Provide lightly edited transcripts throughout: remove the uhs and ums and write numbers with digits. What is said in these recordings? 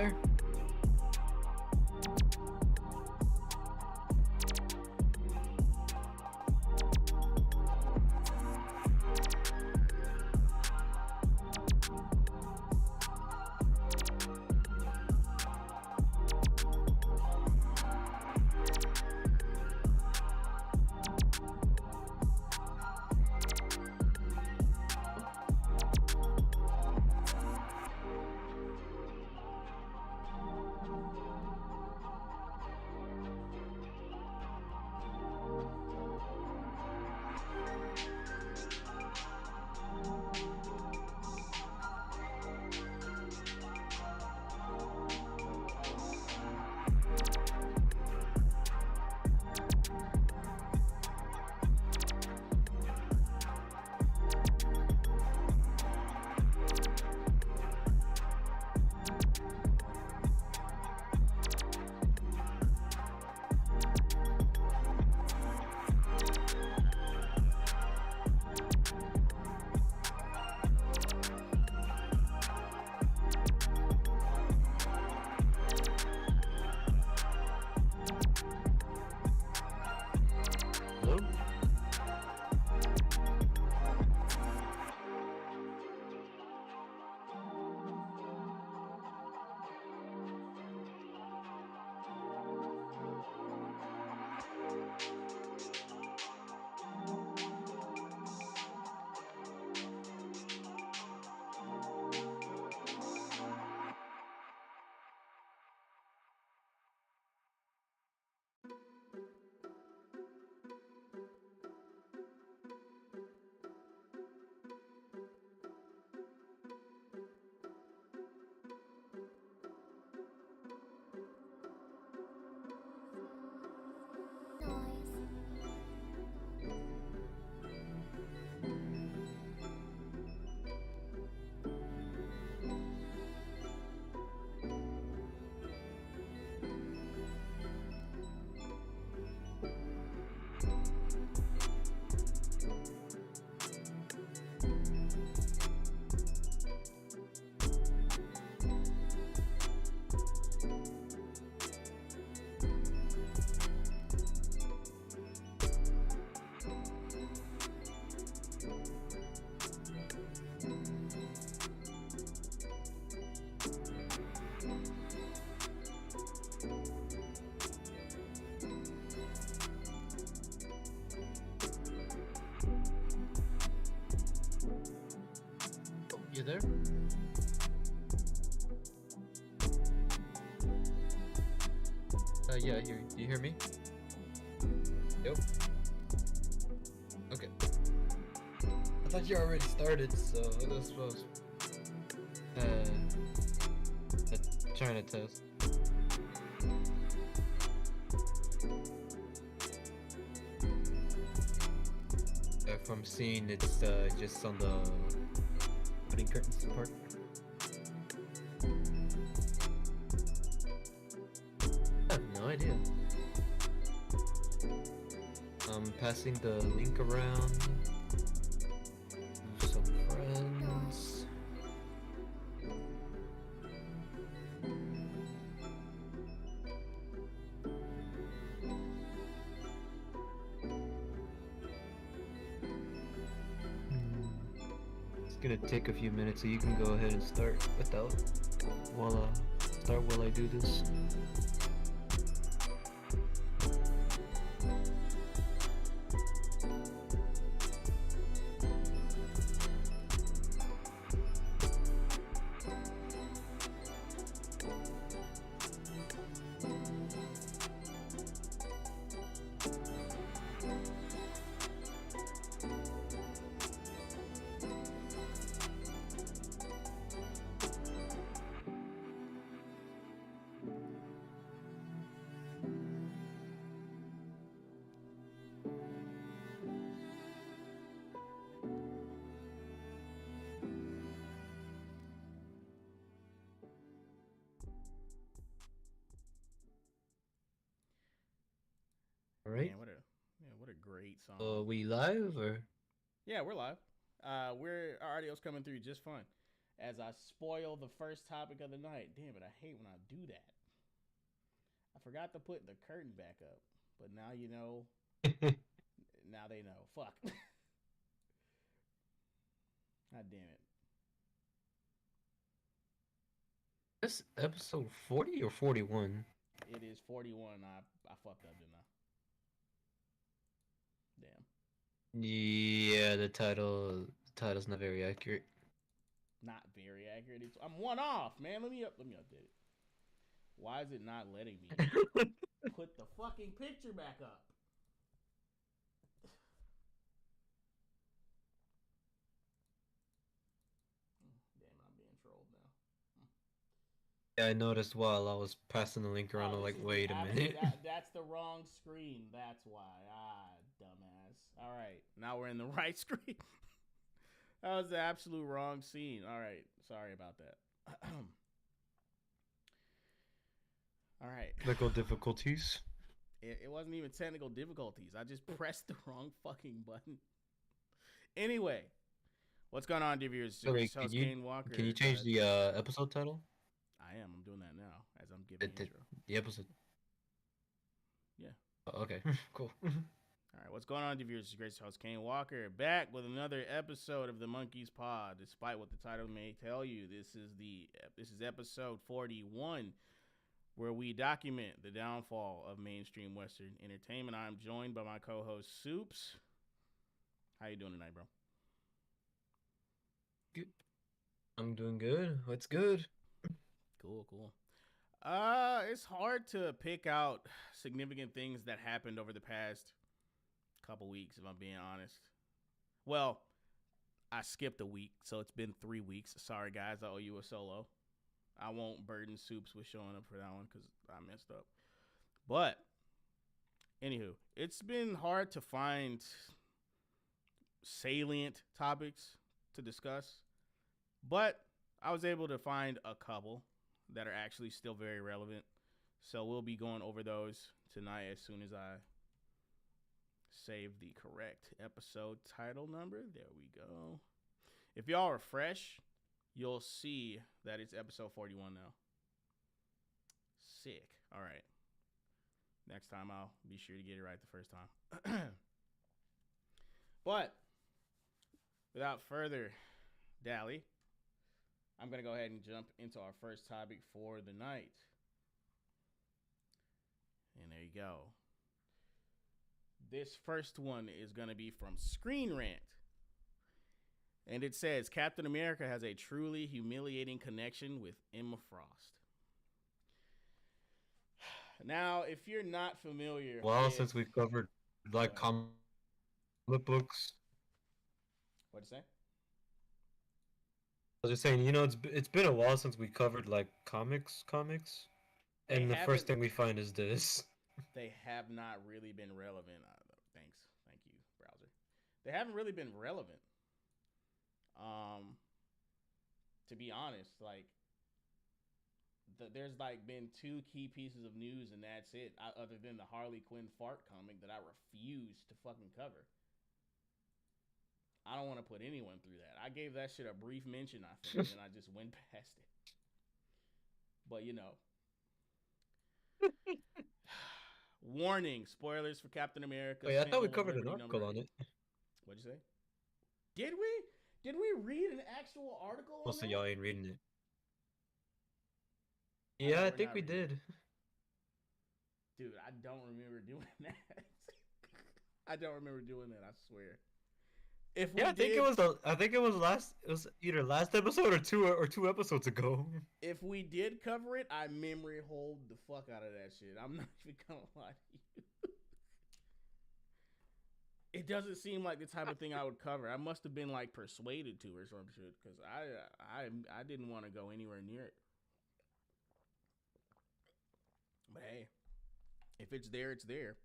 there? Hello? You there? Yeah, here. Do you hear me? Yep. Okay. I thought you already started, so this was trying to test. If I'm seeing it's just on the putting curtains part. I have no idea. I'm passing the link around to some friends. It's gonna take a few minutes, so you can go ahead and start without while I do this. All right. Man, what a great song. We live or? Yeah, we're live. Our audio's coming through just fine. as I spoil the first topic of the night. Damn it, I hate when I do that. I forgot to put the curtain back up, but now you know. Now they know. Fuck. God damn it. This episode 40 or 41? It is 41. I fucked up, didn't I? Damn. Yeah, the title's not very accurate. Not very accurate. I'm one off, man. Let me update it. Why is it not letting me put the fucking picture back up? Damn, I'm being trolled now. Yeah, I noticed while I was passing the link around. I'm like, wait a minute. That's the wrong screen. That's why. Dumbass. All right, now we're in the right screen. That was the absolute wrong scene. All right, sorry about that. All right. Technical difficulties. It wasn't even technical difficulties. I just pressed the wrong fucking button. Anyway, what's going on, Diviers? So wait, Kaine Walker. Can you change the episode title? I am. I'm doing that now as I'm giving the intro. The episode. Yeah. Oh, okay. Cool. All right. What's going on, Diviers? It's great host Kaine Walker back with another episode of the Monkey Paw. Despite what the title may tell you, this is episode 41. Where we document the downfall of mainstream Western entertainment. I'm joined by my co-host Soups. How you doing tonight, bro? Good. I'm doing good. What's good? Cool. It's hard to pick out significant things that happened over the past couple weeks, if I'm being honest. Well, I skipped a week, so it's been 3 weeks. Sorry, guys, I owe you a solo. I won't burden Soups with showing up for that one because I messed up. But, anywho, it's been hard to find salient topics to discuss. But I was able to find a couple that are actually still very relevant. So we'll be going over those tonight as soon as I save the correct episode title number. There we go. If y'all are fresh, you'll see that it's episode 41 now. Sick. All right. Next time I'll be sure to get it right the first time. But without further dally, I'm going to go ahead and jump into our first topic for the night. And there you go. This first one is going to be from Screen Rant. And it says, Captain America has a truly humiliating connection with Emma Frost. Now, if you're not familiar... Well, since we've covered, like, comic books... What'd you say? I was just saying, you know, it's been a while since we covered, like, comics. And the first thing we find is this. They have not really been relevant. Thank you, browser. They haven't really been relevant. To be honest, like, there's like been 2 key pieces of news and that's it, other than the Harley Quinn fart comic that I refuse to fucking cover. I don't want to put anyone through that. I gave that shit a brief mention, I think, and I just went past it. But, you know. Warning, spoilers for Captain America. Wait, I thought we covered an article on it. What'd you say? Did we? Did we read an actual article on Most that? of y'all ain't reading it. Yeah, I think we did. Dude, I don't remember doing that. I don't remember doing that, I swear. If we I think it was either last episode or two episodes ago. If we did cover it, I memory hold the fuck out of that shit. I'm not even gonna lie to you. It doesn't seem like the type of thing I would cover. I must have been like persuaded to or some shit because I didn't want to go anywhere near it. But hey, if it's there, it's there.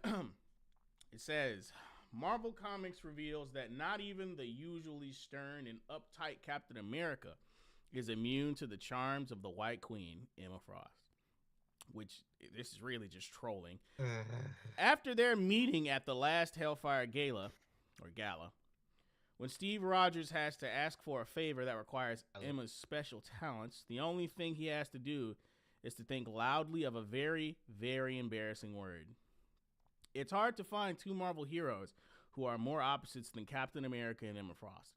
It says, Marvel Comics reveals that not even the usually stern and uptight Captain America is immune to the charms of the White Queen, Emma Frost. Which, this is really just trolling. After their meeting at the last Hellfire Gala, When Steve Rogers has to ask for a favor that requires Emma's special talents, the only thing he has to do is to think loudly of a very, very embarrassing word. It's hard to find two Marvel heroes who are more opposites than Captain America and Emma Frost.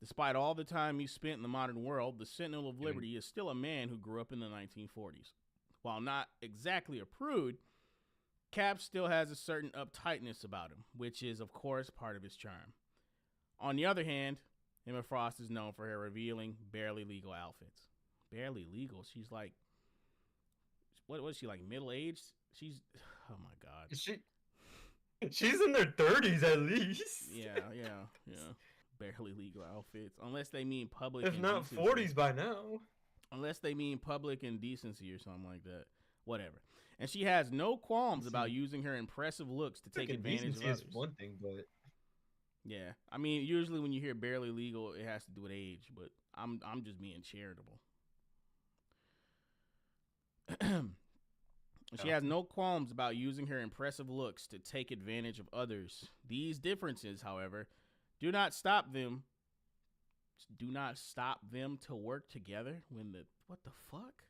Despite all the time he's spent in the modern world, the Sentinel of Liberty is still a man who grew up in the 1940s. While not exactly a prude, Cap still has a certain uptightness about him, which is, of course, part of his charm. On the other hand, Emma Frost is known for her revealing, barely legal outfits. Barely legal? She's like, what was she, like, middle-aged? She's, oh my God. She's in their 30s at least. Yeah. Barely legal outfits. Unless they mean public if not indecency. 40s by now. Unless they mean public indecency or something like that. Whatever. And she has no qualms about using her impressive looks to take advantage of others. Is one thing, but yeah, I mean, usually when you hear barely legal, it has to do with age, but I'm just being charitable. She has no qualms about using her impressive looks to take advantage of others. These differences, however, do not stop them to work together when the what the fuck?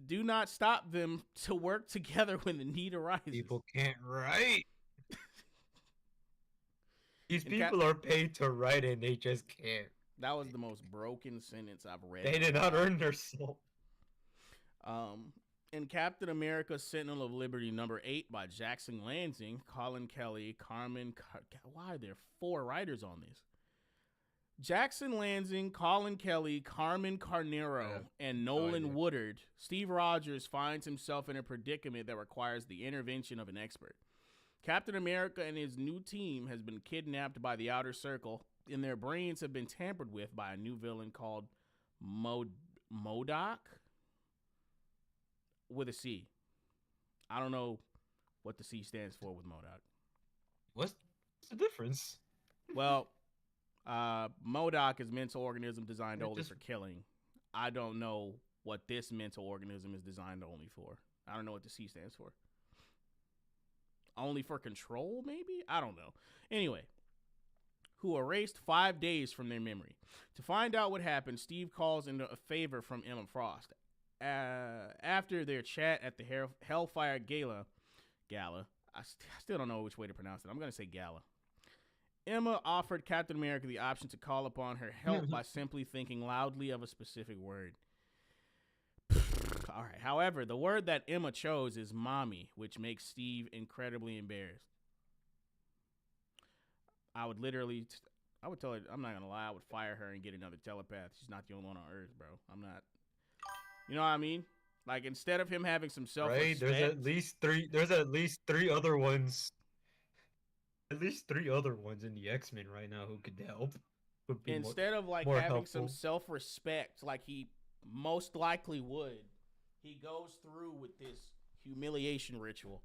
Do not stop them to work together when the need arises. People can't write. These people are paid to write and they just can't. That was the most broken sentence I've read. They did not earn their soul. In Captain America Sentinel of Liberty #8 by Jackson Lansing, Colin Kelly, why are there 4 writers on this? Jackson Lansing, Colin Kelly, Carmen Carnero, and Nolan Woodard, Steve Rogers finds himself in a predicament that requires the intervention of an expert. Captain America and his new team has been kidnapped by the Outer Circle, and their brains have been tampered with by a new villain called MODOK with a C. I don't know what the C stands for with MODOK. What's the difference? Well, MODOK is mental organism designed only for killing. I don't know what this mental organism is designed only for. I don't know what the C stands for. Only for control, maybe? I don't know. Anyway, who erased 5 days from their memory. To find out what happened, Steve calls in a favor from Emma Frost. After their chat at the Hellfire Gala, I still don't know which way to pronounce it. I'm going to say Gala. Emma offered Captain America the option to call upon her help by simply thinking loudly of a specific word. All right. However, the word that Emma chose is mommy, which makes Steve incredibly embarrassed. I would tell her, I'm not going to lie, I would fire her and get another telepath. She's not the only one on Earth, bro. I'm not. You know what I mean? Like, instead of him having some self-respect. Right? There's at least three other ones. At least 3 other ones in the X-Men right now who could help. Instead of like having some self-respect, like he most likely would, he goes through with this humiliation ritual.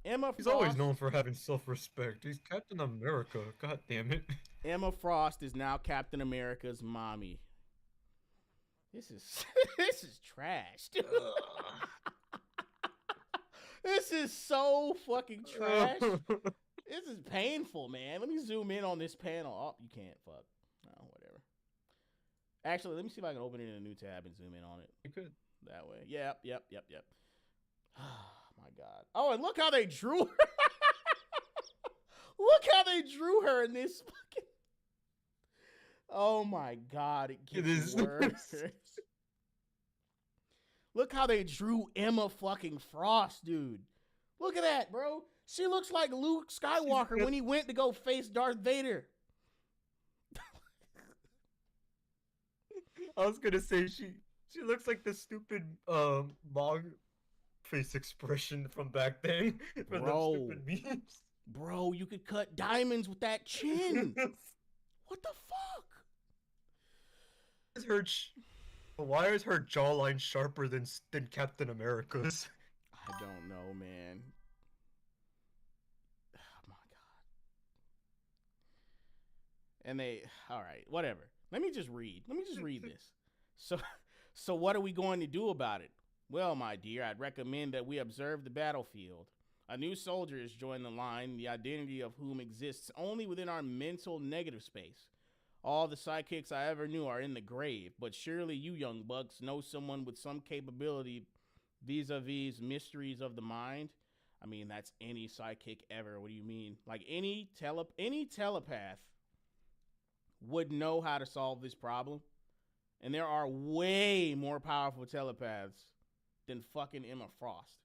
He's always known for having self-respect. He's Captain America. God damn it. Emma Frost is now Captain America's mommy. This is trash. This is so fucking trash. This is painful, man. Let me zoom in on this panel. Oh, you can't. Fuck. Oh, whatever. Actually, let me see if I can open it in a new tab and zoom in on it. You could. That way. Yep. Oh, my God. Oh, and look how they drew her. Look how they drew her in this fucking... Oh, my God. It gets worse. Look how they drew Emma fucking Frost, dude. Look at that, bro. She looks like Luke Skywalker when he went to go face Darth Vader. I was gonna say she looks like the stupid mog face expression from back then. For bro, the stupid memes. Bro, you could cut diamonds with that chin. What the fuck? Why is her jawline sharper than Captain America's? I don't know, man. Oh my God. And all right, whatever. Let me just read this. So what are we going to do about it? Well, my dear, I'd recommend that we observe the battlefield. A new soldier has joined the line, the identity of whom exists only within our mental negative space. All the sidekicks I ever knew are in the grave, but surely you young bucks know someone with some capability vis-a-vis mysteries of the mind. I mean, that's any sidekick ever. What do you mean? Like any telepath would know how to solve this problem. And there are way more powerful telepaths than fucking Emma Frost.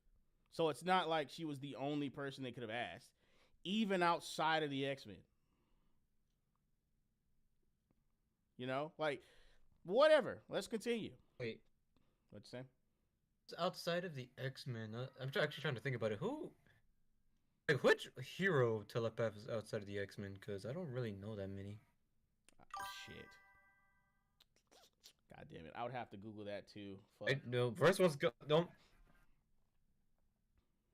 So it's not like she was the only person they could have asked, even outside of the X-Men. You know, like, whatever. Let's continue. Wait, What's that? outside of the X-Men, I'm actually trying to think about it. Like, which hero telepath is outside of the X-Men? Because I don't really know that many. Shit. God damn it. I would have to Google that too. Fuck. No, first one's don't.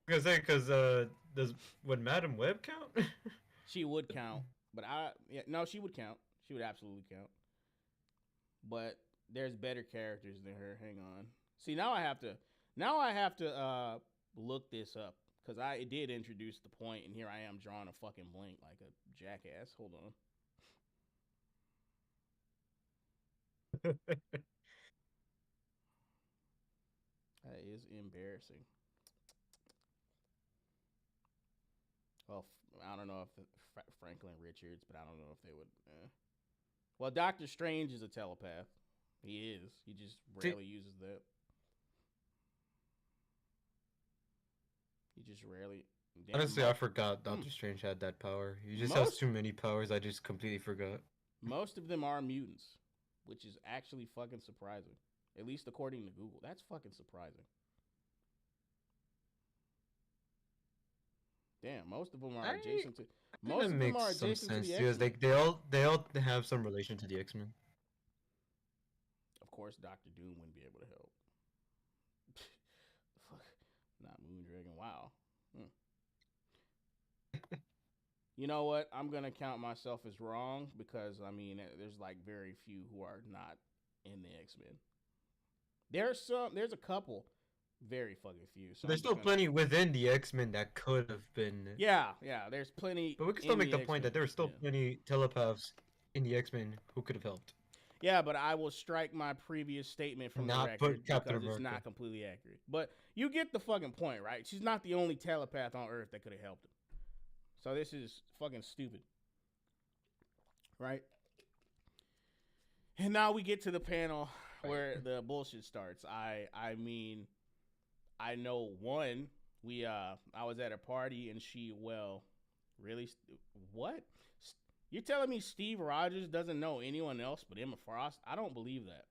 I was gonna say, because would Madam Web count? She would count, but no, she would count. She would absolutely count. But there's better characters than her. Hang on. See, now I have to look this up because I did introduce the point, and here I am drawing a fucking blank like a jackass. Hold on. That is embarrassing. Well, I don't know if Franklin Richards, but I don't know if they would. Well, Doctor Strange is a telepath. He is. He just rarely uses that. He just rarely. Honestly, I forgot Doctor Strange had that power. He just has too many powers. I just completely forgot. Most of them are mutants, which is actually fucking surprising. At least according to Google. That's fucking surprising. Damn, most of them are adjacent to. Most of them are adjacent to the X-Men. Because they all have some relation to the X-Men. Of course, Doctor Doom wouldn't be able to help. Fuck, not Moondragon. Wow. You know what? I'm gonna count myself as wrong because I mean, there's like very few who are not in the X-Men. There's a couple. Very fucking few. So there's still plenty within the X-Men that could have been. Yeah, there's plenty. But we can still make the point that there are still plenty telepaths in the X-Men who could have helped. Yeah, but I will strike my previous statement from the record because it's not completely accurate. But you get the fucking point, right? She's not the only telepath on Earth that could have helped him. So this is fucking stupid. Right? And now we get to the panel where the bullshit starts. I mean, I know one. I was at a party and really? What? You're telling me Steve Rogers doesn't know anyone else but Emma Frost? I don't believe that.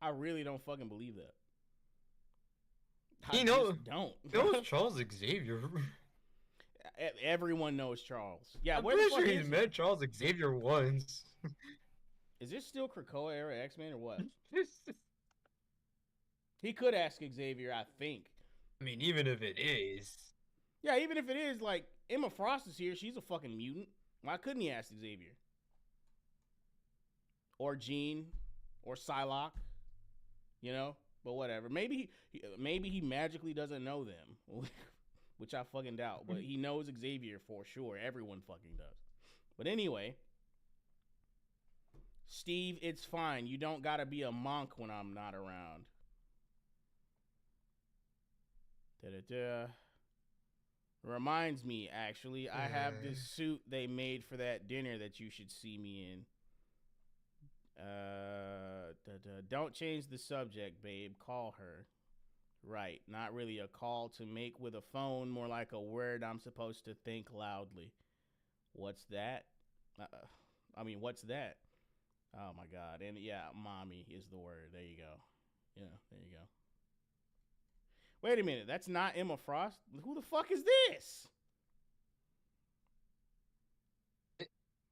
I really don't fucking believe that. I don't. Knows Charles Xavier. Everyone knows Charles. Yeah, I'm pretty sure he's met Charles Xavier once. Is this still Krakoa era X-Men or what? He could ask Xavier, I think. I mean, even if it is. Yeah, even if it is, like, Emma Frost is here. She's a fucking mutant. Why couldn't he ask Xavier? Or Jean. Or Psylocke. You know? But whatever. Maybe he magically doesn't know them. Which I fucking doubt. But he knows Xavier for sure. Everyone fucking does. But anyway. Steve, it's fine. You don't gotta be a monk when I'm not around. Da-da-da. Reminds me, actually, I have this suit they made for that dinner that you should see me in. Don't change the subject, babe. Call her. Right. Not really a call to make with a phone, more like a word I'm supposed to think loudly. What's that? What's that? Oh, my God. And yeah, mommy is the word. There you go. Yeah, there you go. Wait a minute, that's not Emma Frost? Who the fuck is this?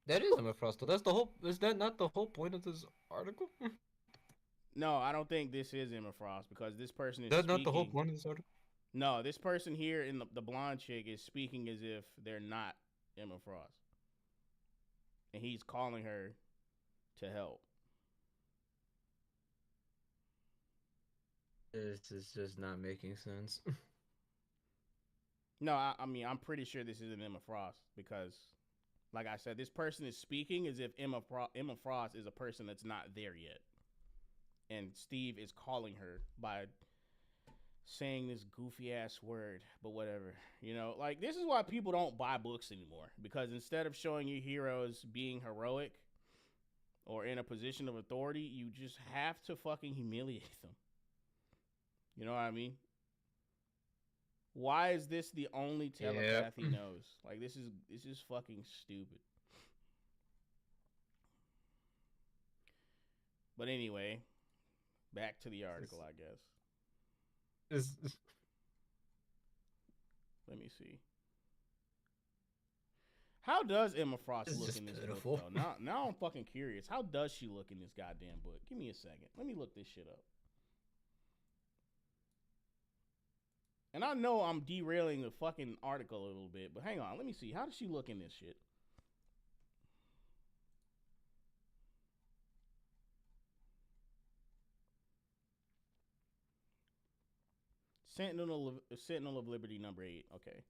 That is Emma Frost. That's the whole. Is that not the whole point of this article? No, I don't think this is Emma Frost because this person is. That's not the whole point of this article. No, this person here in the blonde chick is speaking as if they're not Emma Frost, and he's calling her to help. This is just not making sense. No, I mean, I'm pretty sure this isn't Emma Frost because, like I said, this person is speaking as if Emma Frost is a person that's not there yet. And Steve is calling her by saying this goofy ass word, but whatever. You know, like, this is why people don't buy books anymore. Because instead of showing your heroes being heroic or in a position of authority, you just have to fucking humiliate them. You know what I mean? Why is this the only telepath he knows? Like, this is fucking stupid. But anyway, back to the article, I guess. Let me see. How does Emma Frost look in this book, though? Now I'm fucking curious. How does she look in this goddamn book? Give me a second. Let me look this shit up. And I know I'm derailing the fucking article a little bit, but hang on. Let me see. How does she look in this shit? Sentinel of Liberty number 8. Okay.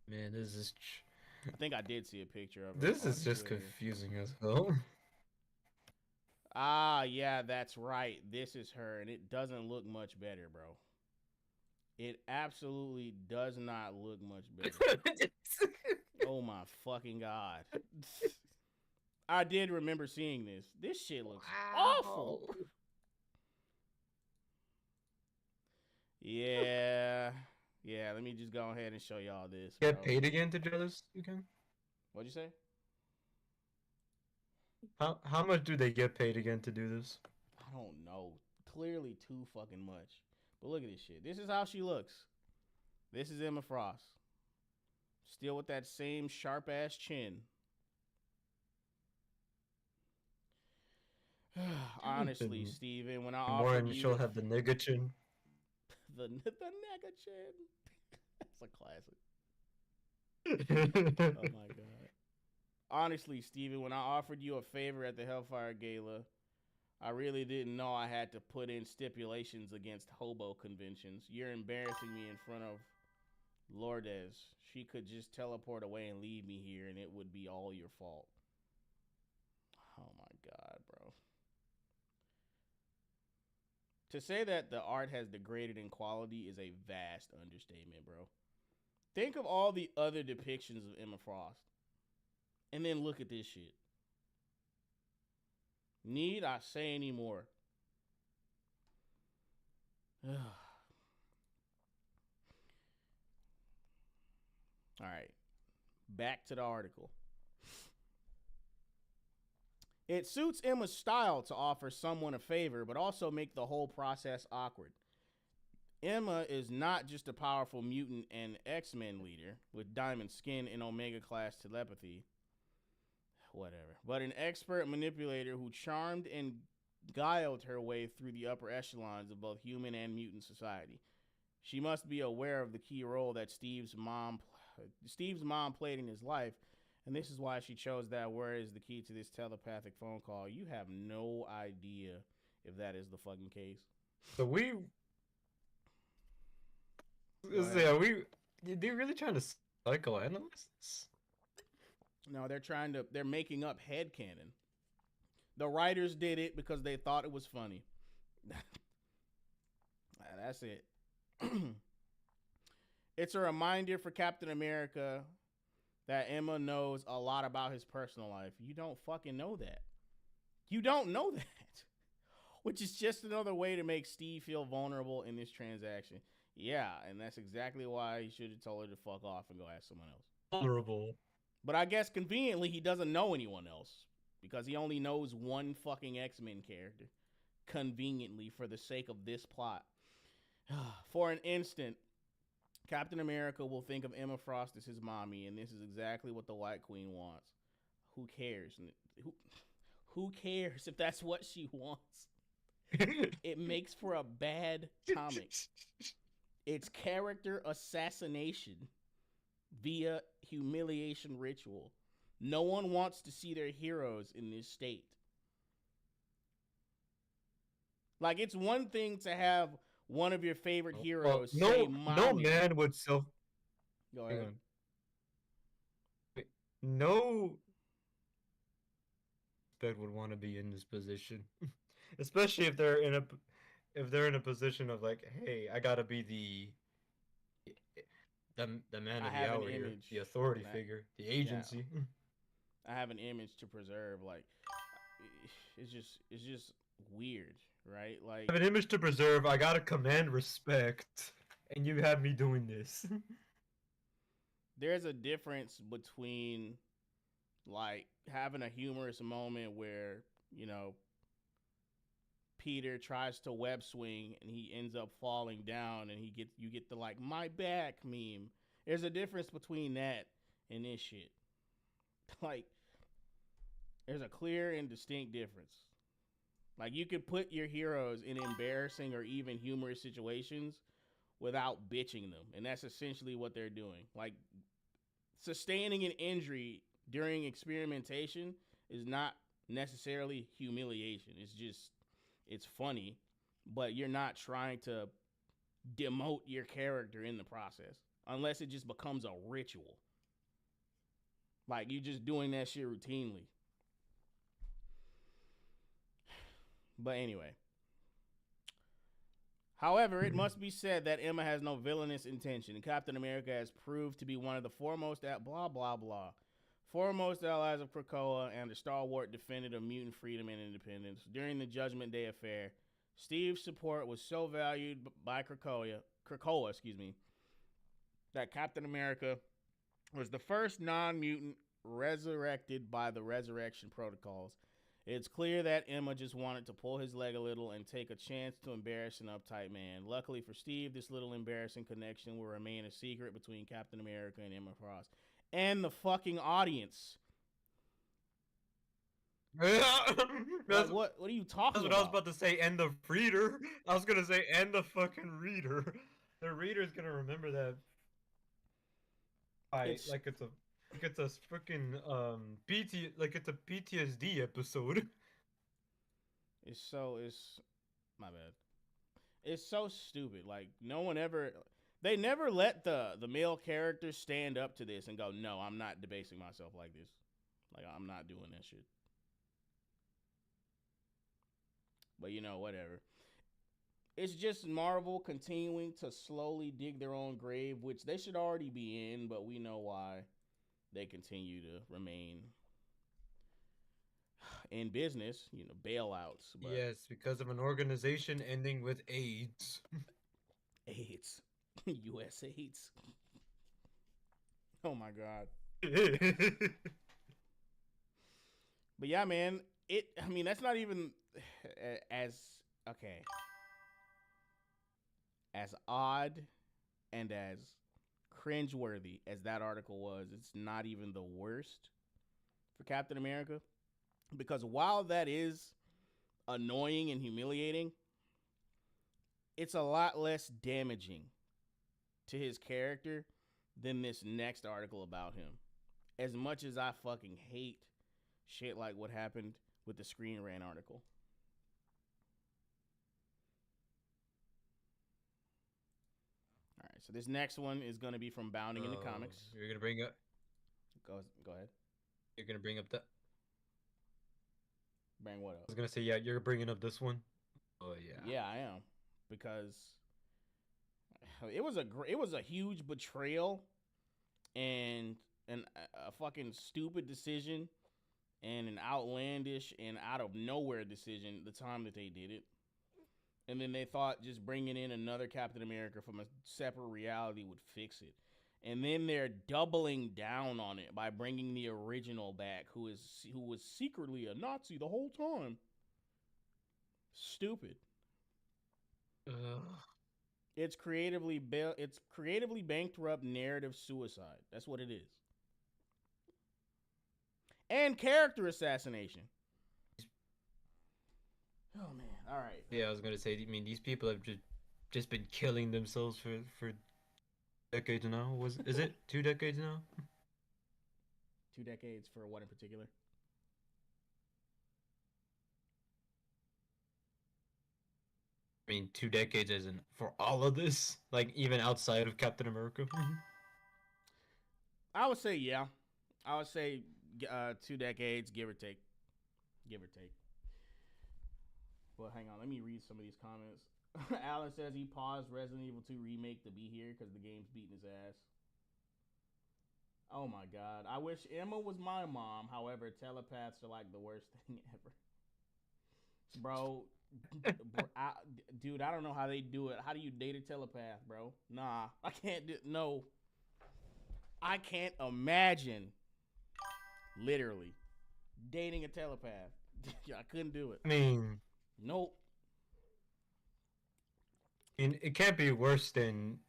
Man, this is. I think I did see a picture of her. This is just confusing as hell. Ah, yeah, that's right. This is her, and it doesn't look much better, bro. It absolutely does not look much better. Oh my fucking god. I did remember seeing this. This shit looks awful. Yeah. Yeah, let me just go ahead and show y'all this. Get paid again to do this again? What'd you say? How much do they get paid again to do this? I don't know. Clearly too fucking much. But look at this shit. This is how she looks. This is Emma Frost. Still with that same sharp ass chin. Honestly, Steven, when I offered you... she'll have the nigga chin. the nigga chin. That's a classic. Oh my god. Honestly, Steven, when I offered you a favor at the Hellfire Gala, I really didn't know I had to put in stipulations against hobo conventions. You're embarrassing me in front of Lourdes. She could just teleport away and leave me here, and it would be all your fault. Oh my god, bro. To say that the art has degraded in quality is a vast understatement, bro. Think of all the other depictions of Emma Frost. And then look at this shit. Need I say any more? All right. Back to the article. It suits Emma's style to offer someone a favor, but also make the whole process awkward. Emma is not just a powerful mutant and X-Men leader with diamond skin and Omega class telepathy, whatever, but an expert manipulator who charmed and guiled her way through the upper echelons of both human and mutant society. She must be aware of the key role that Steve's mom played in his life, and this is why she chose that word as the key to this telepathic phone call. You have no idea if that is the fucking case. So they're really trying to psychoanalyze this? No, they're making up headcanon. The writers did it because they thought it was funny. That's it. It's a reminder for Captain America that Emma knows a lot about his personal life. You don't fucking know that. You don't know that. Which is just another way to make Steve feel vulnerable in this transaction. Yeah, and that's exactly why he should have told her to fuck off and go ask someone else. Vulnerable. But I guess conveniently he doesn't know anyone else because he only knows one fucking X-Men character. Conveniently, for the sake of this plot. For an instant, Captain America will think of Emma Frost as his mommy, and this is exactly what the White Queen wants. Who cares? Who cares if that's what she wants? It makes for a bad comic. It's character assassination via humiliation ritual. No one wants to see their heroes in this state. Like, it's one thing to have one of your favorite Well, heroes say no, no mommy. man would self. Go Hang ahead. on. Wait, no that would want to be in this position, especially if they're in a position of like, hey, I gotta be the man I of the have an hour here, image. the authority That, figure, the yeah, agency. I have an image to preserve. Like, it's just weird, right? Like, I have an image to preserve. I gotta command respect, and you have me doing this. there's a difference between like having a humorous moment where you know Peter tries to web swing and he ends up falling down and you get the like my back meme. There's a difference between that and this shit. Like, there's a clear and distinct difference. Like, you could put your heroes in embarrassing or even humorous situations without bitching them, and that's essentially what they're doing. Like, sustaining an injury during experimentation is not necessarily humiliation. It's funny, but you're not trying to demote your character in the process unless it just becomes a ritual. Like, you just doing that shit routinely. But anyway. However, it must be said that Emma has no villainous intention. Captain America has proved to be one of the foremost at blah blah blah. Foremost allies of Krakoa and the stalwart defender of mutant freedom and independence. During the Judgment Day affair, Steve's support was so valued by Krakoa, that Captain America was the first non-mutant resurrected by the resurrection protocols. It's clear that Emma just wanted to pull his leg a little and take a chance to embarrass an uptight man. Luckily for Steve, this little embarrassing connection will remain a secret between Captain America and Emma Frost. And the fucking audience. Like, what are you talking That's what about? I was about to say, and the reader. I was gonna say, and the fucking reader. The reader's gonna remember that. Like it's a freaking it's a PTSD episode. It's my bad. It's so stupid. Like, they never let the male characters stand up to this and go, no, I'm not debasing myself like this. Like, I'm not doing that shit. But whatever. It's just Marvel continuing to slowly dig their own grave, which they should already be in, but we know why they continue to remain in business, bailouts. But Yes, because of an organization ending with AIDS. AIDS. US AIDS. Oh my God. But yeah, man, that's not even as okay. As odd and as cringeworthy as that article was, it's not even the worst for Captain America. Because while that is annoying and humiliating, it's a lot less damaging to his character than this next article about him. As much as I fucking hate shit like what happened with the Screen Rant article. Alright, so this next one is going to be from Bounding into Comics. You're going to bring up... Go ahead. You're going to bring up that... Bring what up? I was going to say, yeah, you're bringing up this one. Oh, yeah. Yeah, I am. Because it was a huge betrayal and a fucking stupid decision and an outlandish and out of nowhere decision the time that they did it. And then they thought just bringing in another Captain America from a separate reality would fix it. And then they're doubling down on it by bringing the original back, who was secretly a Nazi the whole time. Stupid. It's creatively bankrupt narrative suicide. That's what it is. And character assassination. Oh man! All right. Yeah, I was gonna say. I mean, these people have just been killing themselves for decades now. Is it 2 decades now? 2 decades for what in particular? I mean, 2 decades as in for all of this, like even outside of Captain America. I would say yeah. I would say 2 decades, give or take. Give or take. But hang on, let me read some of these comments. Alan says he paused Resident Evil 2 remake to be here because the game's beating his ass. Oh my god. I wish Emma was my mom. However, telepaths are like the worst thing ever. Bro, dude, I don't know how they do it. How do you date a telepath, bro? Nah, I can't do. No, I can't imagine. Literally, dating a telepath. I couldn't do it. I mean, Nope. it can't be worse than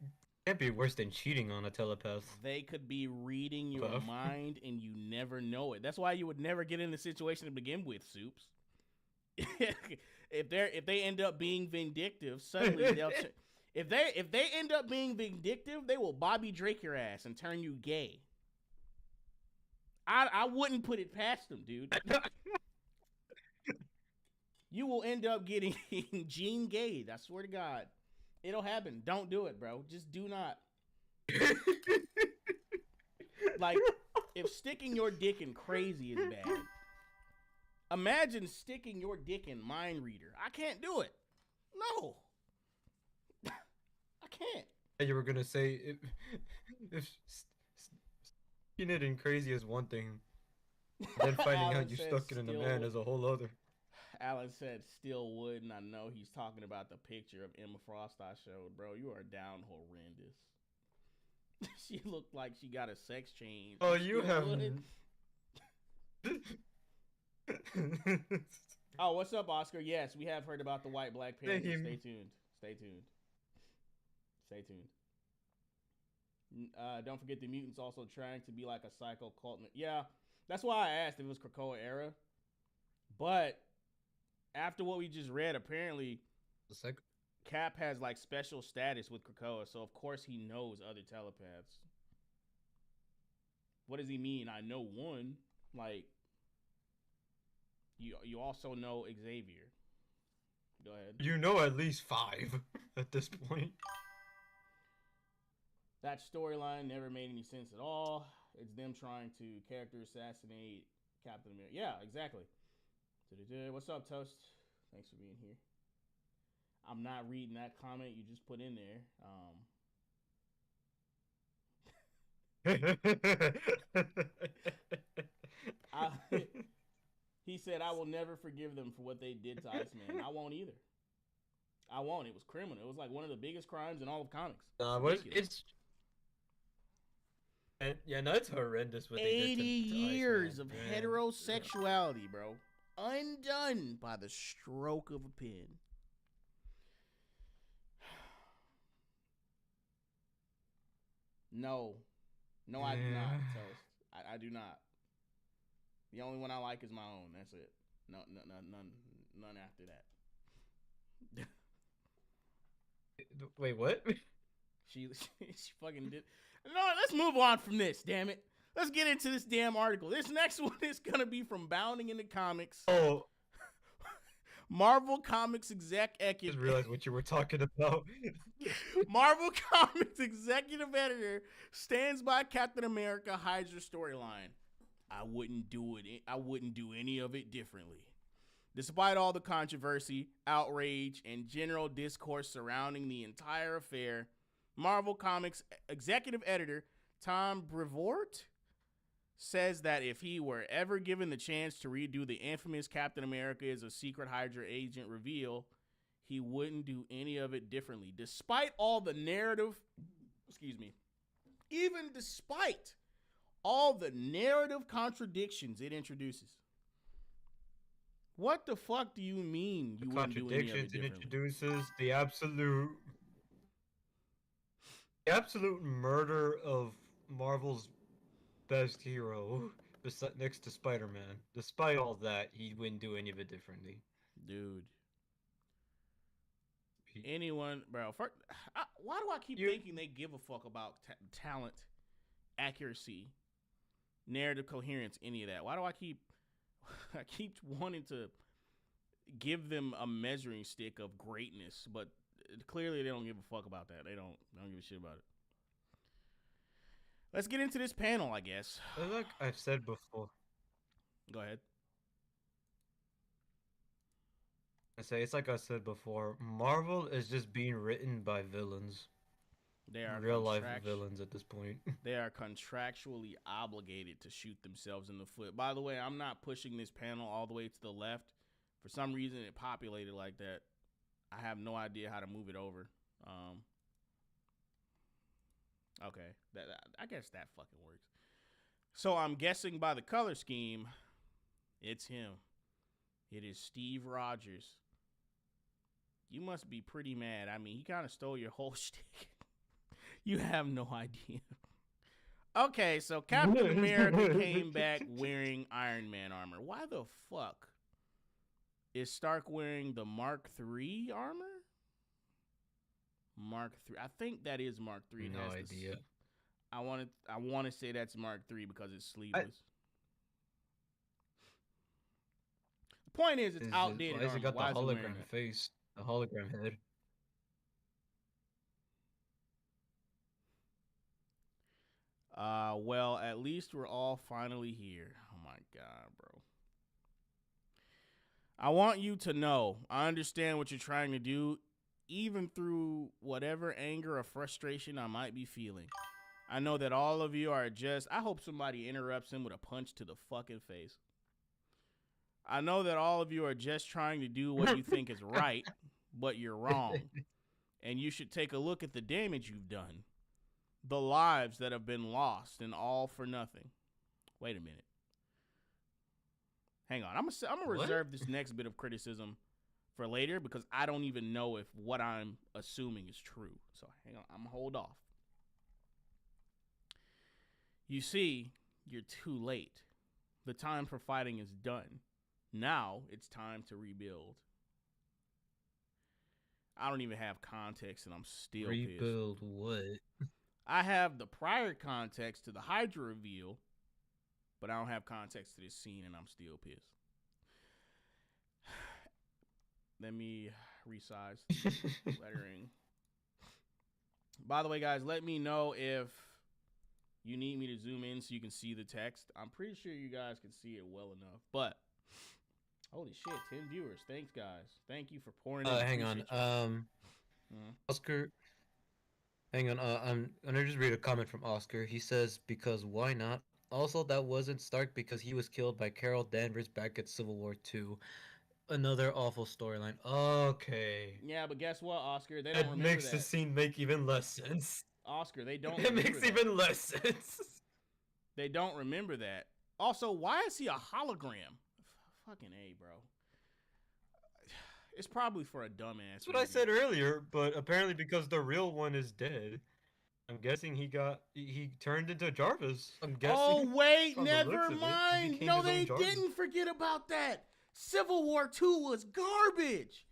cheating on a telepath. They could be reading your mind and you never know it. That's why you would never get in the situation to begin with, Soups. if they end up being vindictive, suddenly they'll. If they end up being vindictive, they will Bobby Drake your ass and turn you gay. I wouldn't put it past them, dude. You will end up getting Gene Gade. I swear to God. It'll happen. Don't do it, bro. Just do not. Like, if sticking your dick in crazy is bad, imagine sticking your dick in Mind Reader. I can't do it. No. I can't. You were gonna say if sticking it in crazy is one thing, then finding out you stuck it in a man is a whole other. Alan said still would, and I know he's talking about the picture of Emma Frost I showed. Bro, you are down horrendous. She looked like she got a sex change. Oh, you have. Oh, what's up, Oscar? Yes, we have heard about the white Black Panther. Stay tuned. Stay tuned. Stay tuned. Don't forget the mutants also trying to be like a psycho cult. Yeah, that's why I asked if it was Krakoa era. But after what we just read, apparently Cap has like special status with Krakoa, so of course he knows other telepaths. What does he mean? I know one. Like, you also know Xavier. Go ahead. You know at least 5 at this point. That storyline never made any sense at all. It's them trying to character assassinate Captain America. Yeah, exactly. What's up, Toast? Thanks for being here. I'm not reading that comment you just put in there. He said, I will never forgive them for what they did to Iceman. I won't either. I won't. It was criminal. It was like one of the biggest crimes in all of comics. It's horrendous what they did to 80 years Iceman, of heterosexuality, bro. Undone by the stroke of a pen. No, I do not, Toast. I do not. The only one I like is my own. That's it. No, none after that. Wait, what? She fucking did. No, let's move on from this. Damn it. Let's get into this damn article. This next one is gonna be from Bounding into Comics. Oh. Marvel Comics executive. I just realized what you were talking about. Marvel Comics executive editor stands by Captain America Hydra storyline. I wouldn't do it. I wouldn't do any of it differently. Despite all the controversy, outrage, and general discourse surrounding the entire affair, Marvel Comics executive editor Tom Brevoort says that if he were ever given the chance to redo the infamous Captain America is a secret Hydra agent reveal, he wouldn't do any of it differently. Despite all the narrative, even despite all the narrative contradictions it introduces. What the fuck do you mean you wouldn't do any of it differently? It introduces the absolute murder of Marvel's best hero next to Spider-Man. Despite all that, he wouldn't do any of it differently. Dude. Anyone, bro. Why do I keep thinking they give a fuck about talent, accuracy, narrative coherence, any of that? Why do I keep wanting to give them a measuring stick of greatness, but clearly they don't give a fuck about that. They don't give a shit about it. Let's get into this panel, I guess. Like I've said before. Go ahead. It's like I said before. Marvel is just being written by villains. They are real life villains at this point. They are contractually obligated to shoot themselves in the foot. By the way, I'm not pushing this panel all the way to the left. For some reason, it populated like that. I have no idea how to move it over. Okay, I guess that fucking works. So I'm guessing by the color scheme, it's him. It is Steve Rogers. You must be pretty mad. I mean, he kind of stole your whole shtick. You have no idea. Okay, so Captain America came back wearing Iron Man armor. Why the fuck is Stark wearing the Mark III armor? Mark III. I think that is Mark III. No idea. I want to say that's Mark III because it's sleeveless. The point is, it's outdated. Why has it got the hologram face? The hologram head. Well, at least we're all finally here. Oh my god, bro. I want you to know, I understand what you're trying to do, even through whatever anger or frustration I might be feeling. I know that all of you are just, I hope somebody interrupts him with a punch to the fucking face. I know that all of you are just trying to do what you think is right, but you're wrong. And you should take a look at the damage you've done. The lives that have been lost and all for nothing. Wait a minute. Hang on. I'm gonna reserve this next bit of criticism for later because I don't even know if what I'm assuming is true. So hang on. I'm gonna hold off. You see, you're too late. The time for fighting is done. Now it's time to rebuild. I don't even have context and I'm still rebuild pissed. What? I have the prior context to the Hydra reveal, but I don't have context to this scene, and I'm still pissed. Let me resize lettering. By the way, guys, let me know if you need me to zoom in so you can see the text. I'm pretty sure you guys can see it well enough, but holy shit, 10 viewers. Thanks, guys. Thank you for pouring in. Hang on. Oscar... Hang on, I'm gonna just read a comment from Oscar. He says, because why not? Also, that wasn't Stark because he was killed by Carol Danvers back at Civil War II. Another awful storyline. Okay. Yeah, but guess what, Oscar? They don't remember that. It makes the scene make even less sense. Oscar, they don't It makes even less sense. They don't remember that. Also, why is he a hologram? Fucking A, bro. It's probably for a dumbass. That's what I said earlier, but apparently because the real one is dead, I'm guessing he turned into Jarvis. I'm guessing. Oh wait, never mind. No, they didn't forget about that. Civil War II was garbage.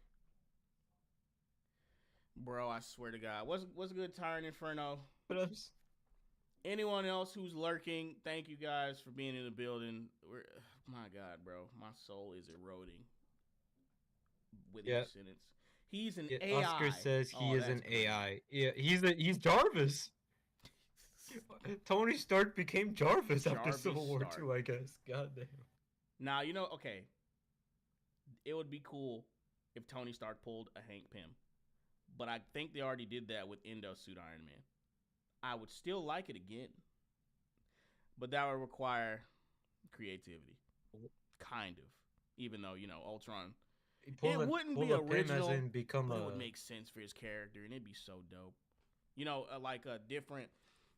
Bro, I swear to God. What's good, Tyrant Inferno? Anyone else who's lurking, thank you guys for being in the building. My God, bro. My soul is eroding. With each sentence. He's an AI. Oscar says he is an AI. Yeah, he's Jarvis. Tony Stark became Jarvis after Civil War II, I guess. God damn. Now, okay. It would be cool if Tony Stark pulled a Hank Pym. But I think they already did that with Endosuit Iron Man. I would still like it again. But that would require creativity. Kind of. Even though, Ultron... It wouldn't be original, but it would make sense for his character, and it'd be so dope. Like a different,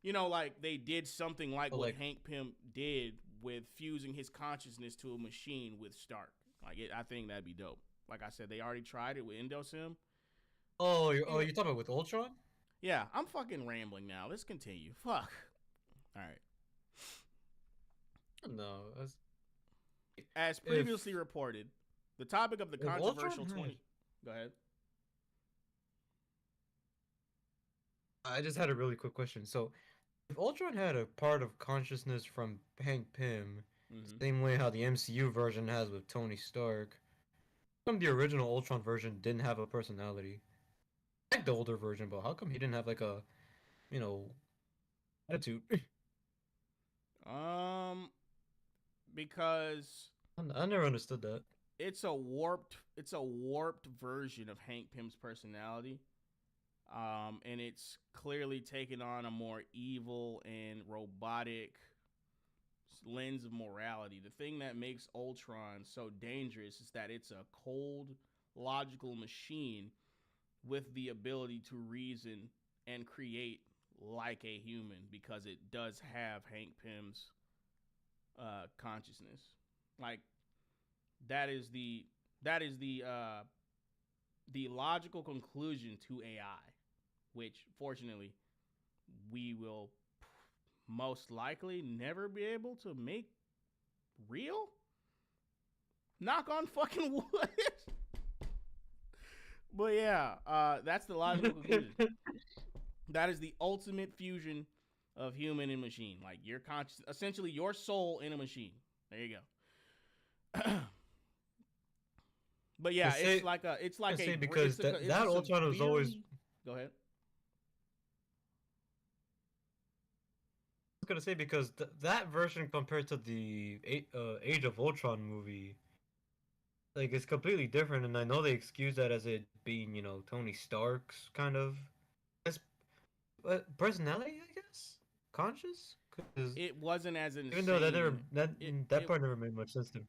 like they did something like what Hank Pym did with fusing his consciousness to a machine with Stark. I think that'd be dope. Like I said, they already tried it with Endosim. Oh, you're talking about with Ultron? Yeah, I'm fucking rambling now. Let's continue. Fuck. All right. No. As previously reported, the topic of the controversial 20... Go ahead. I just had a really quick question. So, if Ultron had a part of consciousness from Hank Pym, same way how the MCU version has with Tony Stark, How come the original Ultron version didn't have a personality? I like the older version, but how come he didn't have like a, you know, attitude? Um, because I never understood that. it's a warped version of Hank Pym's personality. And it's clearly taken on a more evil and robotic lens of morality. The thing that makes Ultron so dangerous is that it's a cold, logical machine with the ability to reason and create like a human because it does have Hank Pym's consciousness. Like that is the logical conclusion to AI, which fortunately we will most likely never be able to make real. Knock on fucking wood. But yeah, that's the logical conclusion. That is the ultimate fusion of human and machine. Like your conscious, essentially your soul in a machine. There you go. But I yeah, say, it's I like say a because it's that a Ultron was always. severely. Go ahead. I was gonna say because that version compared to the Age of Ultron movie, like it's completely different, and I know they excuse that as it being, Tony Stark's kind of personality, I guess, conscious. Because It wasn't as even though that never insane. that It that it part never made much sense to me.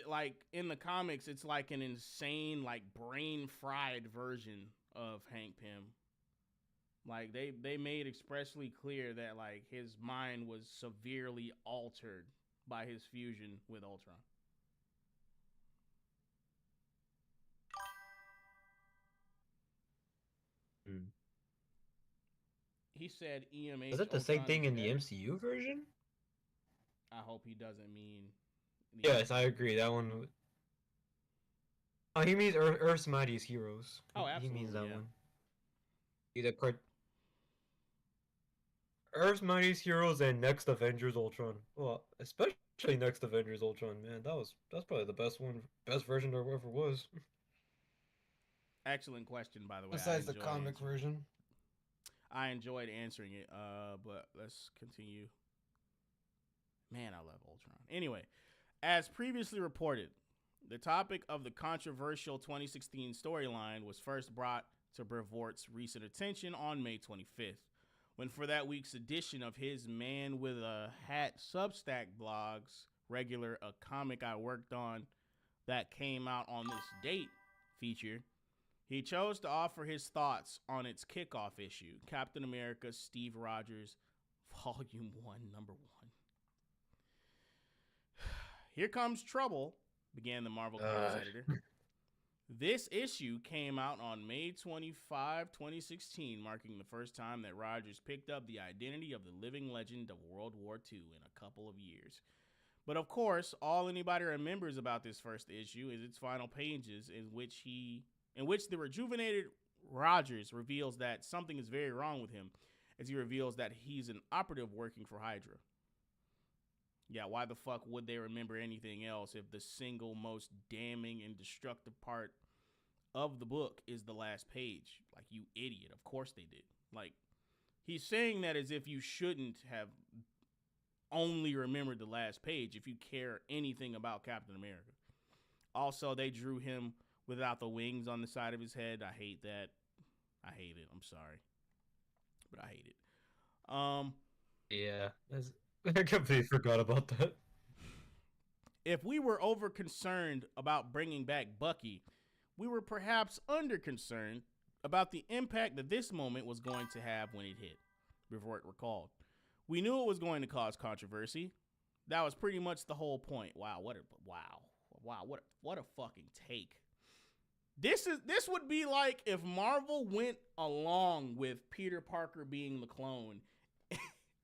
like in the comics, it's like an insane, like brain fried version of Hank Pym. Like they made expressly clear that like his mind was severely altered by his fusion with Ultron. Hmm. He said Is EMH it the same Ultron is thing in the better. MCU version? I hope he doesn't mean the Yes, I MCU agree. version. That one. Oh, he means Earth's Mightiest Heroes. Oh, He means absolutely, that yeah. one. Either Earth's Mightiest Heroes and Next Avengers Ultron. Well, especially Next Avengers Ultron, man. That's probably the best one, best version there ever was. Excellent question, by the way. I Besides the enjoyed comic answering it. version. I enjoyed answering it. But let's continue. Man, I love Ultron. Anyway, as previously reported, the topic of the controversial 2016 storyline was first brought to Brevort's recent attention on May 25th, when for that week's edition of his Man with a Hat Substack blogs, regular A Comic I Worked On That Came Out on This Date feature, he chose to offer his thoughts on its kickoff issue, Captain America Steve Rogers, Volume 1, Number 1. Here comes trouble, began the Marvel Comics editor. This issue came out on May 25, 2016, marking the first time that Rogers picked up the identity of the living legend of World War II in a couple of years. But of course, all anybody remembers about this first issue is its final pages in which the rejuvenated Rogers reveals that something is very wrong with him, as he reveals that he's an operative working for Hydra. Yeah, why the fuck would they remember anything else if the single most damning and destructive part of the book is the last page? Like, you idiot. Of course they did. Like, he's saying that as if you shouldn't have only remembered the last page if you care anything about Captain America. Also, they drew him without the wings on the side of his head. I hate that. I hate it. I'm sorry. But I hate it. Yeah, I completely forgot about that. If we were over concerned about bringing back Bucky, we were perhaps under concerned about the impact that this moment was going to have when it hit, Brevoort recalled. We knew it was going to cause controversy. That was pretty much the whole point. Wow, what a fucking take. This would be like if Marvel went along with Peter Parker being the clone.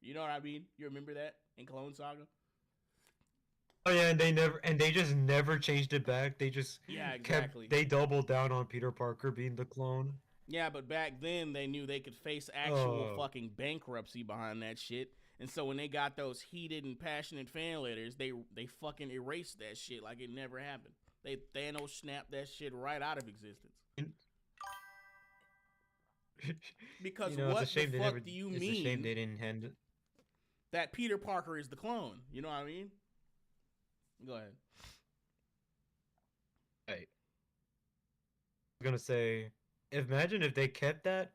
You know what I mean? You remember that in Clone Saga? Oh yeah, and they just never changed it back. They just Yeah, kept exactly. they doubled down on Peter Parker being the clone. Yeah, but back then they knew they could face actual Oh, fucking bankruptcy behind that shit. And so when they got those heated and passionate fan letters, they fucking erased that shit like it never happened. They Thanos snapped that shit right out of existence. Because It's a what the shame they never. fuck do you It's a shame mean they didn't hand. that Peter Parker is the clone? You know what I mean? Go ahead. Right. I was gonna say, imagine if they kept that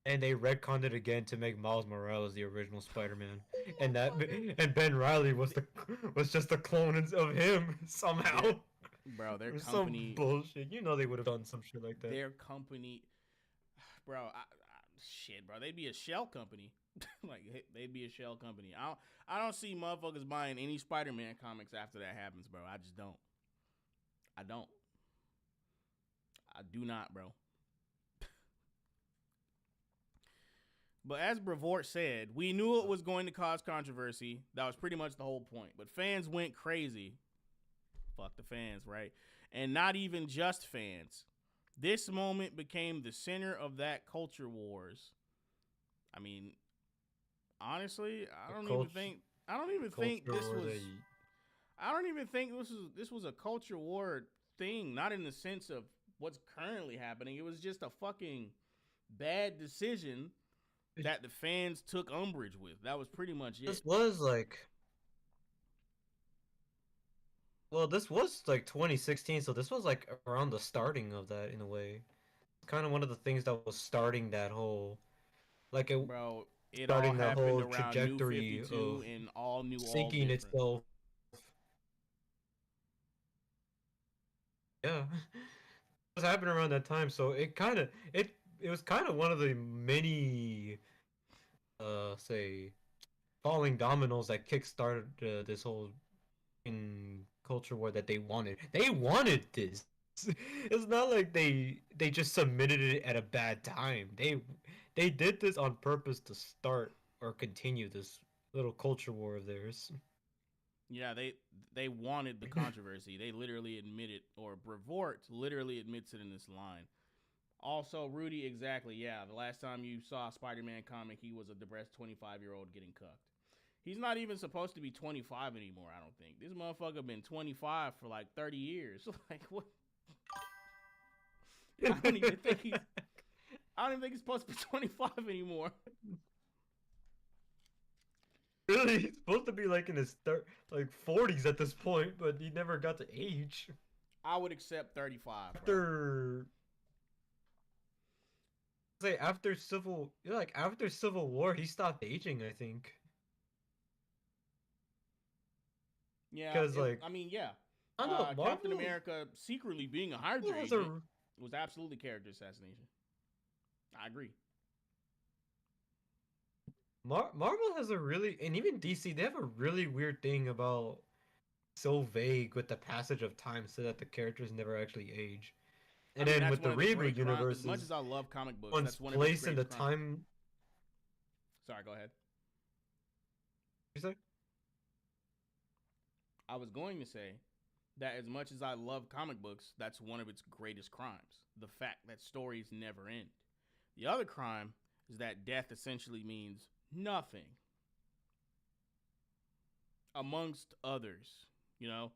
and they retconned it again to make Miles Morales the original Spider-Man, and that and Ben Riley was just a clone of him Their somehow. their Some company, bullshit. You know they would have done some shit like that. their company, bro. Shit, bro. They'd be a shell company. Like they'd be a shell company. I don't see motherfuckers buying any Spider-Man comics after that happens, bro. I just don't. I don't. I do not, bro. But as Brevort said, we knew it was going to cause controversy. That was pretty much the whole point. But fans went crazy. Fuck the fans, right? And not even just fans. This moment became the center of that culture wars. I mean, honestly, I don't even think this was I don't even think this was a culture war thing, not in the sense of what's currently happening. It was just a fucking bad decision that the fans took umbrage with. That was pretty much it. This was like, well, this was like 2016, so this was like around the starting of that in a way. It's kind of one of the things that was starting that whole, like it Bro, it all starting that happened whole around New trajectory 52 of and all new, all sinking different. itself. Yeah, it was happening around that time, so it was kind of one of the many say falling dominoes that kickstarted this whole in culture war that they wanted. They wanted this. It's not like they just submitted it at a bad time. They did this on purpose to start or continue this little culture war of theirs. Yeah, they wanted the controversy. They literally admitted, or Brevort literally admits it in this line. Also, Rudy, exactly. Yeah, the last time you saw a Spider-Man comic, he was a depressed 25-year-old getting cucked. He's not even supposed to be 25 anymore, I don't think. This motherfucker been 25 for like 30 years. Like what? I don't even think he's I don't even think he's supposed to be 25 anymore. Really, he's supposed to be like in his like 40s at this point, but he never got to age. I would accept 35. After say after civil, like after Civil War, he stopped aging. I think. Yeah, Because like I mean, yeah. I don't know, Captain Marvel America secretly being a Hydra has agent a was absolutely character assassination. I agree. Marvel has a really, and even DC, they have a really weird thing about so vague with the passage of time, so that the characters never actually age. I And mean, then that's with the one of the reboot great crimes. As much as universes, I love comic books, once that's one of its placed in the greatest crimes. time. Sorry, go ahead. You say? I was going to say that as much as I love comic books, that's one of its greatest crimes. The fact that stories never end. The other crime is that death essentially means nothing. Amongst others, you know,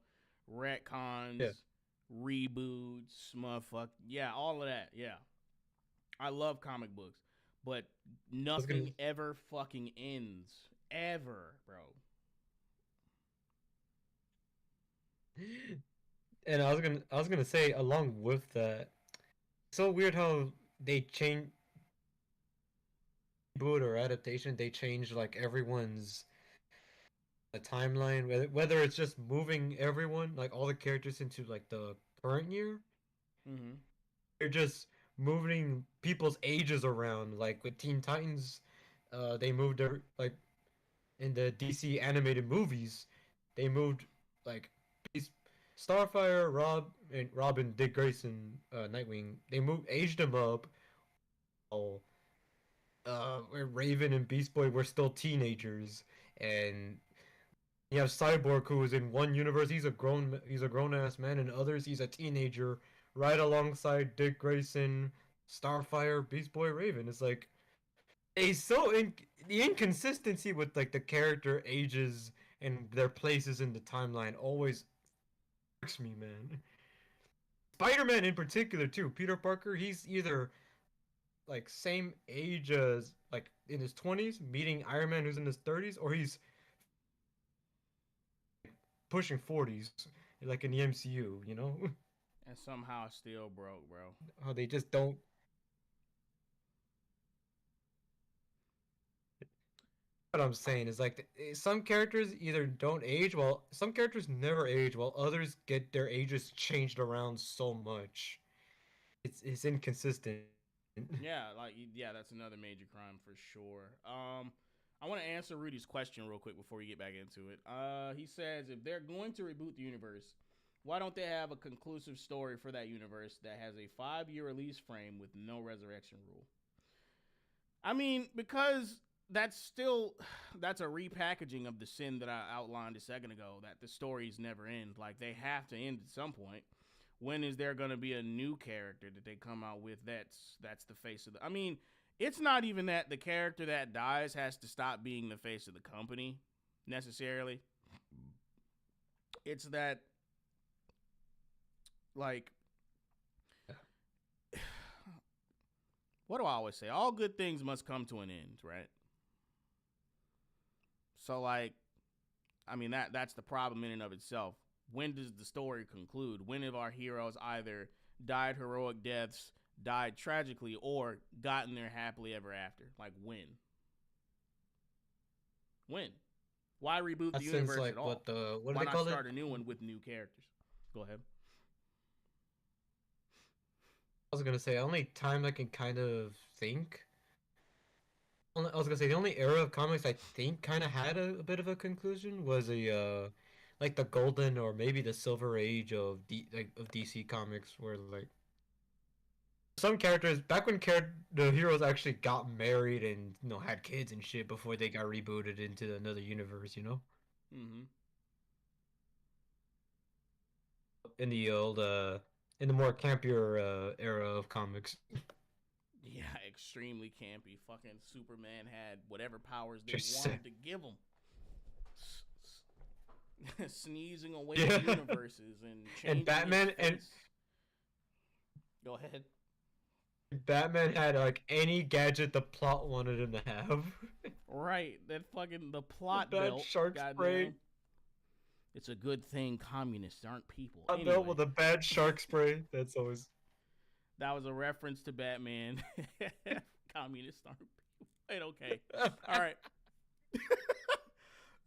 retcons, Yeah. reboots, motherfuck, yeah, all of that, yeah. I love comic books, but Gonna, nothing ever fucking ends, ever, bro. and I was gonna say along with that, it's so weird how they change reboot or adaptation. They change like everyone's a timeline, whether it's just moving everyone, like all the characters into like the current year, Mm-hmm. they're just moving people's ages around. Like with Teen Titans, they moved like in the DC animated movies, they moved like Starfire, Robin, Dick Grayson, Nightwing. They moved aged them up. Oh, where Raven and Beast Boy were still teenagers, and you have Cyborg, who is in one universe he's a grown ass man, in others he's a teenager, right alongside Dick Grayson, Starfire, Beast Boy, Raven. It's like the inconsistency with like the character ages and their places in the timeline always irks me, man. Spider-Man in particular too. Peter Parker, he's either like same age as like in his 20s, meeting Iron Man who's in his 30s, or he's pushing 40s, like in the MCU. You know And somehow still broke, bro. how they just don't. What I'm saying is like some characters either don't age well, some characters never age, while others get their ages changed around so much. It's inconsistent. Yeah, like yeah, that's another major crime for sure. I want to answer Rudy's question real quick before we get back into it. He says if they're going to reboot the universe, why don't they have a conclusive story for that universe that has a 5-year release frame with no resurrection rule? I mean, because that's a repackaging of the sin that I outlined a second ago, that the stories never end. Like they have to end at some point. When is there going to be a new character that they come out with that's the face of the, I mean, it's not even that the character that dies has to stop being the face of the company necessarily. It's that, like, what do I always say? All good things must come to an end, right? So, like, I mean, that's the problem in and of itself. When does the story conclude? When have our heroes either died heroic deaths, died tragically, or gotten there happily ever after? Like, when? When? Why reboot That the seems universe at like all? what do Why they not call it? start a new one with new characters? Go ahead. I was gonna say only time I can kind of think. I was gonna say the only era of comics I think kind of had a bit of a conclusion was like the golden or maybe the silver age of DC comics, where like some characters back when the heroes actually got married and had kids and shit before they got rebooted into another universe. Mm-hmm. In the old in the more campier era of comics. Yeah, extremely campy. Fucking Superman had whatever powers they Just wanted to give him. Sneezing away yeah. universes and And changing his And face. Go ahead. Batman had like any gadget the plot wanted him to have. Right, that fucking the The plot bad belt. shark spray. Goddamn. It's a good thing communists aren't people. Plot belt Anyway, with a bad shark spray. That's always. that was a reference to Batman. Communists aren't people. Wait, okay. All right.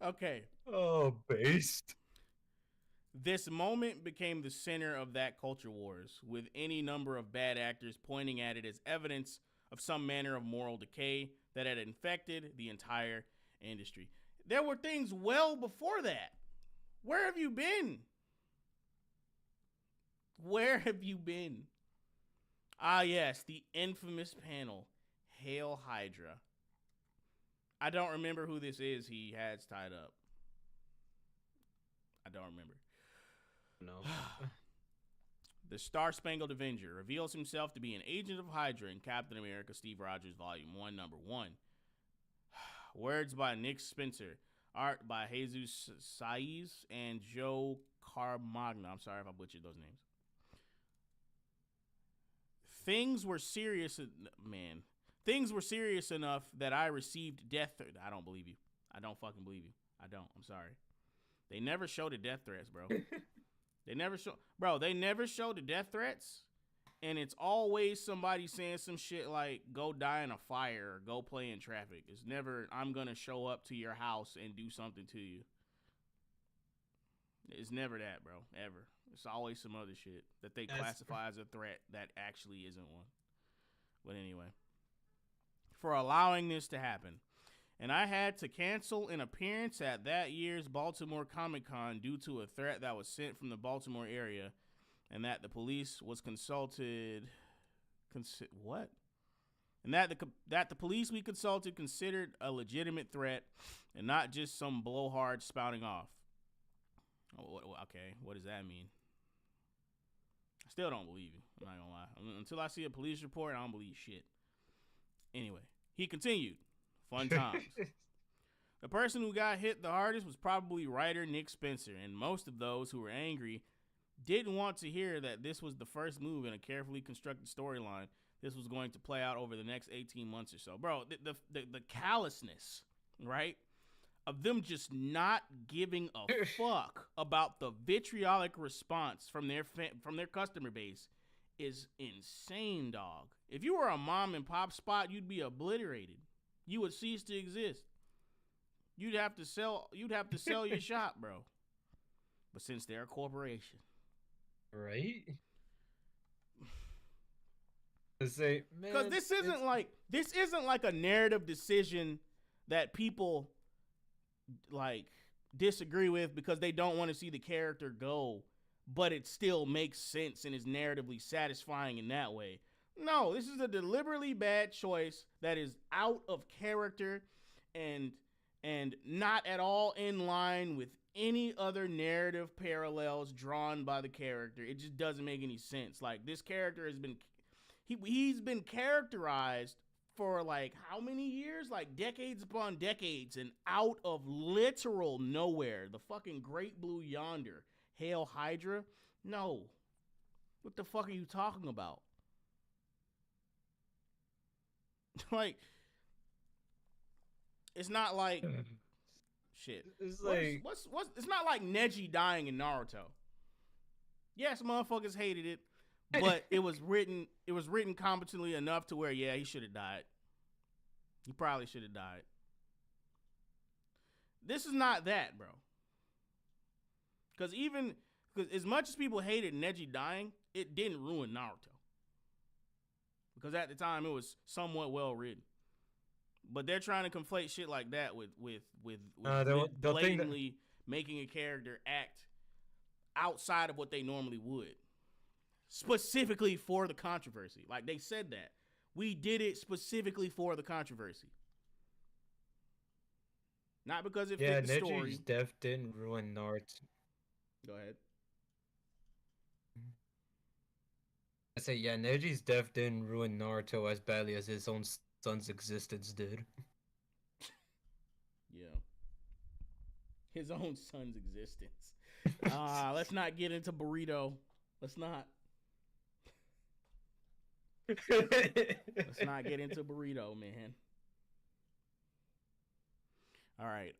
Okay. Oh, based. This moment became the center of that culture wars, with any number of bad actors pointing at it as evidence of some manner of moral decay that had infected the entire industry. There were things well before that. Where have you been? Where have you been? Ah, yes, the infamous panel, Hail Hydra. I don't remember who this is he has tied up. I don't remember. No. The Star-Spangled Avenger reveals himself to be an agent of Hydra in Captain America Steve Rogers Volume 1, Number 1. Words by Nick Spencer. Art by Jesus Saiz and Joe Carmagna. I'm sorry if I butchered those names. Things were serious, man. Things were serious enough that I received death threats. I don't believe you. I don't fucking believe you. I don't. I'm sorry. They never showed the death threats, bro. They never show the death threats, and it's always somebody saying some shit like "go die in a fire" or "go play in traffic." It's never "I'm gonna show up to your house and do something to you." It's never that, bro. Ever. It's always some other shit that they classify as a threat that actually isn't one. But anyway, for allowing this to happen. And I had to cancel an appearance at that year's Baltimore Comic-Con due to a threat that was sent from the Baltimore area, and that the police was consulted. What? And that the police we consulted considered a legitimate threat, and not just some blowhard spouting off. Okay, what does that mean? I still don't believe you. I'm not gonna lie. Until I see a police report, I don't believe shit. Anyway, he continued. Fun times. The person who got hit the hardest was probably writer Nick Spencer, and most of those who were angry didn't want to hear that this was the first move in a carefully constructed storyline. This was going to play out over the next 18 months or so. Bro, the callousness, right, of them just not giving a fuck about the vitriolic response from their customer base is insane, dog. If you were a mom and pop spot, you'd be obliterated. You would cease to exist. You'd have to sell your shop, bro. But since they're a corporation, right? To say, man, because this isn't like a narrative decision that people like disagree with because they don't want to see the character go, but it still makes sense and is narratively satisfying in that way. No, this is a deliberately bad choice that is out of character and not at all in line with any other narrative parallels drawn by the character. It just doesn't make any sense. Like, this character has been he's been characterized for like how many years? Like decades upon decades, and out of literal nowhere. The fucking Great Blue Yonder. Hail Hydra? No. What the fuck are you talking about? Like, it's not like shit. It's like what's it's not like Neji dying in Naruto. Yes, motherfuckers hated it, but it was written competently enough to where, yeah, he should have died. He probably should have died. This is not that, bro. Because as much as people hated Neji dying, it didn't ruin Naruto. Because at the time it was somewhat well written. But they're trying to conflate shit like that with blatantly making a character act outside of what they normally would. Specifically for the controversy. Like, they said that. We did it specifically for the controversy. Not because it fit the story. Neji's death didn't ruin Naruto. Go ahead. I say, yeah, Neji's death didn't ruin Naruto as badly as his own son's existence did. Yeah. His own son's existence. Let's not get into Burrito. Let's not get into Burrito, man. All right.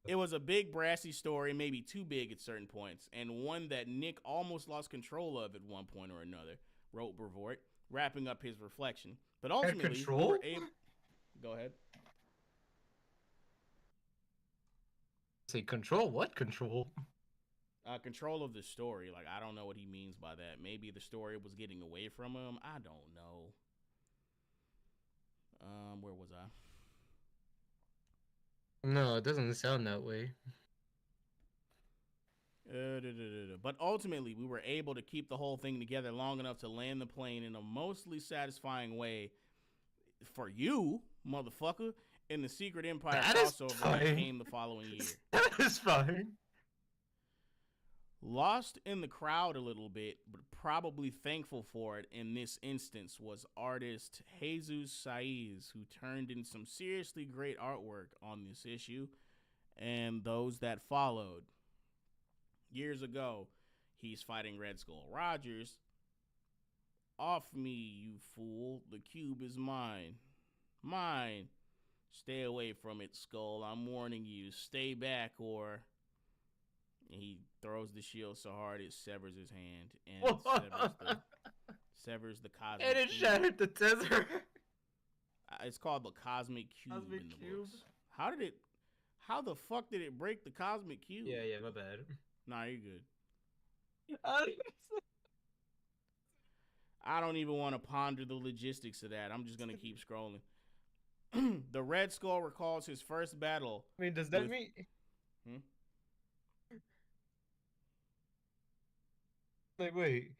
It was a big brassy story, maybe too big at certain points, and one that Nick almost lost control of at one point or another, wrote Brevoort, wrapping up his reflection. But ultimately, we were able... Go ahead. Say control? What control? Control of the story. Like, I don't know what he means by that. Maybe the story was getting away from him. I don't know. Where was I? No, it doesn't sound that way. But ultimately, we were able to keep the whole thing together long enough to land the plane in a mostly satisfying way for you, motherfucker, in the Secret Empire crossover that came the following year. That is fine. Lost in the crowd a little bit, but probably thankful for it in this instance, was artist Jesus Saiz, who turned in some seriously great artwork on this issue and those that followed. Years ago, he's fighting Red Skull Rogers. Off me, you fool. The cube is mine. Mine. Stay away from it, Skull. I'm warning you. Stay back, or... And he throws the shield so hard it severs his hand and severs the cosmic and it cube. shattered the desert. It's called the Cosmic Cube in the books. How the fuck did it break the Cosmic Cube? Yeah, my bad. Nah, you're good. I don't even want to ponder the logistics of that. I'm just going to keep scrolling. The Red Skull recalls his first battle. I mean, does that mean... Like, wait.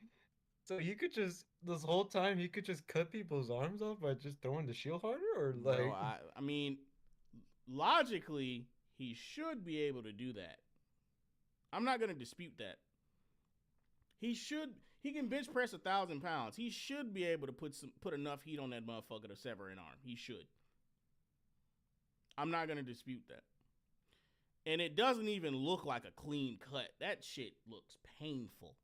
So he could just, this whole time, he could just cut people's arms off by just throwing the shield harder? Or, like... No, I mean, logically, he should be able to do that. I'm not going to dispute that. He can bench press 1,000 pounds. He should be able to put enough heat on that motherfucker to sever an arm. He should. I'm not going to dispute that. And it doesn't even look like a clean cut. That shit looks painful.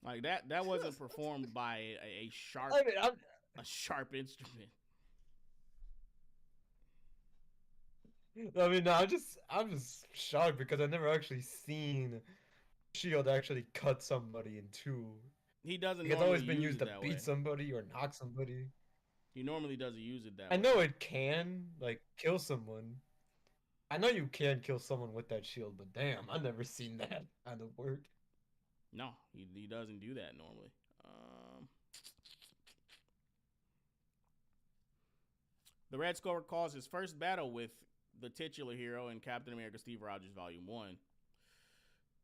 Like that wasn't performed by a sharp I mean, instrument. no, I'm just shocked because I've never actually seen Shield actually cut somebody in two. He doesn't Like, it's normally always been use used it to that beat way. somebody or knock somebody. He normally doesn't use it I that way. know it can, like, kill someone. I know you can kill someone with that shield, but damn, I've never seen that kind of work. No, he doesn't do that normally. Um, the Red Skull recalls his first battle with the titular hero in Captain America: Steve Rogers Volume 1.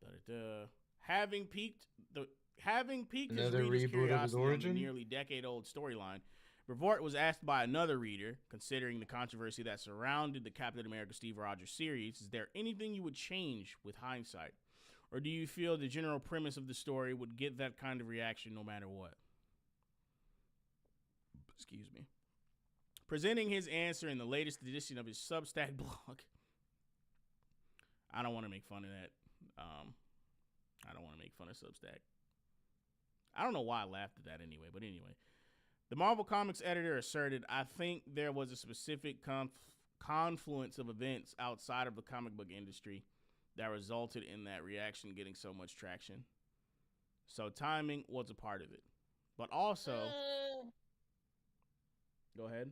Da-da-da. Having piqued the Having piqued his Another readers' reboot of his curiosity on the origin? nearly decade-old storyline, Revort was asked by another reader, considering the controversy that surrounded the Captain America Steve Rogers series, is there anything you would change with hindsight? Or do you feel the general premise of the story would get that kind of reaction no matter what? Excuse me. Presenting his answer in the latest edition of his Substack blog. I don't want to make fun of that. I don't want to make fun of Substack. I don't know why I laughed at that anyway, but anyway. The Marvel Comics editor asserted, I think there was a specific confluence of events outside of the comic book industry that resulted in that reaction getting so much traction. So timing was a part of it. But also, go ahead.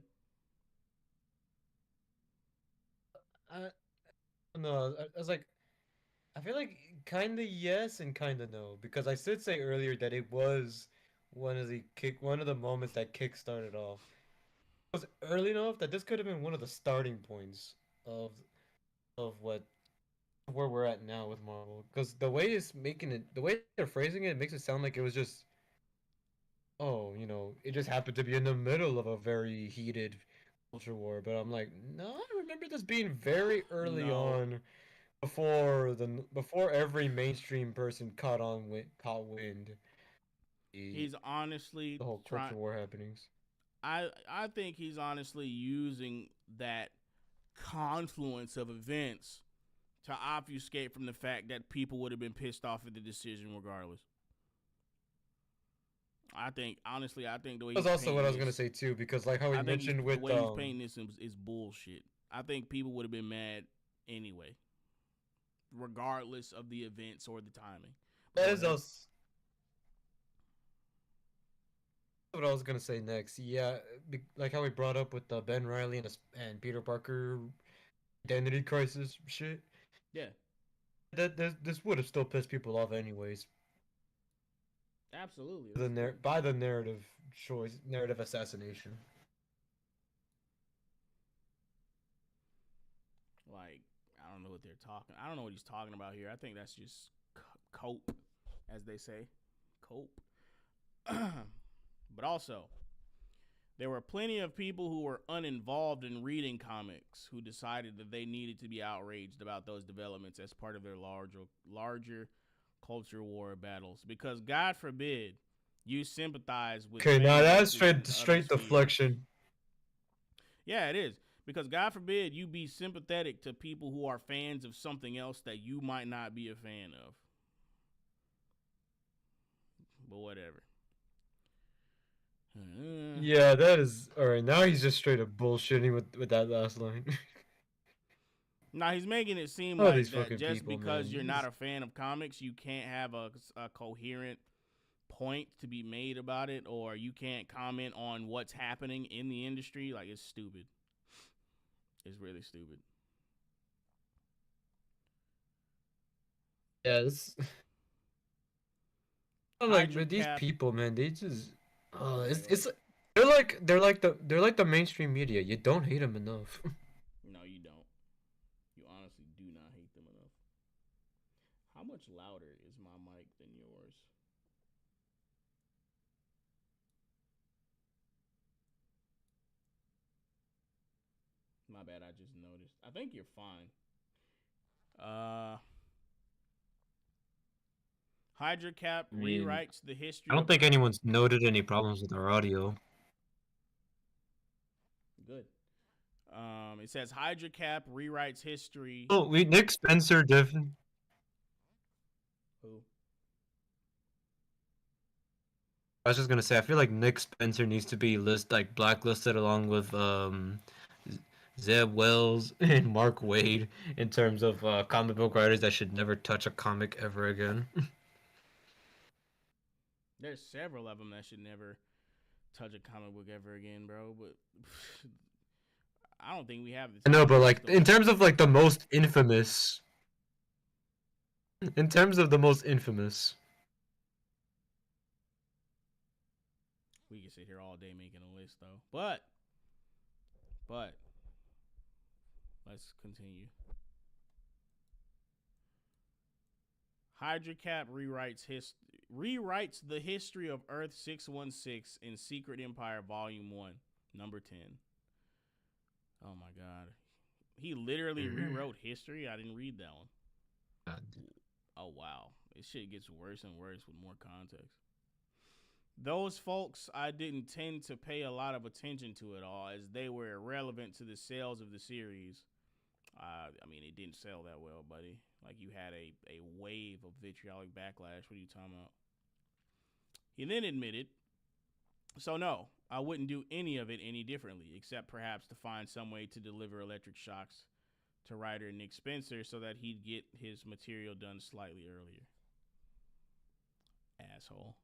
I no, I was like, I feel like kinda yes and kinda no because I did say earlier that it was one of the moments that kick started off. It was early enough that this could have been one of the starting points of of what where we're at now with Marvel because the way they're phrasing it makes it sound like it was just it just happened to be in the middle of a very heated culture war. But I'm like, no, I remember this being very early No, on before every mainstream person caught wind the he's honestly the whole trying. culture war happenings. I think he's honestly using that confluence of events to obfuscate from the fact that people would have been pissed off at the decision regardless. I think the way That's he's also what painting I was gonna this, say too, because like how he I think mentioned the with way he's painting this is bullshit. I think people would have been mad anyway, regardless of the events or the timing. But that go is ahead. also what I was gonna say next. Yeah, like how we brought up with Ben Riley and Peter Parker identity crisis shit. Yeah, That this would have still pissed people off anyways. absolutely. That's the By the narrative assassination. like I don't know what they're talking. I don't know what he's talking about here. I think that's just cope, as they say, cope. But also, there were plenty of people who were uninvolved in reading comics who decided that they needed to be outraged about those developments as part of their larger culture war battles. Because God forbid you sympathize with Okay, now fan that's bases and straight others' fears. deflection. Yeah, it is. Because God forbid you be sympathetic to people who are fans of something else that you might not be a fan of. But whatever. Yeah, that is all right. Now he's just straight up bullshitting with that last line. Now he's making it seem Oh, these like that fucking just people, because man. you're not a fan of comics, you can't have a coherent point to be made about it, or you can't comment on what's happening in the industry. Like it's stupid. It's really stupid. Yeah, it's like, Hydra but these Cap. people, man, they just Okay, go it's ahead. they're like the mainstream media. You don't hate them enough. No, you don't. You honestly do not hate them enough. How much louder is my mic than yours? My bad. I just noticed. I think you're fine. Uh, Hydra Cap I mean, rewrites the I history don't of. think anyone's noted any problems with our audio. good. It says Hydra Cap rewrites history. Oh, we Nick Spencer definitely. Who? I was just gonna say, I feel like Nick Spencer needs to be blacklisted along with Zeb Wells and Mark Wade in terms of comic book writers that should never touch a comic ever again. There's several of them that should never touch a comic book ever again, bro. But I don't think we have the I know, time but to like list in them all. terms of like the most infamous, in terms of the most infamous, We can sit here all day making a list though. But let's continue. Hydra Cap rewrites the history of Earth 616 in Secret Empire Volume 1, number 10. Oh my god. He literally rewrote history? I didn't read that one. Oh wow. This shit gets worse and worse with more context. Those folks, I didn't tend to pay a lot of attention to at all, as they were irrelevant to the sales of the series. I mean, it didn't sell that well, buddy. Like, you had a wave of vitriolic backlash. What are you talking about? He then admitted, so no, I wouldn't do any of it any differently, except perhaps to find some way to deliver electric shocks to writer Nick Spencer so that he'd get his material done slightly earlier. Asshole.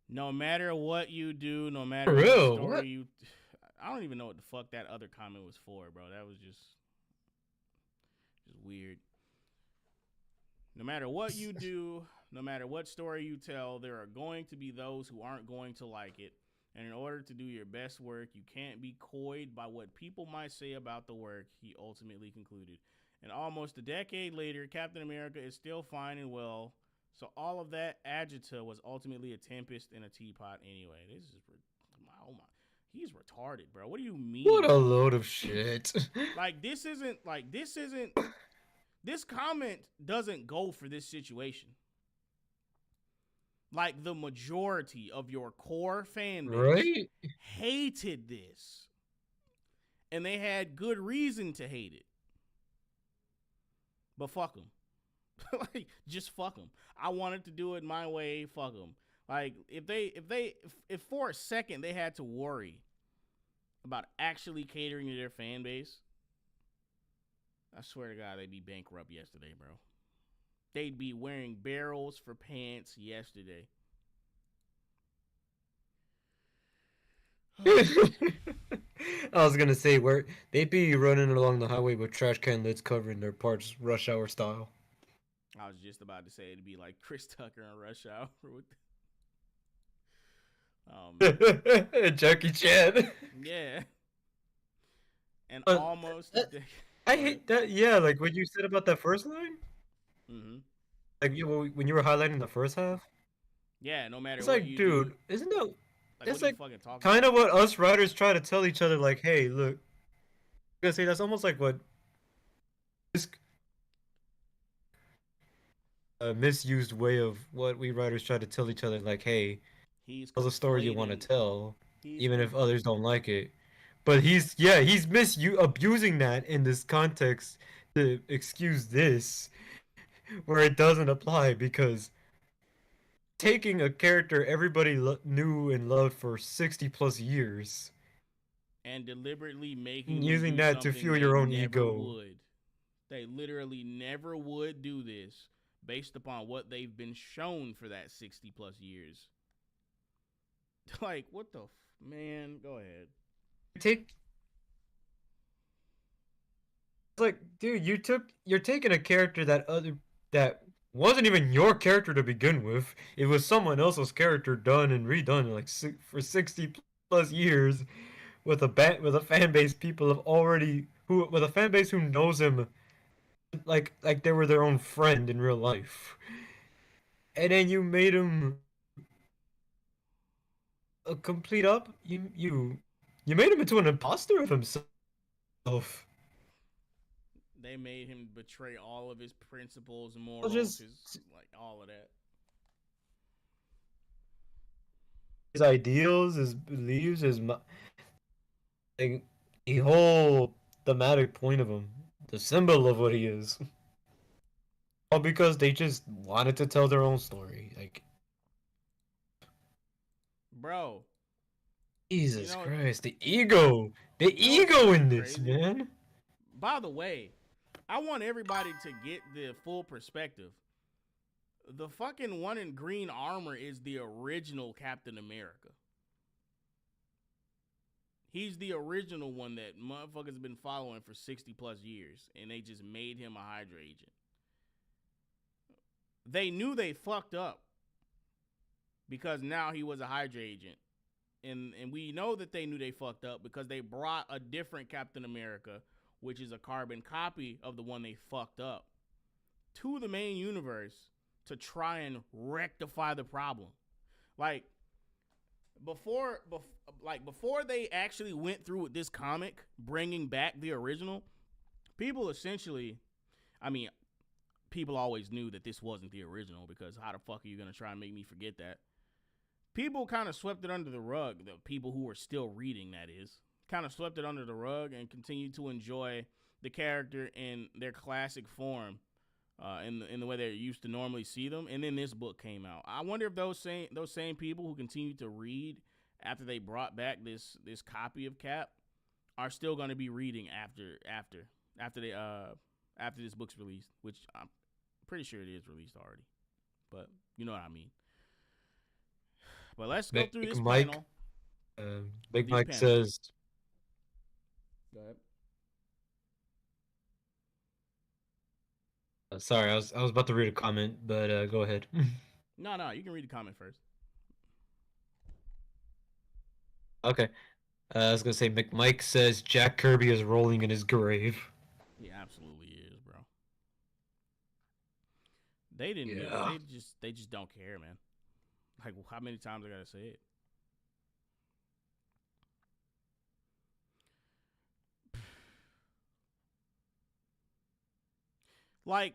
No matter what you do, no for matter what real, story what? you, I don't even know what the fuck that other comment was for, bro. That was just weird. No matter what you do, no matter what story you tell, there are going to be those who aren't going to like it. And in order to do your best work, you can't be coyed by what people might say about the work, he ultimately concluded. And almost a decade later, Captain America is still fine and well. So all of that agita was ultimately a tempest in a teapot anyway. This is, oh my, he's retarded, bro. What do you mean? What a load of shit. This comment doesn't go for this situation. Like, the majority of your core fan base Right? hated this. And they had good reason to hate it. But fuck them. Like, just fuck them. I wanted to do it my way, fuck them. Like, if for a second they had to worry about actually catering to their fan base, I swear to God, they'd be bankrupt yesterday, bro. They'd be wearing barrels for pants yesterday. I was gonna say where they'd be running along the highway with trash can lids covering their parts, rush hour style. I was just about to say it'd be like Chris Tucker on Rush Hour with Jackie Chan. yeah. And Uh, almost I hate that. Yeah, like what you said about that first line. Mm-hmm. Like when you were highlighting the first half. Yeah, no matter It's what like, you do. dude, isn't that? Like, what It's are you like fucking talking kind about? of what us writers try to tell each other. Like, hey, look, I'm gonna say that's almost like what this misused way of what we writers try to tell each other. Like, hey, He's tell the story you want to conflating. tell, He's even conf- if others don't like it. But he's abusing that in this context to excuse this, where it doesn't apply because taking a character everybody knew and loved for 60 plus years and deliberately making them using do that to something fuel they your own never ego. would. They literally never would do this based upon what they've been shown for that 60 plus years. Like, what the man? Go ahead. Take It's like, dude, you're taking a character that wasn't even your character to begin with. It was someone else's character done and redone like for 60 plus years with a fan base people have already who with a fan base who knows him like they were their own friend in real life. And then you made him a complete up. You made him into an imposter of himself. They made him betray all of his principles, morals, Just his, like, all of that. his ideals, his beliefs, his Like, the whole thematic point of him, the symbol of what he is, all because they just wanted to tell their own story. Like, Bro, you Jesus know, Christ, the you know what's ego fucking in this, crazy? man. By the way, I want everybody to get the full perspective. The fucking one in green armor is the original Captain America. He's the original one that motherfuckers have been following for 60 plus years, and they just made him a Hydra agent. They knew they fucked up because now he was a Hydra agent. And we know that they knew they fucked up because they brought a different Captain America, which is a carbon copy of the one they fucked up, to the main universe to try and rectify the problem. Like before they actually went through with this comic, bringing back the original, people essentially, I mean, people always knew that this wasn't the original because how the fuck are you gonna try and make me forget that? People kind of swept it under the rug. The people who were still reading, that is, kind of swept it under the rug and continued to enjoy the character in their classic form, in the way they used to normally see them. And then this book came out. I wonder if those same people who continued to read after they brought back this copy of Cap are still going to be reading after this book's released, which I'm pretty sure it is released already. But you know what I mean. But let's go Big through this Mike, panel. Big These Mike panels. says, Go ahead. sorry, I was about to read a comment, but go ahead. No, you can read the comment first. Okay. I was gonna say, McMike says Jack Kirby is rolling in his grave. He absolutely is, bro. They didn't give. Yeah. They just don't care, man. Like, how many times I gotta say it? Like,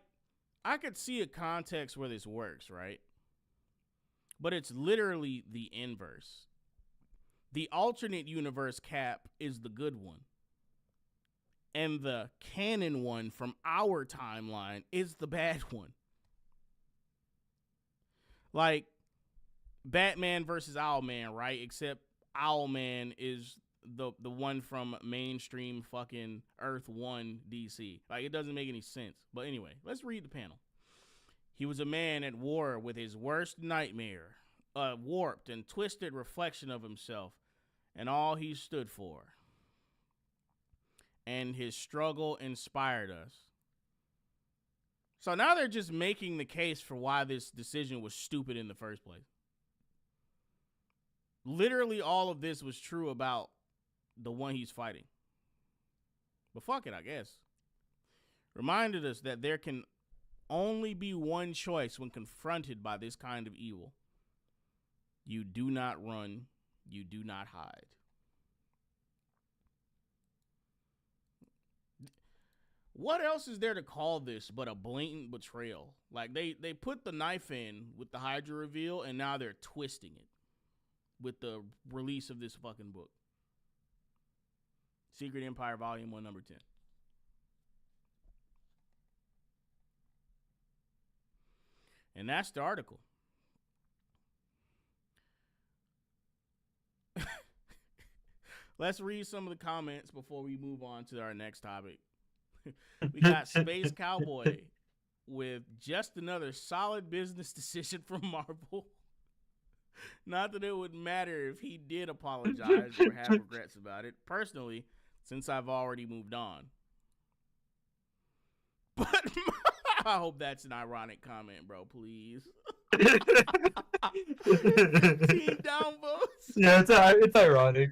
I could see a context where this works, right? But it's literally the inverse. The alternate universe Cap is the good one, and the canon one from our timeline is the bad one. Like Batman versus Owlman, right? Except Owlman is the one from mainstream fucking Earth 1 DC. Like, it doesn't make any sense. But anyway, let's read the panel. He was a man at war with his worst nightmare, a warped and twisted reflection of himself and all he stood for. And his struggle inspired us. So now they're just making the case for why this decision was stupid in the first place. Literally all of this was true about the one he's fighting. But fuck it, I guess. Reminded us that there can only be one choice when confronted by this kind of evil. You do not run, you do not hide. What else is there to call this but a blatant betrayal? Like, they put the knife in with the Hydra reveal, and now they're twisting it with the release of this fucking book. Secret Empire Volume 1, Number 10. And that's the article. Let's read some of the comments before we move on to our next topic. We got Space Cowboy with just another solid business decision from Marvel. Not that it would matter if he did apologize or have regrets about it. Personally, since I've already moved on. But I hope that's an ironic comment, bro, please. Team down votes. Yeah, it's ironic.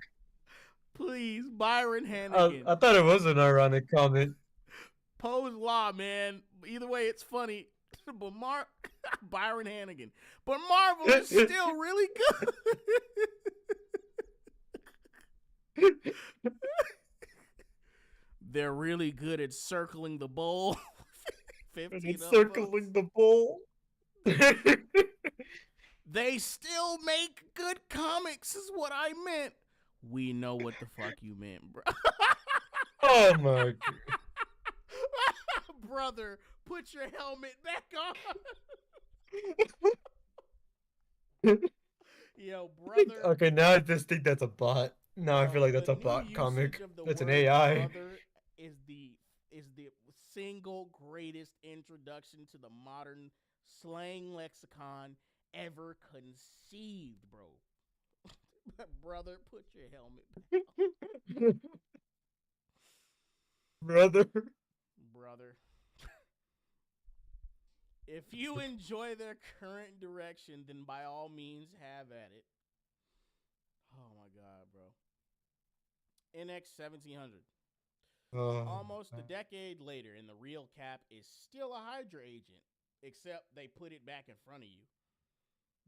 Please, Byron Hannigan. I thought it was an ironic comment. Poe's Law, man. Either way, it's funny. But Byron Hannigan. But Marvel is still really good. They're really good at circling the bowl. 15 circling the bowl. They still make good comics, is what I meant. We know what the fuck you meant, bro. Oh my Brother, put your helmet back on. god. Yo, brother. Okay, now I just think that's a bot. Now I feel Bro, like the that's a new bot usage comic. of the That's an word AI. brother is the single greatest introduction to the modern slang lexicon ever conceived, bro. Brother, put your helmet back on. Brother. Brother. If you enjoy their current direction, then by all means have at it. Oh my god, bro. NX 1700. Oh. Almost a decade later, and the real Cap is still a Hydra agent, except they put it back in front of you.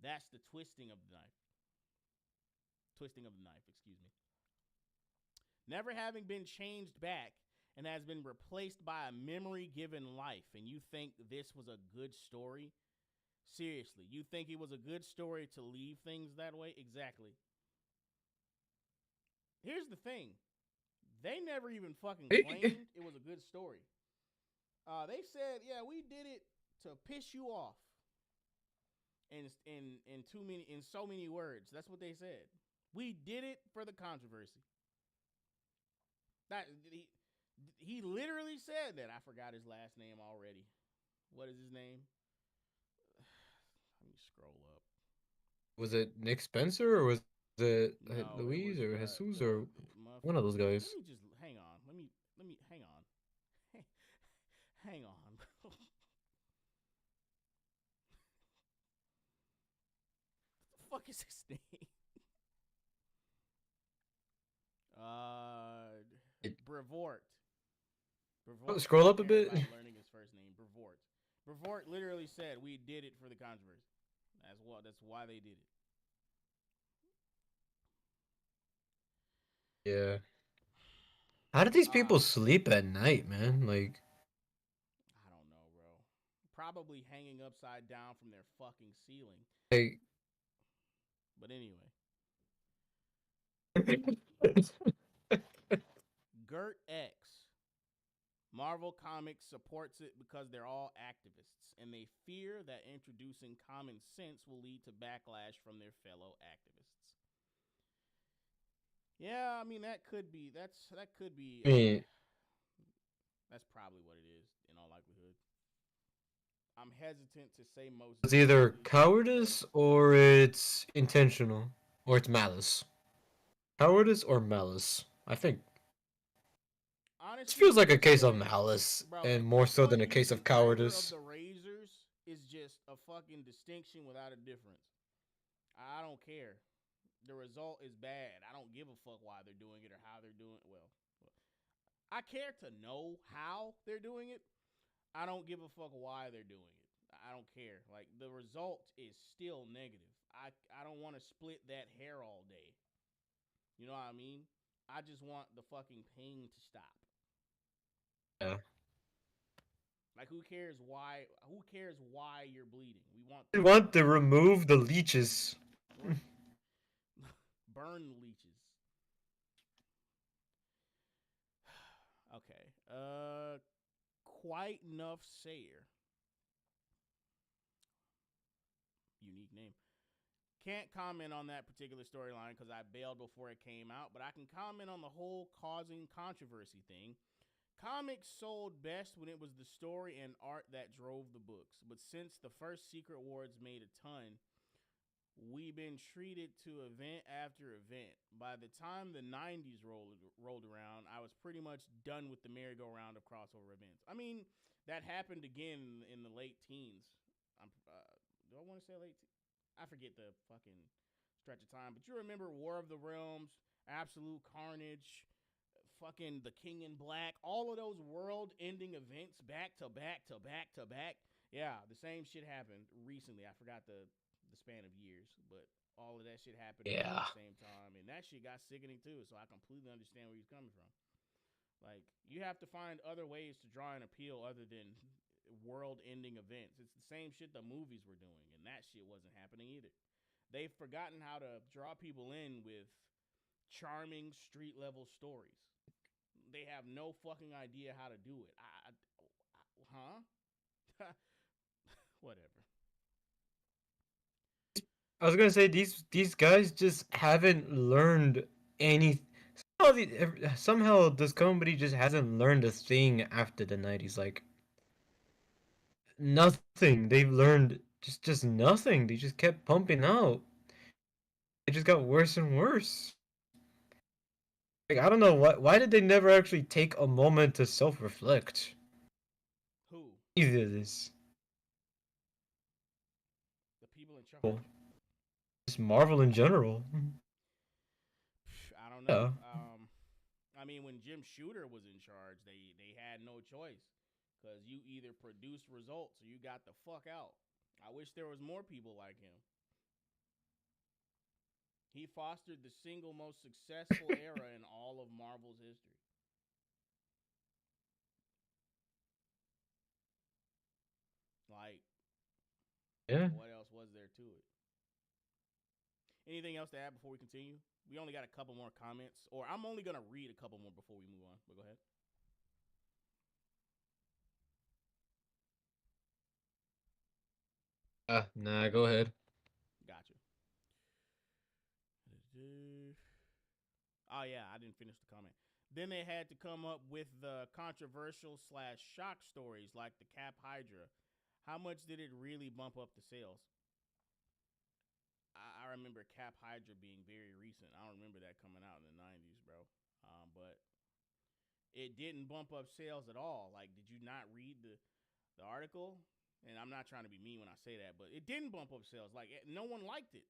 That's the twisting of the knife. Twisting of the knife, excuse me. Never having been changed back and has been replaced by a memory given life, and you think this was a good story? Seriously, you think it was a good story to leave things that way? Exactly. Here's the thing. They never even fucking claimed it was a good story. They said, yeah, we did it to piss you off. In so many words. That's what they said. We did it for the controversy. That he literally said that. I forgot his last name already. What is his name? Let me scroll up. Was it Nick Spencer or was it No, it was Louise or Jesus or the one of those motherfucker. Let guys? me just hang on. Let me hang on. Hang on. What the fuck is his name? Brevoort. Oh, Brevoort. scroll I up a bit. terrified learning his first name. Brevoort. Brevoort literally said, "We did it for the controversy." That's what. That's why they did it. Yeah. How did these people Ah, sleep at night, man? Like, I don't know, bro. Probably hanging upside down from their fucking ceiling. hey. But anyway, Gert X. Marvel Comics supports it because they're all activists, and they fear that introducing common sense will lead to backlash from their fellow activists. Yeah, I mean that could be that could be I mean, that's probably what it is in all likelihood. I'm hesitant to say most it's either definitely, but cowardice or it's intentional or it's malice. Cowardice or malice. I think this honestly, feels at like a this case of point, malice bro, and the more so than point a case using of either of cowardice. the razors is just a fucking distinction without a difference. I don't care. The result is bad. I don't give a fuck why they're doing it or how they're doing it. Well, I care to know how they're doing it. I don't give a fuck why they're doing it. I don't care. Like the result is still negative. I don't want to split that hair all day. You know what I mean? I just want the fucking pain to stop. Yeah. Like who cares why? Who cares why you're bleeding? We want They the want to pain to stop. remove the leeches. Burn the leeches. Okay. Quite enough Sayer. Unique name. Can't comment on that particular storyline because I bailed before it came out, but I can comment on the whole causing controversy thing. Comics sold best when it was the story and art that drove the books, but since the first Secret Wars made a ton, we've been treated to event after event. By the time the 90s rolled around, I was pretty much done with the merry-go-round of crossover events. I mean, that happened again in the late teens. Do I want to say late? I forget the fucking stretch of time, but you remember War of the Realms, Absolute Carnage, fucking The King in Black, all of those world-ending events back to back to back to back. Yeah, the same shit happened recently. I forgot the span of years, but all of that shit happened around Yeah. the same time, and that shit got sickening too. So I completely understand where he's coming from. Like you have to find other ways to draw an appeal other than world-ending events. It's the same shit the movies were doing, and that shit wasn't happening either. They've forgotten how to draw people in with charming street level stories. They have no fucking idea how to do it. Huh? Whatever. I was gonna say these guys just haven't learned any. Somehow this company just hasn't learned a thing after the 90s. Like nothing. They've learned just nothing. They just kept pumping out. It just got worse and worse. Like I don't know why did they never actually take a moment to self-reflect? Who? Either this. The people in Well, charge? just Marvel in general. I don't know. Yeah. I mean, when Jim Shooter was in charge, they had no choice because you either produced results or you got the fuck out. I wish there was more people like him. He fostered the single most successful era in all of Marvel's history. Like, Yeah. what else was there to it? Anything else to add before we continue? We only got a couple more comments, or I'm only gonna read a couple more before we move on. But go ahead. Nah, go ahead. Gotcha. Oh yeah, I didn't finish the comment. Then they had to come up with the controversial slash shock stories like the Cap Hydra. How much did it really bump up the sales? I remember Cap Hydra being very recent. I don't remember that coming out in the 90s, bro. But it didn't bump up sales at all. Like, did you not read the article? And I'm not trying to be mean when I say that, but it didn't bump up sales. Like, no one liked it.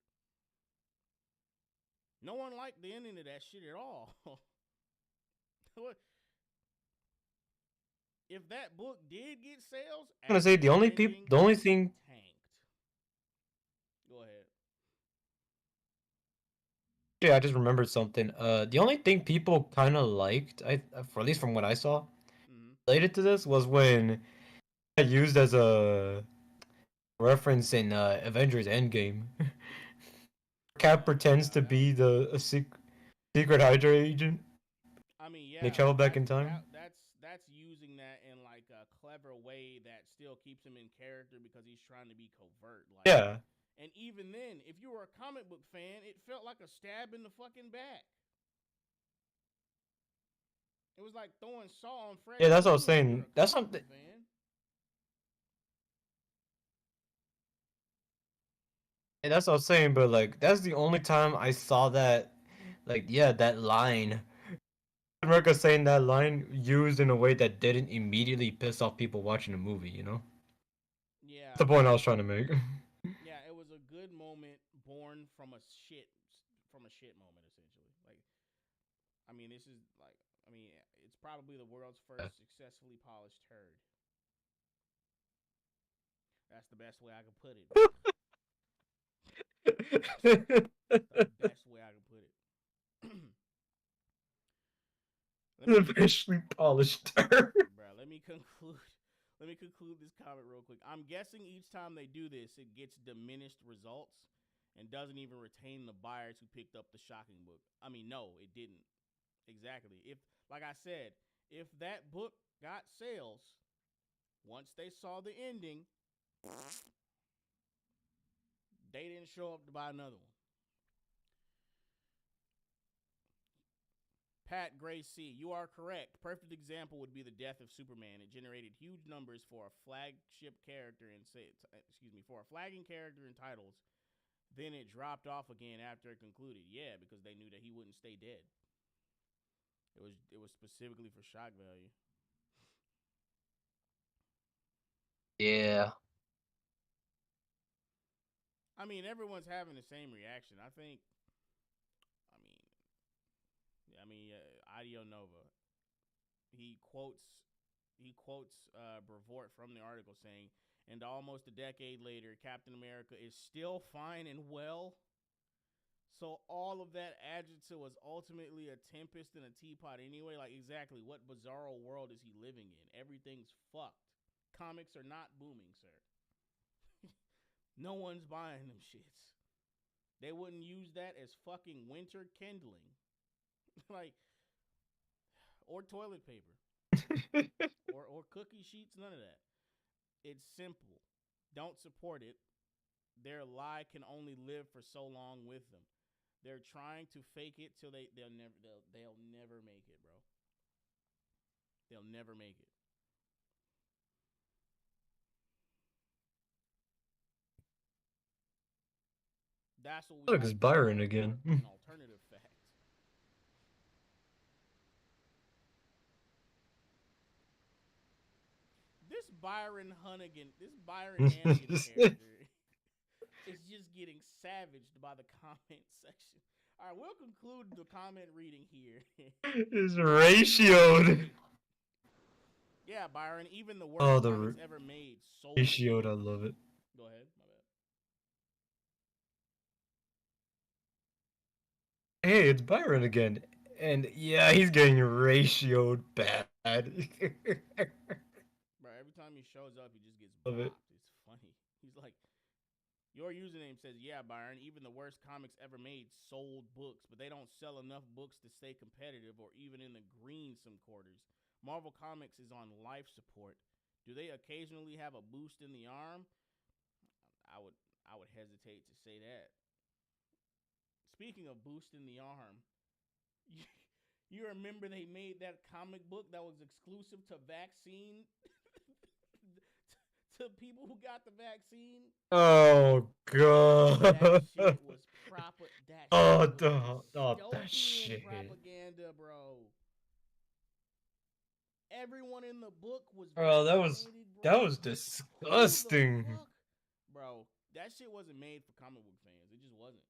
No one liked the ending of that shit at all. If that book did get sales I'm gonna say after that ending, the only it thing tanked. Go ahead. yeah, I just remembered something. The only thing people kind of liked, for at least from what I saw, Mm-hmm. related to this was when I used as a reference in Avengers Endgame. Cap pretends Yeah, to that was be cool. secret Hydra agent. I mean, They yeah, travel but back in time. that's using that in like a clever way that still keeps him in character because he's trying to be covert. Like, Yeah, and even then, if you were a comic book fan, it felt like a stab in the fucking back. It was like throwing salt on fresh yeah, that's what I was wounds if you're saying. a That's comic something. book fan. Yeah, that's what I was saying. But like, that's the only time I saw that. Like, yeah, that line. America saying that line used in a way that didn't immediately piss off people watching the movie. Yeah, That's the point I was trying to make. yeah, it was a good moment born from a shit moment essentially. Like, I mean, this is like, I mean, it's probably the world's first successfully polished turd. That's the best way I could put it, bro. The best way I could put it. let The me, officially polished term. bro. Let me conclude. Let me conclude this comment real quick. I'm guessing each time they do this, it gets diminished results and doesn't even retain the buyers who picked up the shocking book. I mean, no, it didn't. Exactly. If, like I said, if that book got sales, once they saw the ending, they didn't show up to buy another one. Pat Gray C, you are correct. Perfect example would be the death of Superman. It generated huge numbers for a flagship character and for a flagging character in titles. Then it dropped off again after it concluded. Yeah, because they knew that he wouldn't stay dead. It was specifically for shock value. Yeah. I mean, everyone's having the same reaction. I think. I mean, Audio Nova. He quotes Brevoort from the article saying, "And almost a decade later, Captain America is still fine and well." So all of that adjective was ultimately a tempest in a teapot anyway. Like, exactly what bizarro world is he living in? Everything's fucked. Comics are not booming, sir. No one's buying them shits. They wouldn't use that as fucking winter kindling. Like, or toilet paper, or cookie sheets. None of that. It's simple. Don't support it. Their lie can only live for so long with them. They're trying to fake it till they'll never make it, bro. They'll never make it. That's what we Look, like it's to Byron call again. an alternative fact. This Byron Hannigan character is just getting savaged by the comment section. All right, we'll conclude the comment reading here. It's ratioed. Yeah, Byron, even the Oh, worst the comics ever made sold ratioed. I books. love it. Go ahead, my bad. Hey, it's Byron again. And yeah, he's getting ratioed bad. Bro, every time he shows up, he just gets Love it. bopped. It's funny. He's like, your username says, yeah, Byron, even the worst comics ever made sold books, but they don't sell enough books to stay competitive or even in the green some quarters. Marvel Comics is on life support. Do they occasionally have a boost in the arm? I would I would hesitate to say that. Speaking of boost in the arm, you, you remember they made that comic book that was exclusive to vaccine to people who got the vaccine? Oh That god. shit was proper. That Oh, shit was that dystopian shit. propaganda, bro. Everyone in the book was Bro, vaccinated, that bro. was Who the disgusting. fuck, bro? That shit wasn't made for comic book fans. It just wasn't.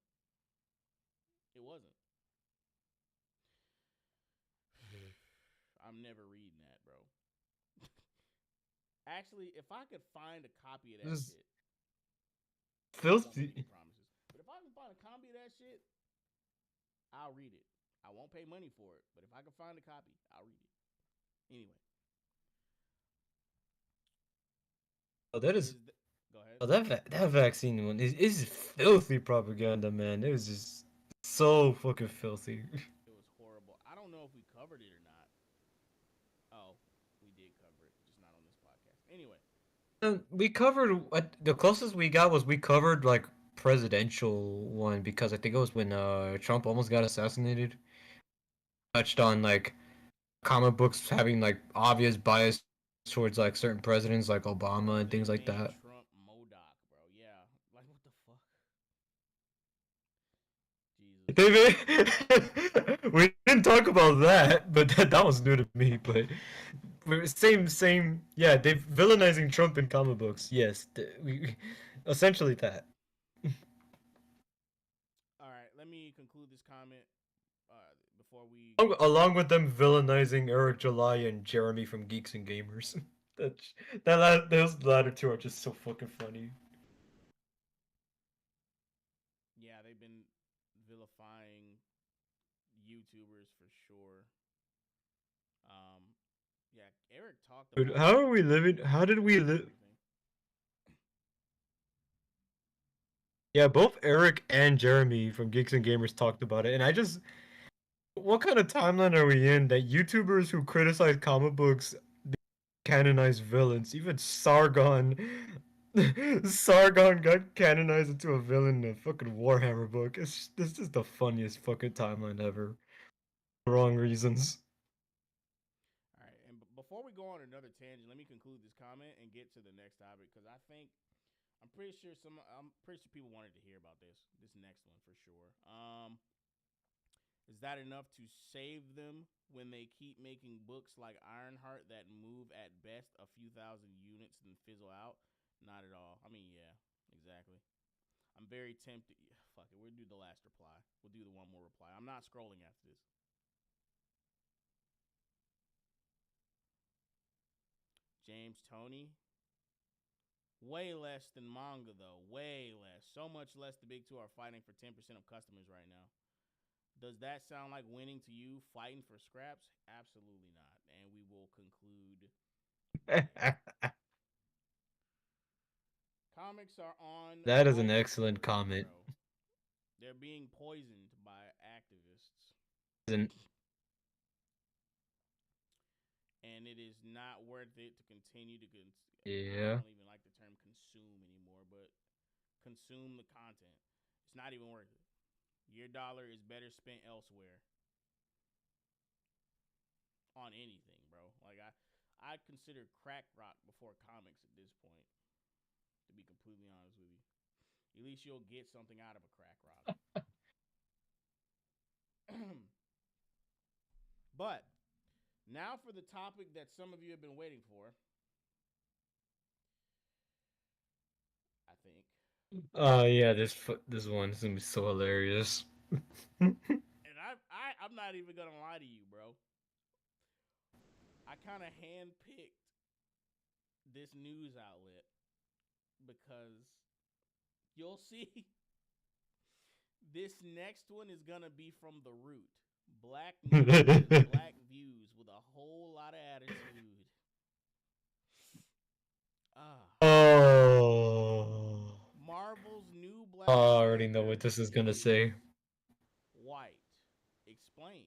It wasn't. I'm never reading that, bro. Actually, if I could find a copy of that This shit, I won't make any filthy. promises. But if I can find a copy of that shit, I'll read it. I won't pay money for it, but if I can find a copy, I'll read it. Anyway, Oh, that is. is th- go ahead. Oh, that vaccine one is filthy propaganda, man. It was just so fucking filthy. It was horrible. I don't know if we covered it or not. Oh, we did cover it, just not on this podcast. Anyway, We covered what the closest we got was we covered like presidential one because I think it was when Trump almost got assassinated. Touched on like comic books having like obvious bias towards like certain presidents like Obama bro, and they things like made that. Trump Modoc, bro. Yeah, like what the fuck? Jesus. David, we didn't talk about that, but that was new to me. But same, yeah. They villainizing Trump in comic books. Yes, we essentially that. All right, let me conclude this comment before we Along go. along with them villainizing Eric July and Jeremy from Geeks and Gamers. that those latter two are just so fucking funny. Yeah, they've been vilifying YouTubers for sure. Um, yeah, Eric talked Dude, about how it are we living? in How his did we video and live? everything. Yeah, both Eric and Jeremy from Geeks and Gamers talked about it, and I just, what kind of timeline are we in that YouTubers who criticize comic books canonize villains? Even Sargon, Sargon got canonized into a villain in a fucking Warhammer book. This is the funniest fucking timeline ever. Wrong reasons. All right, and before we go on another tangent, let me conclude this comment and get to the next topic because I'm pretty sure people wanted to hear about this next one for sure. Is that enough to save them when they keep making books like Ironheart that move at best a few thousand units and fizzle out? Not at all. I mean, yeah, exactly. I'm very tempted. Fuck it, we'll do the last reply. We'll do the one more reply. I'm not scrolling after this. James Tony. Way less than manga, though. Way less. So much less the big two are fighting for 10% of customers right now. Does that sound like winning to you, fighting for scraps? Absolutely not. And we will conclude there. Comics are on That is an life excellent support, comment. bro. They're being poisoned by activists. and it is not worth it to continue to. I Yeah. don't even like the term consume anymore, but consume the content. It's not even worth it. Your dollar is better spent elsewhere on anything, bro. Like I consider crack rock before comics at this point. To be completely honest with you, at least you'll get something out of a crack rock. But now for the topic that some of you have been waiting for. I think. Oh yeah, this one is gonna be so hilarious. And I'm not even gonna lie to you, bro. I kind of handpicked this news outlet because you'll see this next one is gonna be from the root. Black news and black views with a whole lot of attitude. Ah, Oh. Marvel's new Oh, Black I already know what Panther this is gonna is say. white. Explained.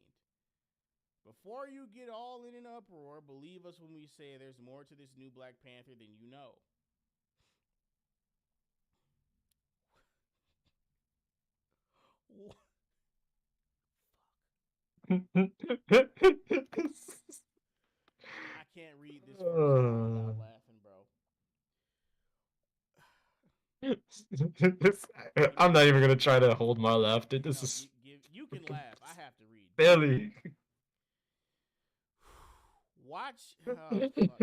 Before you get all in an uproar, believe us when we say there's more to this new Black Panther than you know. I can't read this first part without laughing, bro. I'm not even gonna try to hold my laughter. This No, is you can laugh. I have to read. silly. Watch. Oh fuck.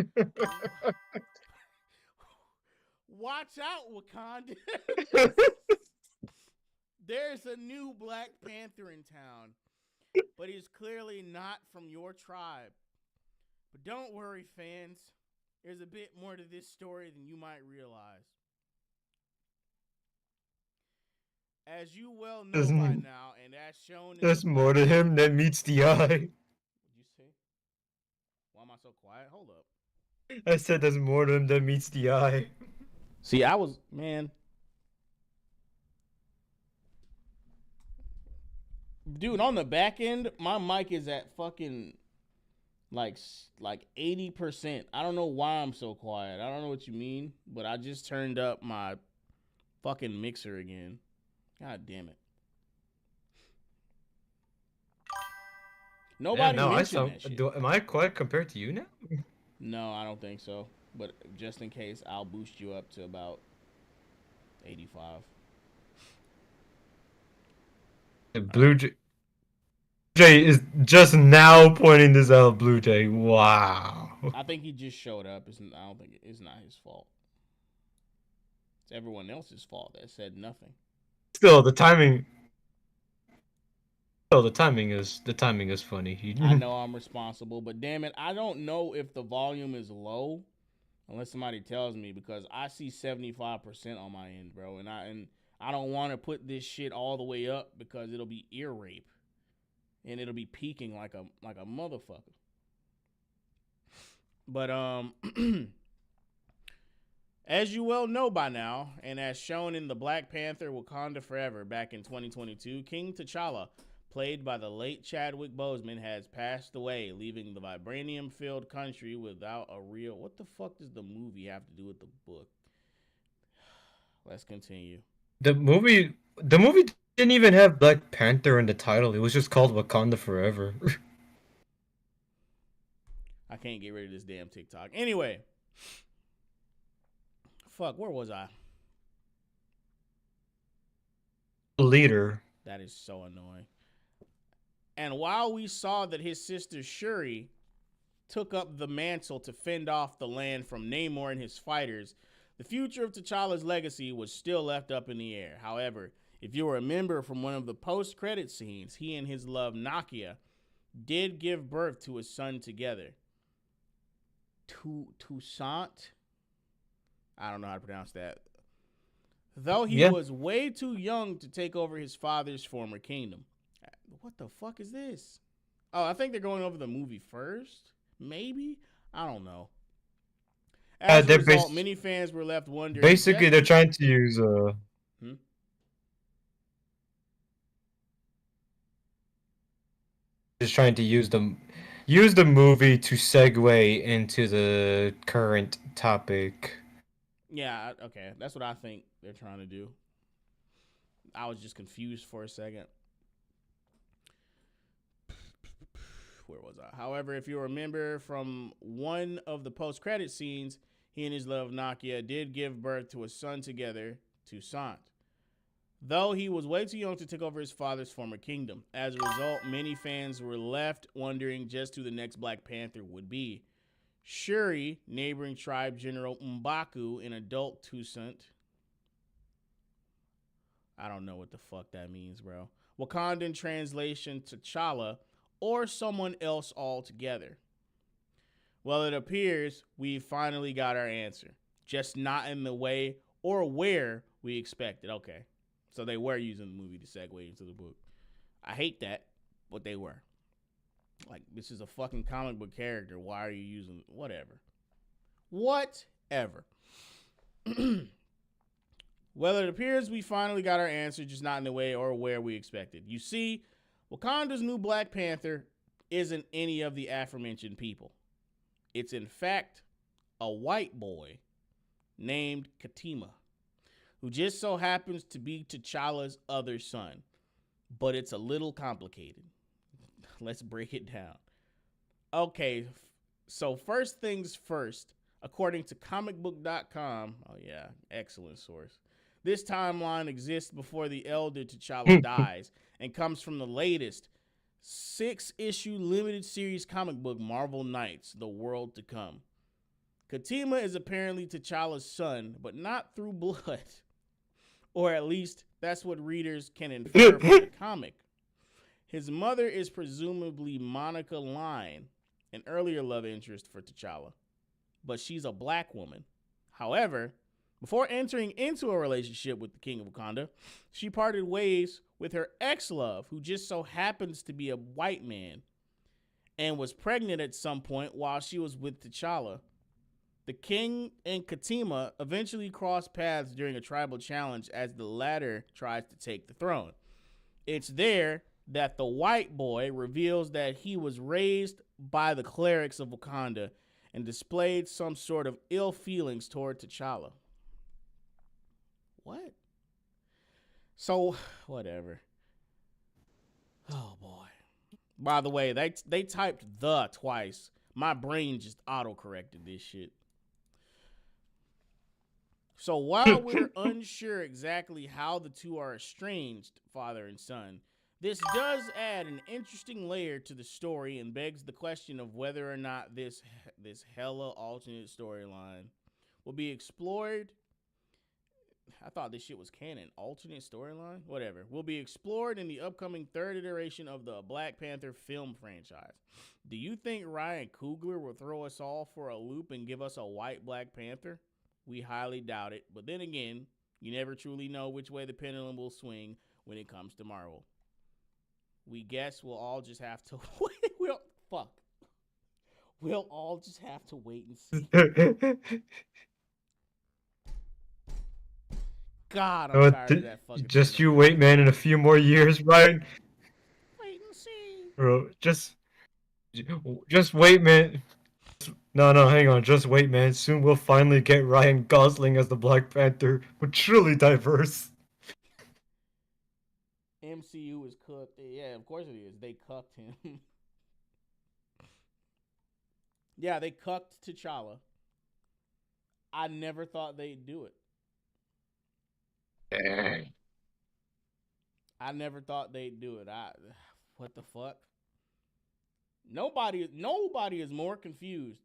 Watch out, Wakanda. There's a new Black Panther in town, but he's clearly not from your tribe. But don't worry, fans. There's a bit more to this story than you might realize. As you well know There's, by now, and as shown in the there's more Black to him Panther. than meets the eye. What'd you say? Why am I so quiet? Hold up. I said there's more to him than meets the eye. See, I was, man. Dude, on the back end, my mic is at fucking like 80%. I don't know why I'm so quiet. I don't know what you mean, but I just turned up my fucking mixer again. God damn it. Yeah, Nobody no, I mentioned saw. that shit. Am I quiet compared to you now? No, I don't think so. But just in case, I'll boost you up to about 85. Blue Jay is just now pointing this out. Blue Jay, wow. I think he just showed up. I don't think it's not his fault. It's everyone else's fault that said nothing. Still, the timing. Still, the timing is funny. I know I'm responsible, but damn it, I don't know if the volume is low unless somebody tells me because I see 75% on my end, bro, and I don't want to put this shit all the way up because it'll be ear rape and it'll be peaking like a motherfucker. But as you well know by now, and as shown in the Black Panther Wakanda Forever back in 2022, King T'Challa, played by the late Chadwick Boseman, has passed away, leaving the vibranium-filled country without a real... What the fuck does the movie have to do with the book? Let's continue. The movie didn't even have Black Panther in the title. It was just called Wakanda Forever. I can't get rid of this damn TikTok. Anyway. Fuck, where was I? Leader. That is so annoying. And while we saw that his sister Shuri took up the mantle to fend off the land from Namor and his fighters, the future of T'Challa's legacy was still left up in the air. However, if you remember from one of the post-credit scenes, he and his love Nakia did give birth to a son together. Toussaint? I don't know how to pronounce that. Though he was way too young to take over his father's former kingdom. What the fuck is this? Oh, I think they're going over the movie first. Maybe? I don't know. As a result, many fans were left wondering. Basically, they're trying to use just trying to use use the movie to segue into the current topic. Yeah, okay, that's what I think they're trying to do. I was just confused for a second. Where was I? However, if you remember from one of the post-credit scenes, he and his love Nakia did give birth to a son together, Toussaint. Though he was way too young to take over his father's former kingdom. As a result, many fans were left wondering just who the next Black Panther would be. Shuri, neighboring tribe General M'Baku, an adult Toussaint. I don't know what the fuck that means, bro. Wakandan translation T'Challa, or someone else altogether. Well, it appears we finally got our answer, just not in the way or where we expected. Okay, so they were using the movie to segue into the book. I hate that, but they were. Like, this is a fucking comic book character. Why are you using whatever? Whatever. Well, it appears we finally got our answer, just not in the way or where we expected. You see, Wakanda's new Black Panther isn't any of the aforementioned people. It's in fact a white boy named Katima, who just so happens to be T'Challa's other son. But it's a little complicated. Let's break it down. Okay, so first things first, according to comicbook.com, oh yeah, excellent source. This timeline exists before the elder T'Challa dies and comes from the latest 6-issue limited series comic book Marvel Knights, The World to Come. Katima is apparently T'Challa's son, but not through blood. Or at least that's what readers can infer from the comic. His mother is presumably Monica Line, an earlier love interest for T'Challa, but she's a black woman. However, before entering into a relationship with the King of Wakanda, she parted ways with her ex-love, who just so happens to be a white man, and was pregnant at some point while she was with T'Challa. The king and Katima eventually cross paths during a tribal challenge as the latter tries to take the throne. It's there that the white boy reveals that he was raised by the clerics of Wakanda and displayed some sort of ill feelings toward T'Challa. What? So, whatever. Oh boy. By the way, they typed the twice. My brain just auto-corrected this shit. So while we're unsure exactly how the two are estranged, father and son, this does add an interesting layer to the story and begs the question of whether or not this hella alternate storyline will be explored. I thought this shit was canon. Alternate storyline? Whatever. Will be explored in the upcoming third iteration of the Black Panther film franchise. Do you think Ryan Coogler will throw us all for a loop and give us a white Black Panther? We highly doubt it. But then again, you never truly know which way the pendulum will swing when it comes to Marvel. We guess we'll all just have to wait. We'll all just have to wait and see. God, I'm tired of that fucking Just thing. you wait, man. In a few more years, Ryan. Wait and see. Bro, just wait, man. No, no, hang on. Just wait, man. Soon we'll finally get Ryan Gosling as the Black Panther. We're truly diverse. MCU is cooked. Yeah, of course it is. They cucked him. Yeah, they cucked T'Challa. I never thought they'd do it. I never thought they'd do it. What the fuck? Nobody is more confused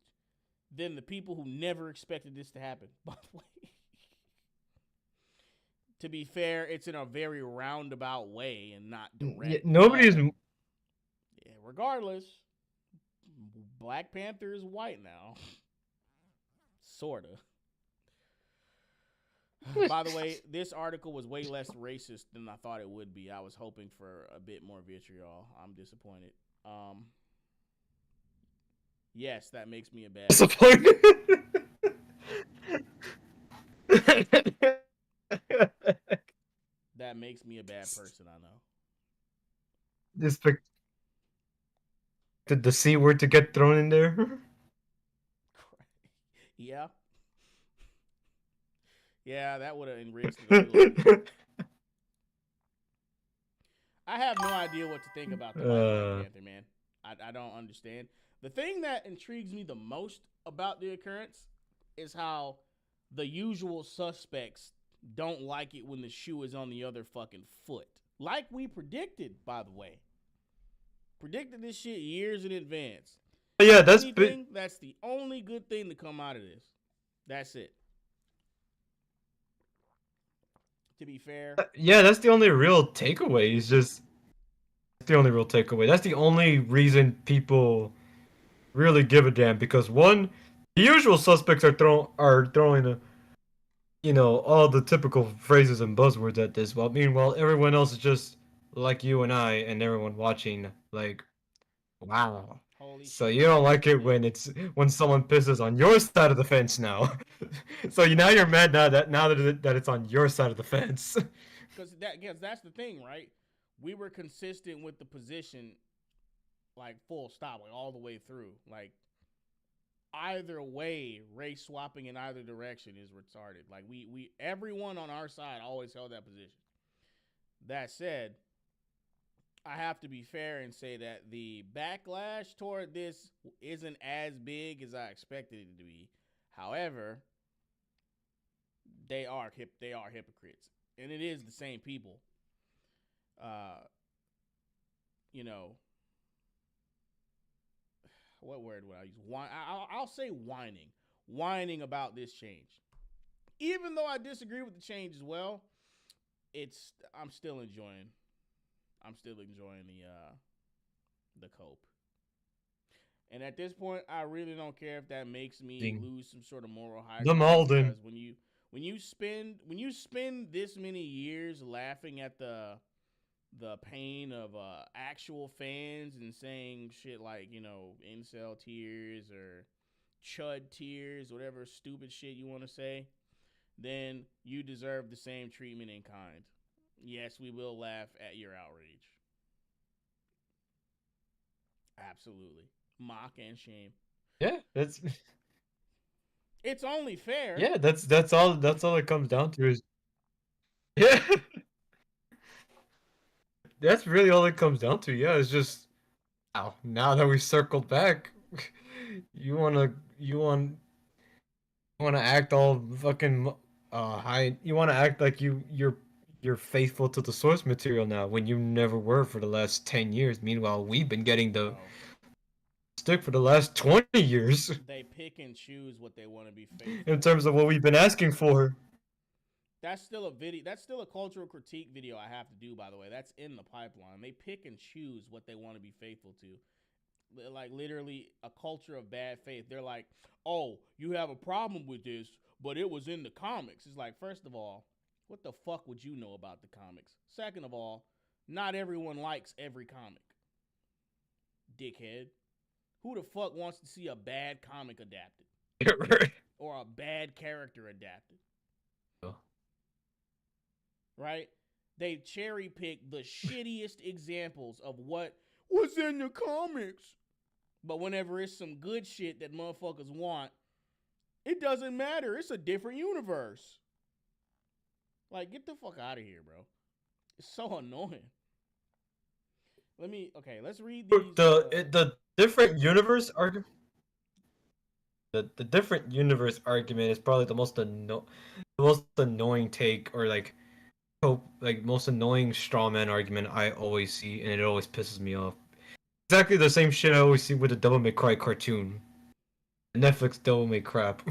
than the people who never expected this to happen. By the way, to be fair, it's in a very roundabout way and not direct. Nobody is. Yeah, regardless, Black Panther is white now. Sorta. By the way, this article was way less racist than I thought it would be. I was hoping for a bit more vitriol. I'm disappointed. Yes, that makes me a bad Disappointed. That makes me a bad person, I know. This the C word to get thrown in there. Yeah, yeah, that would have enriched it a little bit. I have no idea what to think about the White Black uh, Panther, man. I don't understand. The thing that intrigues me the most about the occurrence is how the usual suspects don't like it when the shoe is on the other fucking foot. Like we predicted, by the way. Predicted this shit years in advance. yeah, If anything, that's the only good thing to come out of this. That's it. To be fair, yeah, that's the only real takeaway. Is just the only real takeaway. That's the only reason people really give a damn because one, the usual suspects are throwing all the typical phrases and buzzwords at this. Well, meanwhile, everyone else is just like you and I and everyone watching, like, wow. holy So shit, you don't like it yeah. when someone pisses on your side of the fence now. So now you're mad now that it's on your side of the fence. Because that's the thing, right? We were consistent with the position, like full stop, like all the way through. Like either way, race swapping in either direction is retarded. Like we everyone on our side always held that position. That said, I have to be fair and say that the backlash toward this isn't as big as I expected it to be. However, they are hypocrites, and it is the same people. Uh, you know, what word would I use? I'll say whining about this change. Even though I disagree with the change as well, it's I'm still enjoying. I'm still enjoying the cope. And at this point, I really don't care if that makes me lose some sort of moral high The ground Malden. because when you spend this many years laughing at the pain of actual fans and saying shit like incel tears or chud tears, whatever stupid shit you want to say, then you deserve the same treatment in kind. Yes, we will laugh at your outrage. Absolutely. Mock and shame. Yeah, that's It's only fair. yeah, that's all it comes down to is yeah. That's really all it comes down to. Yeah, it's just now that we circled back, you wanna you want you wanna act all fucking high. You wanna act like you're faithful to the source material now when you never were for the last 10 years. Meanwhile, we've been getting the Bro, stick for the last 20 years they pick and choose what they want to be faithful in terms to. of what we've been asking for. That's still a video. That's still a cultural critique video I have to do, by the way. That's in the pipeline. They pick and choose what they want to be faithful to. Like literally a culture of bad faith. They're like, "Oh, you have a problem with this, but it was in the comics." It's like, first of all, what the fuck would you know about the comics? Second of all, not everyone likes every comic. Dickhead. Who the fuck wants to see a bad comic adapted or a bad character adapted? Right? They cherry pick the shittiest examples of what was in the comics. But whenever it's some good shit that motherfuckers want, it doesn't matter. It's a different universe. Like, get the fuck out of here, bro. It's so annoying. Let's read these. The different universe argument. The different universe argument is probably the most annoying take or like most annoying straw man argument I always see, and it always pisses me off. Exactly the same shit I always see with the Devil May Cry cartoon. Netflix Devil May Crap.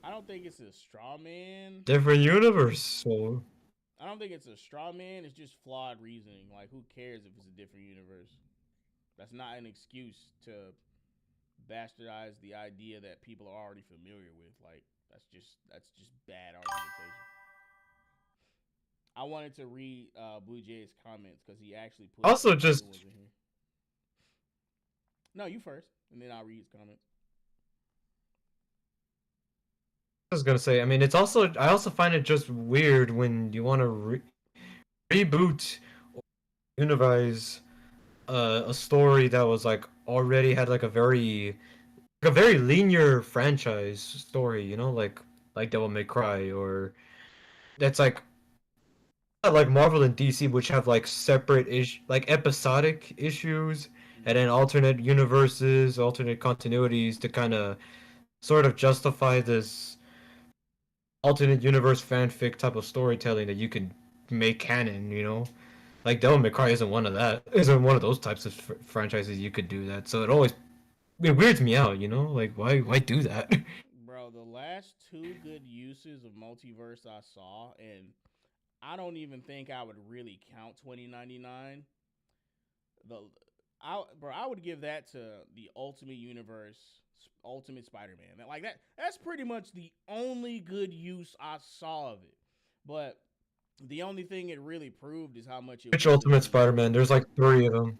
I don't think it's a straw man. Different universe, so I don't think it's a straw man. It's just flawed reasoning. Like, who cares if it's a different universe? That's not an excuse to bastardize the idea that people are already familiar with. Like, that's just bad argumentation. I wanted to read Blue Jay's comments because he actually put also some just good ones in here. No, you first, and then I'll read his comments. I was gonna say. I mean, I also find it just weird when you want to reboot or universe a story that was like already had like a very linear franchise story, you know, like Devil May Cry, or that's like Marvel and DC, which have like separate like episodic issues, and Mm-hmm. then alternate universes, alternate continuities to kind of sort of justify this alternate universe fanfic type of storytelling that you can make canon, you know. Like Devil May Cry isn't one of that. Isn't one of those types of franchises you could do that. So it weirds me out, you know. Like why do that? Bro, the last two good uses of multiverse I saw, and I don't even think I would really count 2099. The I would give that to the Ultimate Universe, Ultimate Spider-Man. Like that's pretty much the only good use I saw of it. But the only thing it really proved is how much it Which wasn't Ultimate needed. Spider-Man? There's like three of them.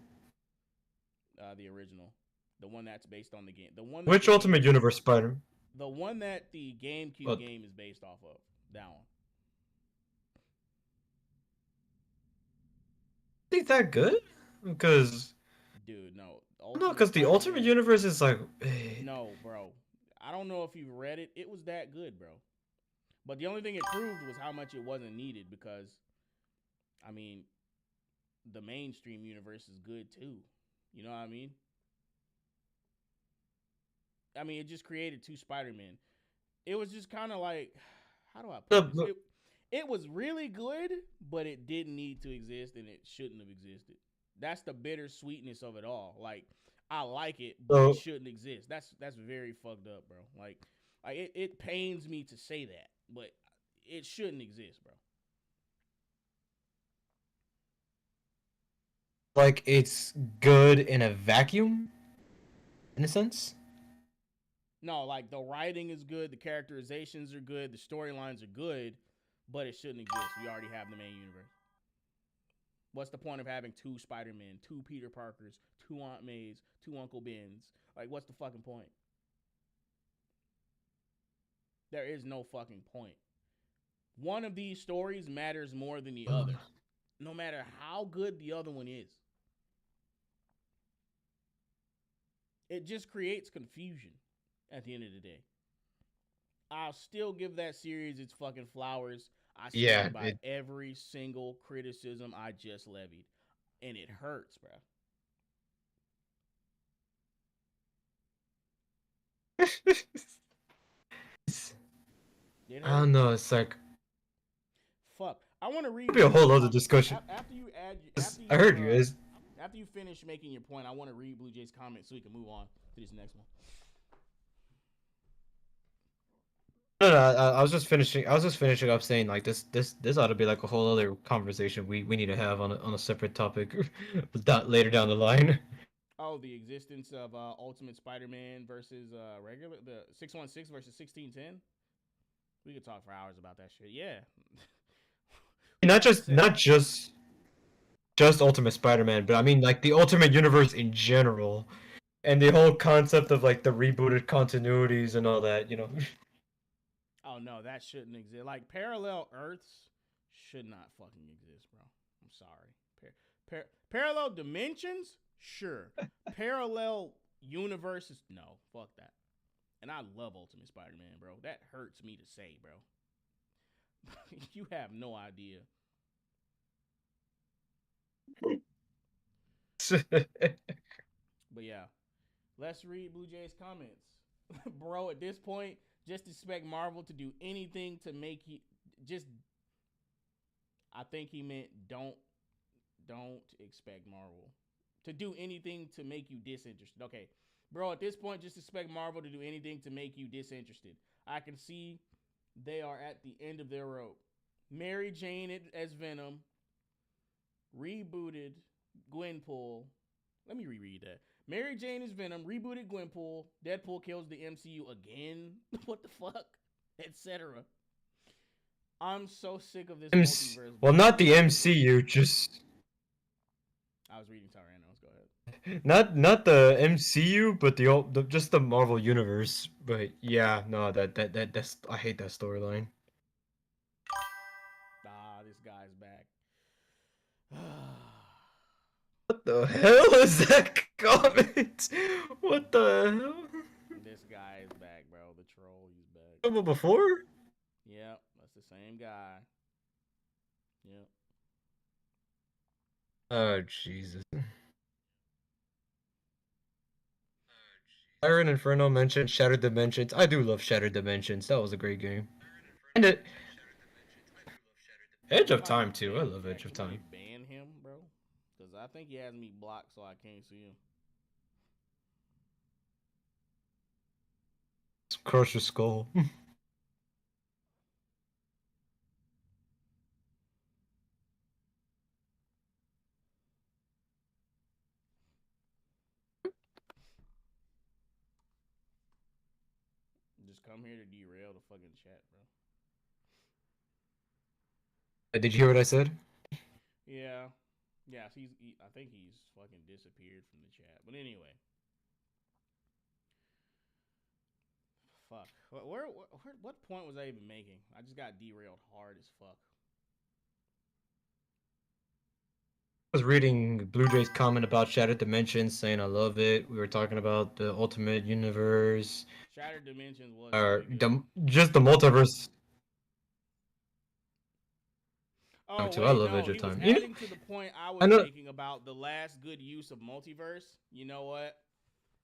The original, the one that's based on the game, the one that Which the game, Ultimate Universe Spider? the one that the GameCube But game is based off of. That one. think that good? Because Dude, no. no, Ultimate because the Ultimate Spider-Man. Universe is like, No, bro. I don't know if you've read it. It was that good, bro. But the only thing it proved was how much it wasn't needed because, I mean, the mainstream universe is good too. You know what I mean? I mean, it just created two Spider-Men. It was just kind of like, how do I put this? the, It was really good, but it didn't need to exist and it shouldn't have existed. That's the bittersweetness of it all. Like, I like it, but it so shouldn't exist. That's very fucked up, bro. Like it pains me to say that, but it shouldn't exist, bro. like it's good in a vacuum, in a sense. No, like the writing is good, the characterizations are good, the storylines are good, but it shouldn't exist. We already have the main universe. What's the point of having two Spider-Men, two Peter Parkers, two Aunt Mays, two Uncle Bens? Like, what's the fucking point? There is no fucking point. One of these stories matters more than the other, no matter how good the other one is. It just creates confusion at the end of the day. I'll still give that series its fucking flowers. I Yeah, stand by every single criticism I just levied. And it hurts, bro. It I don't hurts. know. It's like Fuck. I want to read it'll be a Blue Jay's whole other comments. discussion. After you add, I heard you. after you finish making your point, I want to read Blue Jay's comments so we can move on to this next one. No, I was just finishing. I was just finishing up saying like this ought to be like a whole other conversation we need to have on a separate topic, later down the line. Oh, the existence of Ultimate Spider-Man versus regular the 616 versus 1610. We could talk for hours about that shit. Yeah. Not Like I just said, not just Ultimate Spider-Man, but I mean like the Ultimate Universe in general, and the whole concept of like the rebooted continuities and all that. You know. oh no, that shouldn't exist. Like parallel Earths should not fucking exist, bro. I'm sorry. Parallel dimensions, sure. Parallel universes, no. Fuck that. And I love Ultimate Spider-Man, bro. That hurts me to say, bro. You have no idea. But yeah, let's read Blue Jay's comments. Bro, at this point, just expect Marvel to do anything to make you just I think he meant don't expect Marvel to do anything to make you disinterested. Okay. Bro, at this point, just expect Marvel to do anything to make you disinterested. I can see they are at the end of their rope. Mary Jane as Venom, rebooted Gwenpool. Let me reread that. Mary Jane is Venom, rebooted Gwenpool, Deadpool kills the MCU again. What the fuck? Etc. I'm so sick of this multiverse Well, not bullshit. the MCU, just I was reading Tyrannos. Go ahead. not the MCU, but just the Marvel universe. But yeah, no, that's I hate that storyline. Ah, this guy's back. What the hell is that comment? What the hell? This guy is back, bro. The troll, he's back. About before? Yep, that's the same guy. Yep. Oh Jesus. Iron Inferno mentioned Shattered Dimensions. I do love Shattered Dimensions. That was a great game. And it Edge of Time too. I love Edge of Can we Time. ban him, bro? Because I think he has me blocked, so I can't see him. Crush your skull. Just come here to derail the fucking chat, bro. Did you hear what I said? Yeah. Yeah, I think he's fucking disappeared from the chat. But anyway. Fuck. What point was I even making? I just got derailed hard as fuck. I was reading Blue Jay's comment about Shattered Dimensions, saying I love it. We were talking about the Ultimate Universe. Shattered Dimensions was Or really just the multiverse. Oh, Too. wait, I love no, Edge of he was Time. adding to the point I was making about the last good use of multiverse. You know what?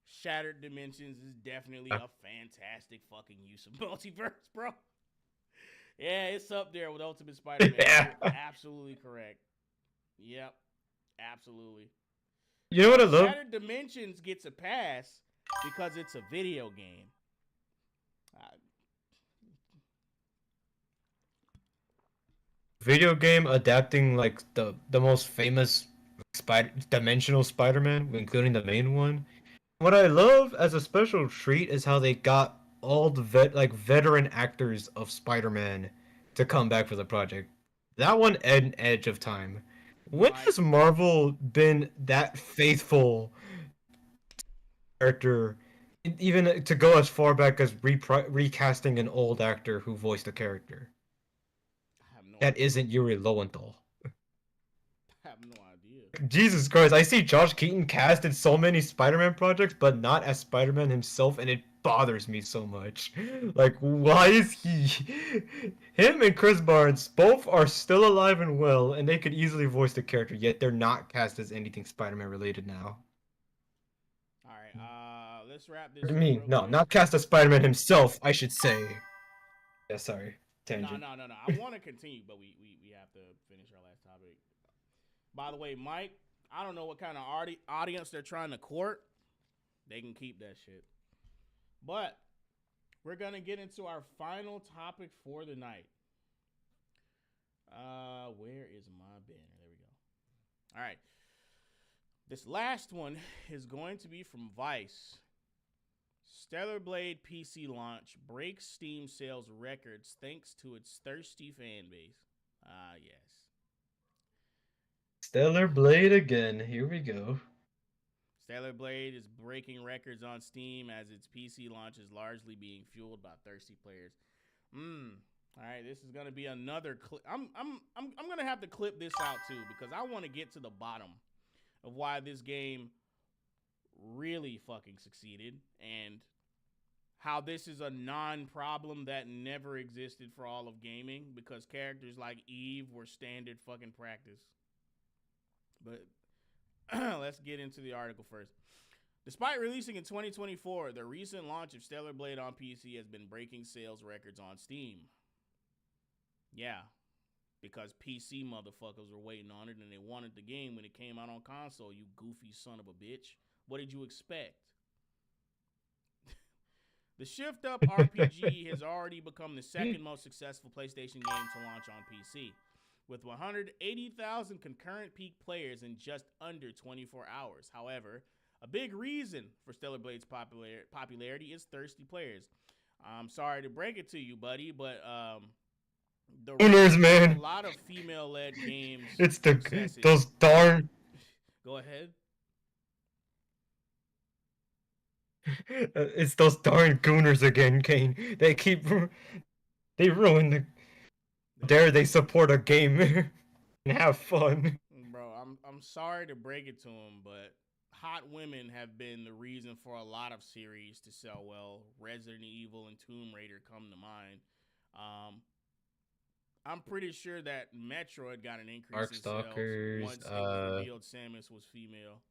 Shattered Dimensions is definitely a fantastic fucking use of multiverse, bro. Yeah, it's up there with Ultimate Spider-Man. Yeah. You're absolutely correct. Yep, absolutely. You know what I love? Shattered Dimensions gets a pass because it's a video game. Video game adapting like the most famous dimensional Spider-Man, including the main one. What I love as a special treat is how they got all the veteran actors of Spider-Man to come back for the project. That one and Edge of Time. When has Marvel been that faithful character, even to go as far back as recasting an old actor who voiced a character? That isn't Yuri Lowenthal. I have no idea. Jesus Christ, I see Josh Keaton cast in so many Spider-Man projects, but not as Spider-Man himself, and it bothers me so much. Like, why is he... Him and Chris Barnes both are still alive and well, and they could easily voice the character, yet they're not cast as anything Spider-Man related now. Alright, let's wrap this What do you mean? No, quick. not cast as Spider-Man himself, I should say. Yeah, sorry. Tangent. No. I want to continue, but we have to finish our last topic. By the way, Mike, I don't know what kind of audience they're trying to court. They can keep that shit. But we're going to get into our final topic for the night. Where is my banner? There we go. All right. This last one is going to be from Vice. Stellar Blade PC launch breaks Steam sales records thanks to its thirsty fan base. Ah, yes. Stellar Blade again. Here we go. Stellar Blade is breaking records on Steam as its PC launch is largely being fueled by thirsty players. All right, this is gonna be another clip. I'm gonna have to clip this out too because I want to get to the bottom of why this game really fucking succeeded and how this is a non-problem that never existed for all of gaming because characters like Eve were standard fucking practice. But let's get into the article first. Despite releasing in 2024, the recent launch of Stellar Blade on PC has been breaking sales records on Steam. Yeah, because PC motherfuckers were waiting on it and they wanted the game when it came out on console, you goofy son of a bitch. What did you expect? The Shift Up RPG has already become the second most successful PlayStation game to launch on PC, with 180,000 concurrent peak players in just under 24 hours. However, a big reason for Stellar Blade's popularity is thirsty players. I'm sorry to break it to you, buddy, but man. A lot of female-led games. It's those darn. Go ahead. It's those darn gooners again, Kaine. They ruin the. Dare they support a game and have fun? Bro, I'm sorry to break it to him, but hot women have been the reason for a lot of series to sell well. Resident Evil and Tomb Raider come to mind. Um, I'm pretty sure that Metroid got an increase in sales Darkstalkers, once it was revealed Samus was female.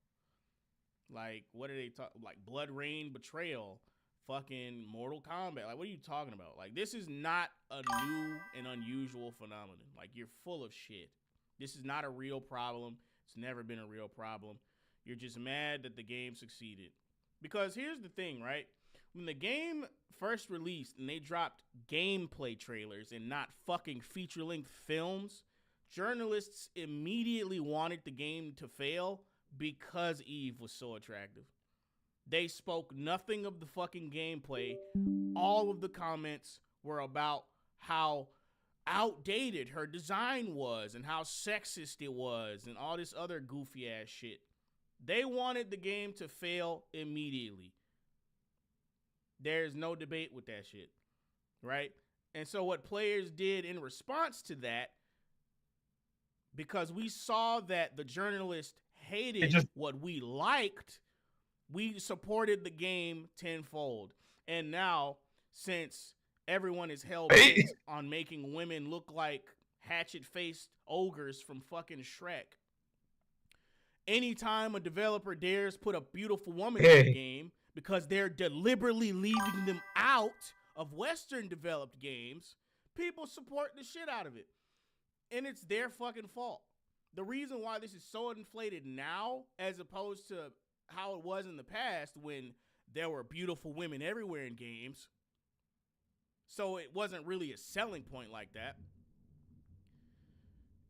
Like, what are they talking? Like, Blood Rain Betrayal, fucking Mortal Kombat. Like, what are you talking about? Like, this is not a new and unusual phenomenon. Like, you're full of shit. This is not a real problem. It's never been a real problem. You're just mad that the game succeeded. Because here's the thing, right? When the game first released and they dropped gameplay trailers and not fucking feature-length films, journalists immediately wanted the game to fail because Eve was so attractive. They spoke nothing of the fucking gameplay. All of the comments were about how outdated her design was and how sexist it was and all this other goofy ass shit. They wanted the game to fail immediately. There's no debate with that shit, right? And so what players did in response to that, because we saw that the journalist hated what we liked, we supported the game tenfold. And now, since everyone is hell-bent on making women look like hatchet-faced ogres from fucking Shrek, anytime a developer dares put a beautiful woman in the game because they're deliberately leaving them out of Western developed games, people support the shit out of it. And it's their fucking fault. The reason why this is so inflated now, as opposed to how it was in the past when there were beautiful women everywhere in games, so it wasn't really a selling point like that,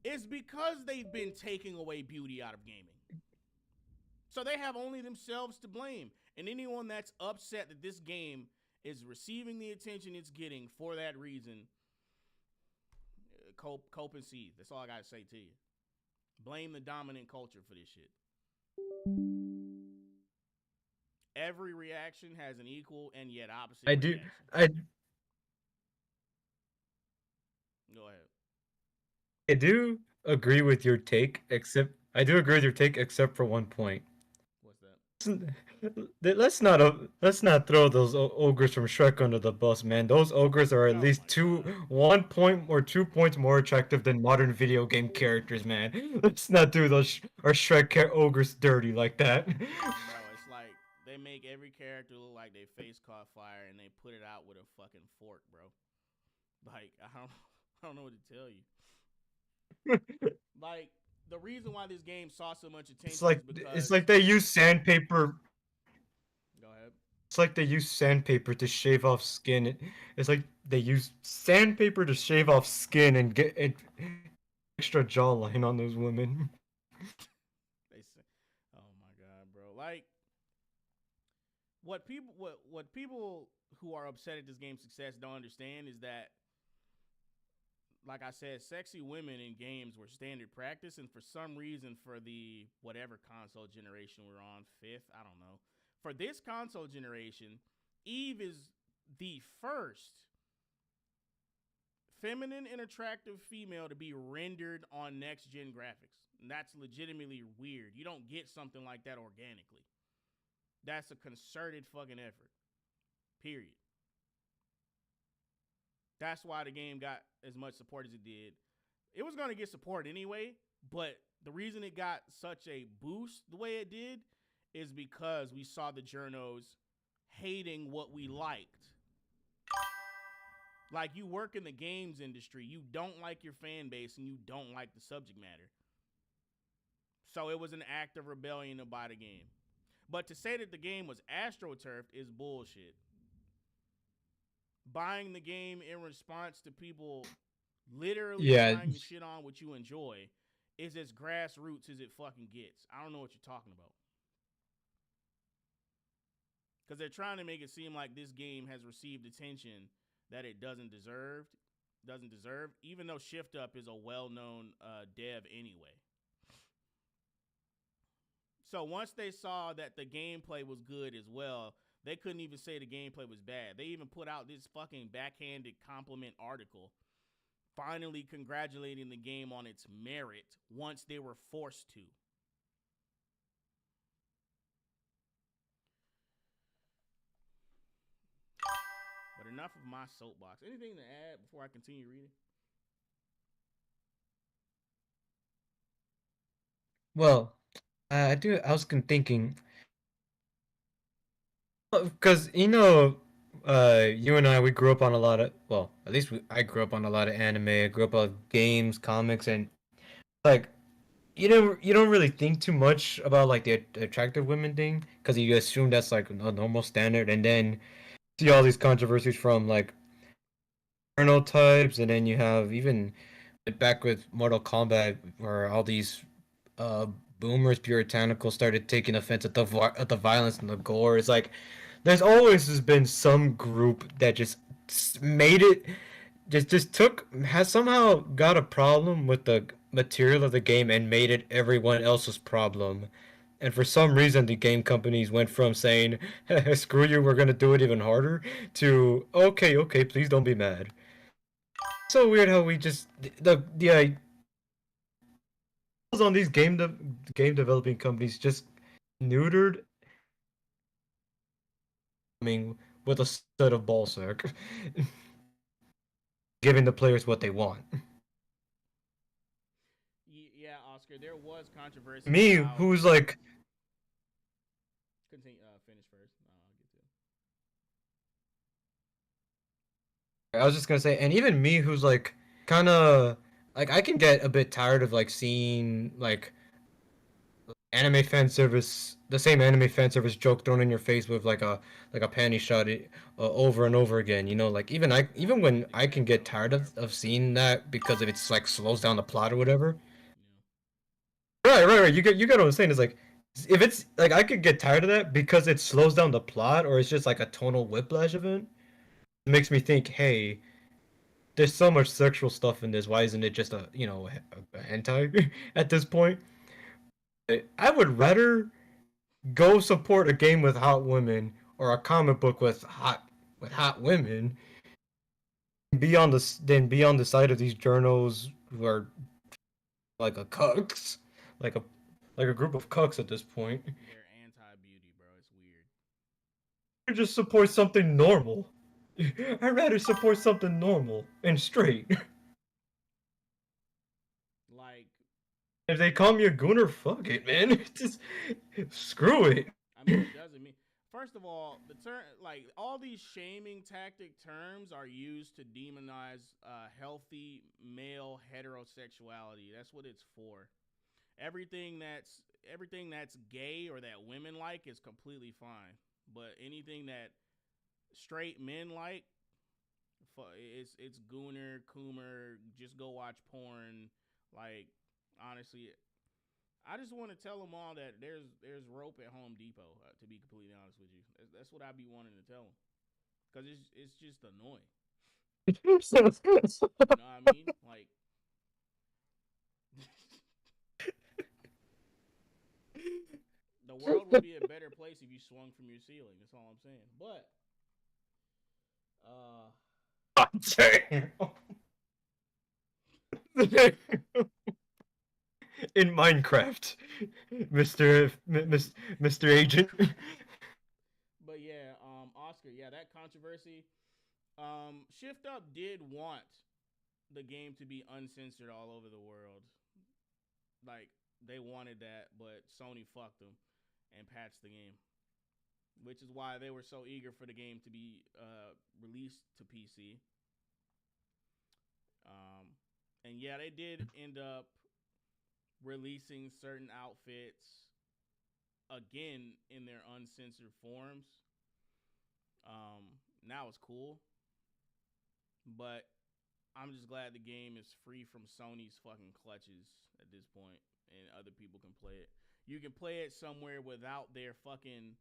is because they've been taking away beauty out of gaming. So they have only themselves to blame. And anyone that's upset that this game is receiving the attention it's getting for that reason, cope and seethe. That's all I got to say to you. Blame the dominant culture for this shit. Every reaction has an equal and yet opposite reaction. Go ahead. I do agree with your take, except for one point. What's that? Let's not throw those ogres from Shrek under the bus, man. Those ogres are at least 1 point or 2 points more attractive than modern video game characters, man. Let's not do those our Shrek ogres dirty like that. Bro, it's like they make every character look like they face caught fire and they put it out with a fucking fork, bro. Like, I don't know what to tell you. Like, the reason why this game saw so much attention is because it's like they use sandpaper. Go ahead. It's like they use sandpaper to shave off skin. It's like they use sandpaper to shave off skin and get extra jawline on those women. They say, "Oh my god, bro!" Like, what people who are upset at this game's success don't understand is that, like I said, sexy women in games were standard practice, and for some reason, for the whatever console generation we're on, fifth, I don't know. For this console generation, Eve is the first feminine and attractive female to be rendered on next-gen graphics. And that's legitimately weird. You don't get something like that organically. That's a concerted fucking effort. Period. That's why the game got as much support as it did. It was going to get support anyway, but the reason it got such a boost the way it did is because we saw the journos hating what we liked. Like, you work in the games industry, you don't like your fan base, and you don't like the subject matter. So it was an act of rebellion to buy the game. But to say that the game was astroturfed is bullshit. Buying the game in response to people literally trying to shit on what you enjoy is as grassroots as it fucking gets. I don't know what you're talking about. Because they're trying to make it seem like this game has received attention that it doesn't deserve, even though Shift Up is a well-known dev anyway. So once they saw that the gameplay was good as well, they couldn't even say the gameplay was bad. They even put out this fucking backhanded compliment article, finally congratulating the game on its merit once they were forced to. But enough of my soapbox. Anything to add before I continue reading? Well, I do. I was thinking because you and I we grew up on a lot of at least I grew up on a lot of anime. I grew up on games, comics, and like you don't really think too much about like the attractive women thing because you assume that's like a normal standard, and then see all these controversies from like types, and then you have even back with Mortal Kombat where all these uh boomers puritanical started taking offense at at the violence and the gore. It's like there's always has been some group that just made it just took has somehow got a problem with the material of the game and made it everyone else's problem. And for some reason, the game companies went from saying "screw you, we're gonna do it even harder" to "okay, okay, please don't be mad." So weird how we just the on these game developing companies just neutered. I mean, with a set of ballsack, giving the players what they want. Yeah, Oscar. There was controversy Me, about. who's like, Continue. Finish first. I'll get to it. I was just gonna say, and even me, who's like, kind of like, I can get a bit tired of like seeing like anime fan service, the same anime fan service joke thrown in your face with like a panty shot over and over again. Like even when I can get tired of seeing that because if it's like slows down the plot or whatever. Yeah. Right. You get what I'm saying. It's like if it's like I could get tired of that because it slows down the plot or it's just like a tonal whiplash event. It makes me think, hey, there's so much sexual stuff in this. Why isn't it just a hentai at this point? I would rather go support a game with hot women or a comic book with hot women. Be on the side of these journals who are like a cucks, like a like a group of cucks at this point. They're anti-beauty, bro. It's weird. I just support something normal. I'd rather support something normal and straight. Like, If they call me a gooner, fuck it, man. Just screw it. I mean, it doesn't mean. First of all, the term, like all these shaming tactic terms are used to demonize healthy male heterosexuality. That's what it's for. Everything that's gay or that women like is completely fine. But anything that straight men like, it's gooner, coomer. Just go watch porn. Like, honestly, I just want to tell them all that there's rope at Home Depot. To be completely honest with you, that's what I be wanting to tell them because it's just annoying. You know what I mean? Like, the world would be a better place if you swung from your ceiling. That's all I'm saying. But uh, Damn. In Minecraft, Mr. Agent. but yeah, Oscar, yeah, that controversy. Shift Up did want the game to be uncensored all over the world. Like they wanted that, but Sony fucked them and patched the game, which is why they were so eager for the game to be released to PC. Um, and yeah, they did end up releasing certain outfits again in their uncensored forms. Now it's cool, but I'm just glad the game is free from Sony's fucking clutches at this point, and other people can play it. You can play it somewhere without their fucking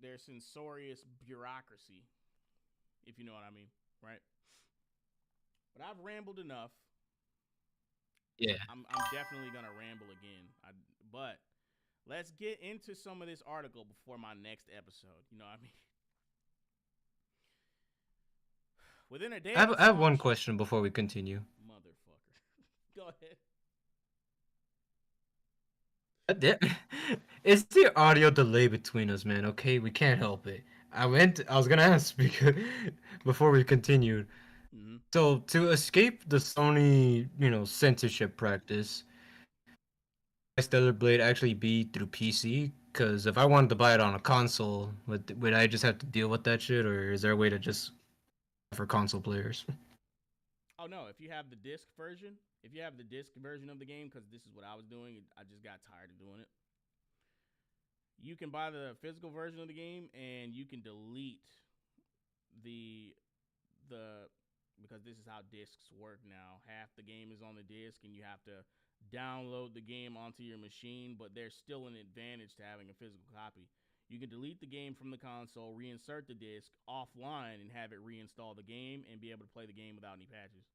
their censorious bureaucracy, if you know what I mean, right? But I've rambled enough. Yeah. I'm definitely gonna ramble again. But let's get into some of this article before my next episode. You know what I mean? Within a day of its I have one launch, question before we continue. motherfucker. Go ahead. It's the audio delay between us, man. Okay, we can't help it. I was gonna ask because before we continued. Mm-hmm. So to escape the Sony, censorship practice, Stellar Blade actually be through PC? Because if I wanted to buy it on a console, would I just have to deal with that shit, or is there a way to just for console players? Oh no, if you have the disc version, of the game, because this is what I was doing, I just got tired of doing it. You can buy the physical version of the game, and you can delete the because this is how discs work now. Half the game is on the disc, and you have to download the game onto your machine, but there's still an advantage to having a physical copy. You can delete the game from the console, reinsert the disc offline, and have it reinstall the game and be able to play the game without any patches.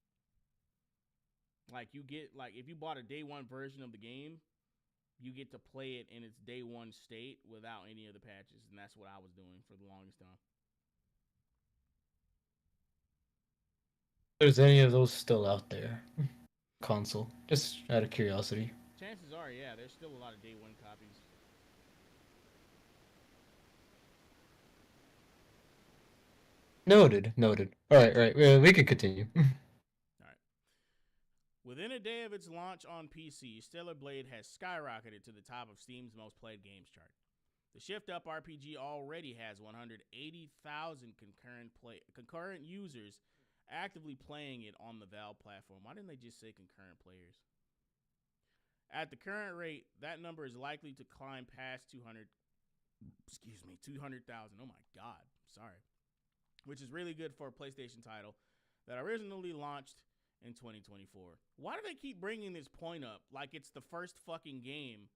Like you get if you bought a day one version of the game, you get to play it in its day one state without any of the patches, and that's what I was doing for the longest time. There's any of those still out there? Console, just out of curiosity. Chances are, yeah, there's still a lot of day one copies. Noted, noted. All right. We can continue. All right. Within a day of its launch on PC, Stellar Blade has skyrocketed to the top of Steam's most played games chart. The Shift Up RPG already has 180,000 concurrent users actively playing it on the Valve platform. Why didn't they just say concurrent players? At the current rate, that number is likely to climb past 200,000. Oh my God, sorry. Which is really good for a PlayStation title that originally launched in 2024. Why do they keep bringing this point up like it's the first fucking game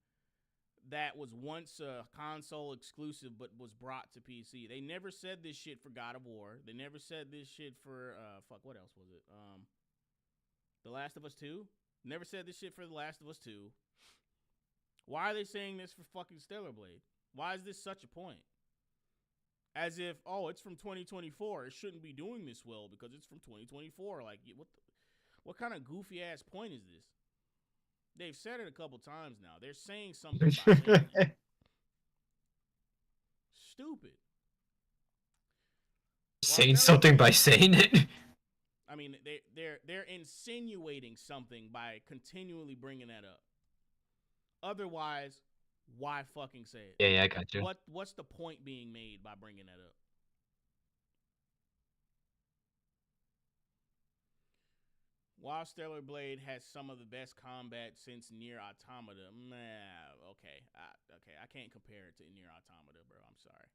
that was once a console exclusive but was brought to PC? They never said this shit for God of War. They never said this shit for what else was it? The Last of Us 2? Never said this shit for The Last of Us 2. Why are they saying this for fucking Stellar Blade? Why is this such a point? As if, oh, it's from 2024. It shouldn't be doing this well because it's from 2024. Like, what kind of goofy ass point is this? They've said it a couple times now. They're saying something by saying it. Stupid. Saying something by saying it? I mean, they're insinuating something by continually bringing that up. Otherwise, why fucking say it? Yeah, I got you. What's the point being made by bringing that up? While Stellar Blade has some of the best combat since Nier Automata, okay, I can't compare it to Nier Automata, bro. I'm sorry.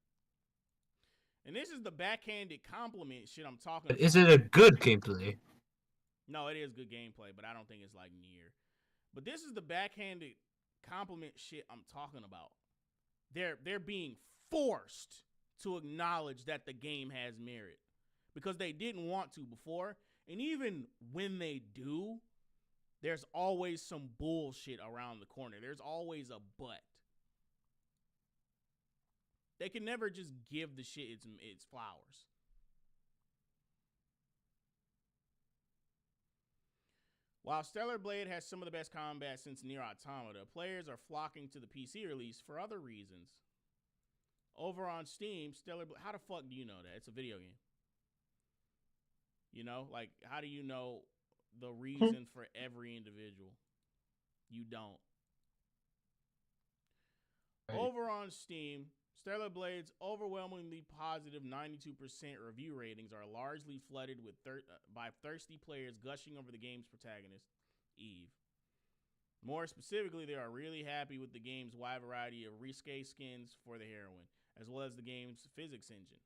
And this is the backhanded compliment shit I'm talking about. Is it a good gameplay? No, it is good gameplay, but I don't think it's like Nier. But this is the backhanded compliment shit I'm talking about. They're being forced to acknowledge that the game has merit because they didn't want to before. And even when they do, there's always some bullshit around the corner. There's always a but. They can never just give the shit its flowers. While Stellar Blade has some of the best combat since Nier Automata, players are flocking to the PC release for other reasons. Over on Steam, Stellar Blade... How the fuck do you know that? It's a video game. You know? Like, how do you know the reason for every individual? You don't. Right. Over on Steam, Stellar Blade's overwhelmingly positive 92% review ratings are largely flooded with by thirsty players gushing over the game's protagonist, Eve. More specifically, they are really happy with the game's wide variety of risque skins for the heroine, as well as the game's physics engine.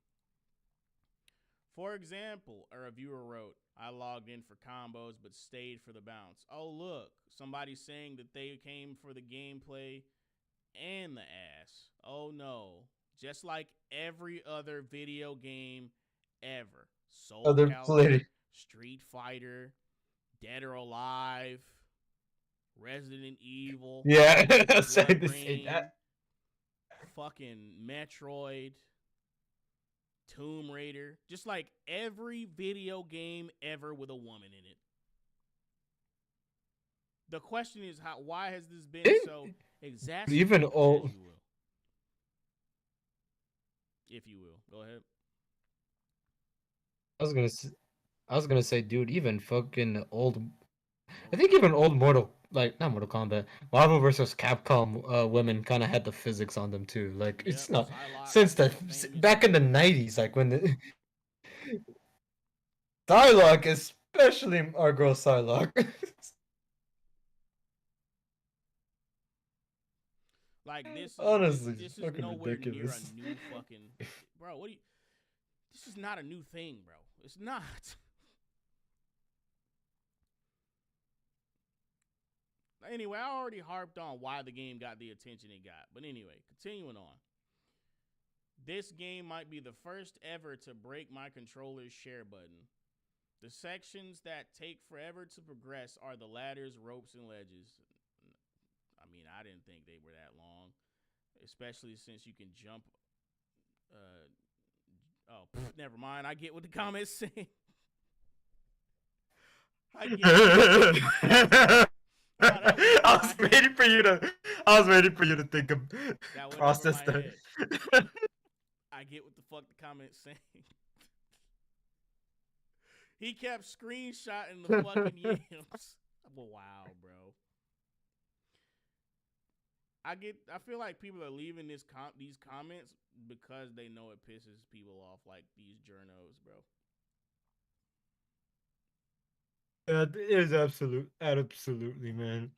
For example, a reviewer wrote, "I logged in for combos but stayed for the bounce. Oh look, somebody's saying that they came for the gameplay and the ass. Oh no. Just like every other video game ever. Soul Calibur, Street Fighter, Dead or Alive, Resident Evil. Yeah, I was trying to say that. Fucking Metroid, Tomb Raider. Just like every video game ever with a woman in it. The question is, why has this been so exacerbated? Even old. if you will. Go ahead. I was gonna, I was gonna say, dude, even fucking old. I think even old Mortal, like not Mortal Kombat, Marvel versus Capcom, women kind of had the physics on them too. Like it's Yep, not Psylocke, since the famous back in the one. '90s, like when the Psylocke, especially our girl Psylocke. Like this is this Honestly, it's this is fucking nowhere near a ridiculous. new fucking bro. What do you? This is not a new thing, bro. It's not. Anyway, I already harped on why the game got the attention it got. But anyway, continuing on. This game might be the first ever to break my controller's share button. The sections that take forever to progress are the ladders, ropes, and ledges. I mean, I didn't think they were that long, especially since you can jump. Never mind. I get what the comments saying. I get what the No, that went over I my was head. waiting for you to. I was waiting for you to think of That went over process my that. head. I get what the fuck the comments saying. He kept screenshotting the fucking yams. Well, wow, bro. I feel like people are leaving these comments because they know it pisses people off, like these journos, bro. It is absolutely, man.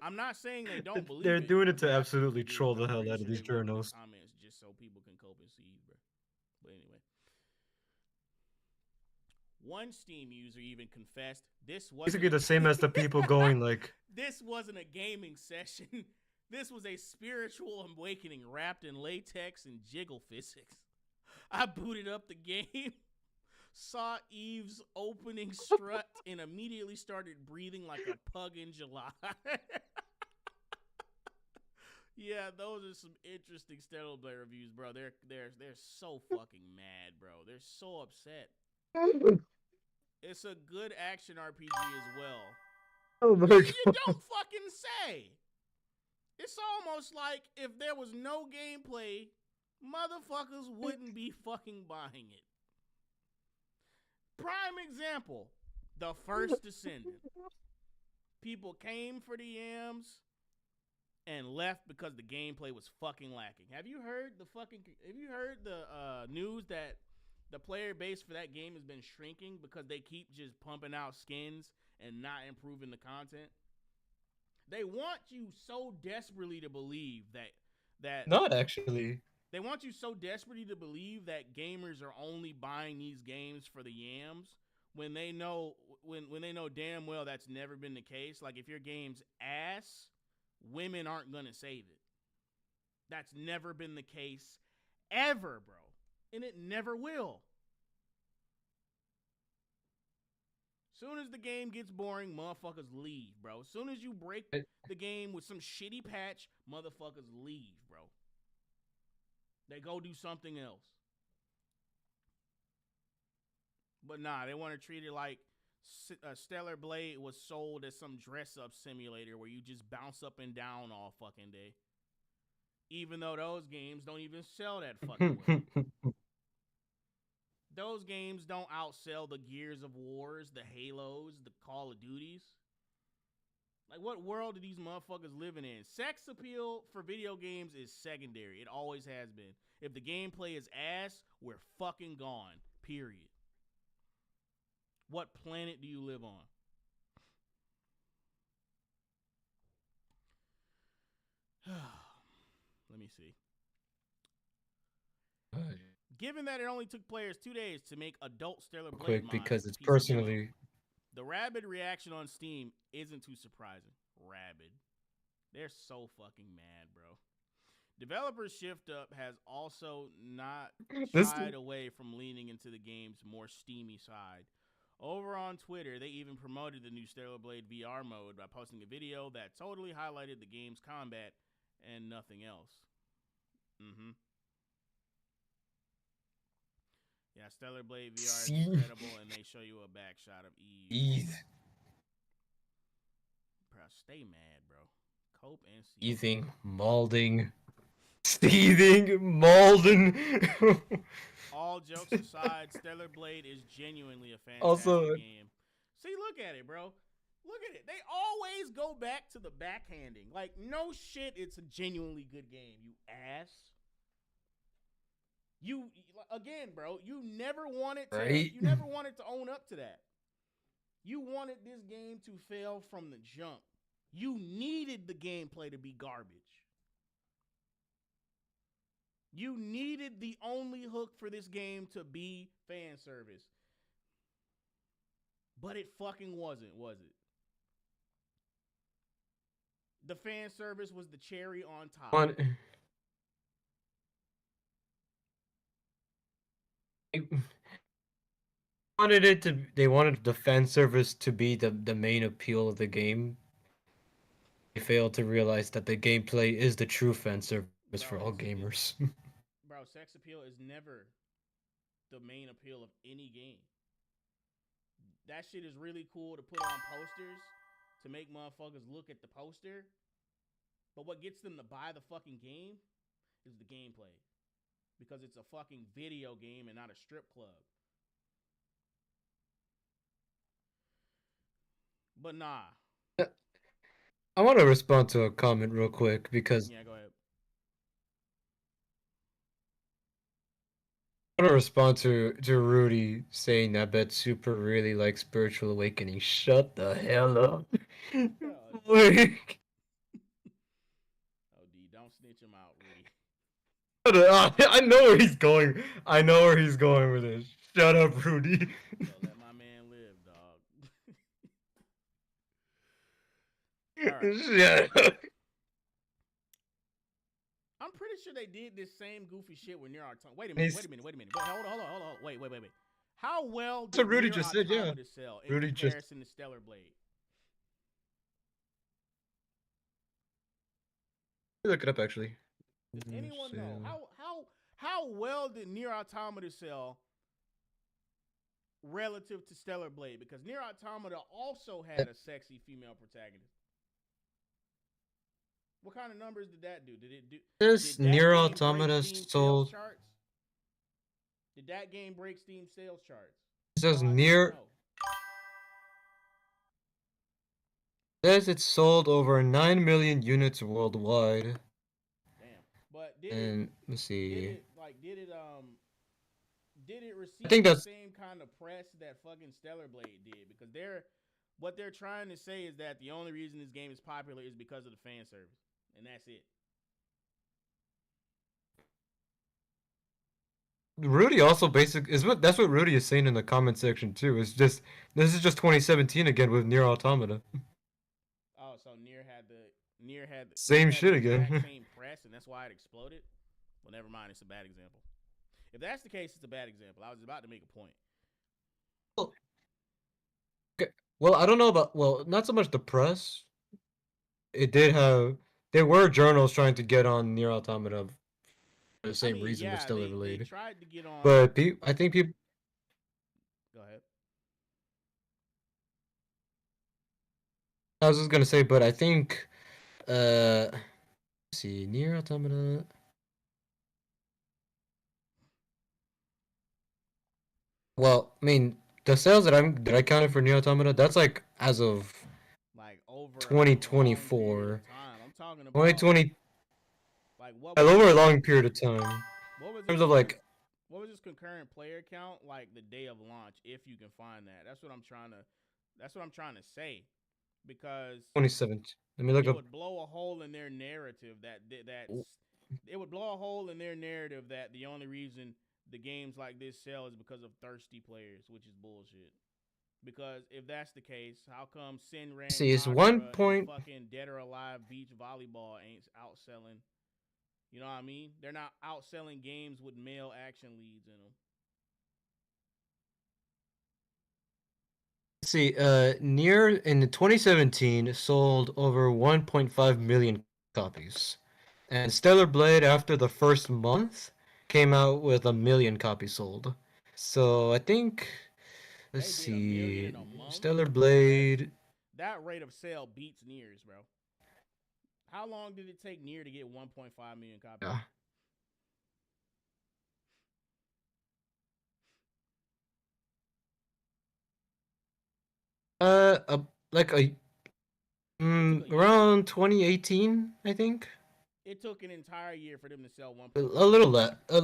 I'm not saying they don't They're believe it. doing it to That's what they absolutely do, troll but the I'm hell pretty out of sure they these wrote it in the journals. comments just so people can cope and see, bro. But anyway. One Steam user even confessed this wasn't Basically, a the same as the people going like, this wasn't a gaming session. This was a spiritual awakening wrapped in latex and jiggle physics. I booted up the game, saw Eve's opening strut, and immediately started breathing like a pug in July. Yeah, those are some interesting Stellar Blade reviews, bro. They're so fucking mad, bro. They're so upset. It's a good action RPG as well. oh my You god. don't fucking say. It's almost like if there was no gameplay, motherfuckers wouldn't be fucking buying it. Prime example, the first Descendant. People came for the yams and left because the gameplay was fucking lacking. Have you heard the news that the player base for that game has been shrinking because they keep just pumping out skins and not improving the content? They want you so desperately to believe that Not actually. they want you so desperately to believe that gamers are only buying these games for the yams when they know when they know damn well that's never been the case. Like if your game's ass, women aren't gonna save it. That's never been the case ever, bro. And it never will. Soon as the game gets boring, motherfuckers leave, bro. As soon as you break the game with some shitty patch, motherfuckers leave, bro. They go do something else. But nah, they want to treat it like Stellar Blade was sold as some dress-up simulator where you just bounce up and down all fucking day. Even though those games don't even sell that fucking well. Those games don't outsell the Gears of Wars, the Halos, the Call of Duties. Like, what world do these motherfuckers living in? Sex appeal for video games is secondary. It always has been. If the gameplay is ass, we're fucking gone. Period. What planet do you live on? Let me see. Given that it only took players 2 days to make adult Stellar Blade Quick mods because with it's PC demo, personally. the rabid reaction on Steam isn't too surprising. Rabid. They're so fucking mad, bro. Developers Shift Up has also not This shied away from leaning into the game's more steamy side. Over on Twitter, they even promoted the new Stellar Blade VR mode by posting a video that totally highlighted the game's combat and nothing else. Yeah, Stellar Blade VR is incredible, and they show you a back shot of Eve. Bro, stay mad, bro. Cope and see. Easing, molding. seething, Malden. All jokes aside, Stellar Blade is genuinely a fantastic Also, game. See, look at it, bro. Look at it. They always go back to the backhanding. Like, no shit, it's a genuinely good game, you ass. You again, bro. right? You never wanted to own up to that. You wanted this game to fail from the jump. You needed the gameplay to be garbage. You needed the only hook for this game to be fan service. But it fucking wasn't, was it? The fan service was the cherry on top. They wanted the fan service to be the main appeal of the game. They failed to realize that the gameplay is the true fan service for all gamers. Bro, sex appeal is never the main appeal of any game. That shit is really cool to put on posters to make motherfuckers look at the poster. But what gets them to buy the fucking game is the gameplay. Because it's a fucking video game and not a strip club. But nah. I want to respond to a comment real quick because Yeah, go ahead. I want to respond to Rudy saying that Bet Super really likes Spiritual Awakening. Shut the hell up. Like, Oh, D, don't snitch him out, Rudy. I know where he's going. I know where he's going with this. Shut up, Rudy. Yo, let my man live, dog. All right. Shut up. I'm pretty sure they did this same goofy shit with Near Automata. Wait a minute. Go, hold on. Wait. How well That's what did Rudy Nier just said, yeah. Automata sell in Rudy just comparison to Stellar Blade? look it up actually. Does anyone know how well did Nier Automata sell relative to Stellar Blade? Because Nier Automata also had a sexy female protagonist. What kind of numbers did that do? This did that Nier game Automata break Steam sold. sales charts? Did that game break Steam sales charts? It says No, I Nier. don't know. Says it sold over 9 million units worldwide. Damn. But Let's see. did it I receive think the that's same kind of press that fucking Stellar Blade did? Because what they're trying to say is that the only reason this game is popular is because of the fan service. And that's it. Rudy also that's what Rudy is saying in the comment section too. It's just this is just 2017 again with Nier Automata. Oh, so Nier had Same shit the again. exact same press, and that's why it exploded. Well, never mind. It's a bad example. If that's the case, it's a bad example. I was about to make a point. Okay. Well, I don't know about not so much the press. It did have there were journals trying to get on Nier Automata for the same reason with Stellar They Blade. tried to get on. But I think people. Go ahead. I was just gonna say, but I think. Let's see, Nier Automata. Well, I mean, the sales that I counted for Nier Automata, that's like as of like over 2024. I'm talking about 2020. like what was Over a long period of time. What was In terms of like, what was this concurrent player count like the day of launch? If you can find that, that's what I'm trying to say, because 2017. Let me look it up. would blow a hole in their narrative it would blow a hole in their narrative that the only reason the games like this sell is because of thirsty players, which is bullshit. Because if that's the case, how come Sinran See, it's and 1 fucking Dead or Alive Beach Volleyball ain't outselling? You know what I mean? They're not outselling games with male action leads in them. See, Nier in 2017 sold over 1.5 million copies, and Stellar Blade after the first month came out with 1 million copies sold. So I think, let's They did 1 million see, in a month. Stellar Blade. That rate of sale beats Nier's, bro. How long did it take Nier to get 1.5 million copies? Yeah. A, like a It took a year. around 2018, I think. It took an entire year for them to sell A 1.5 little million. less, a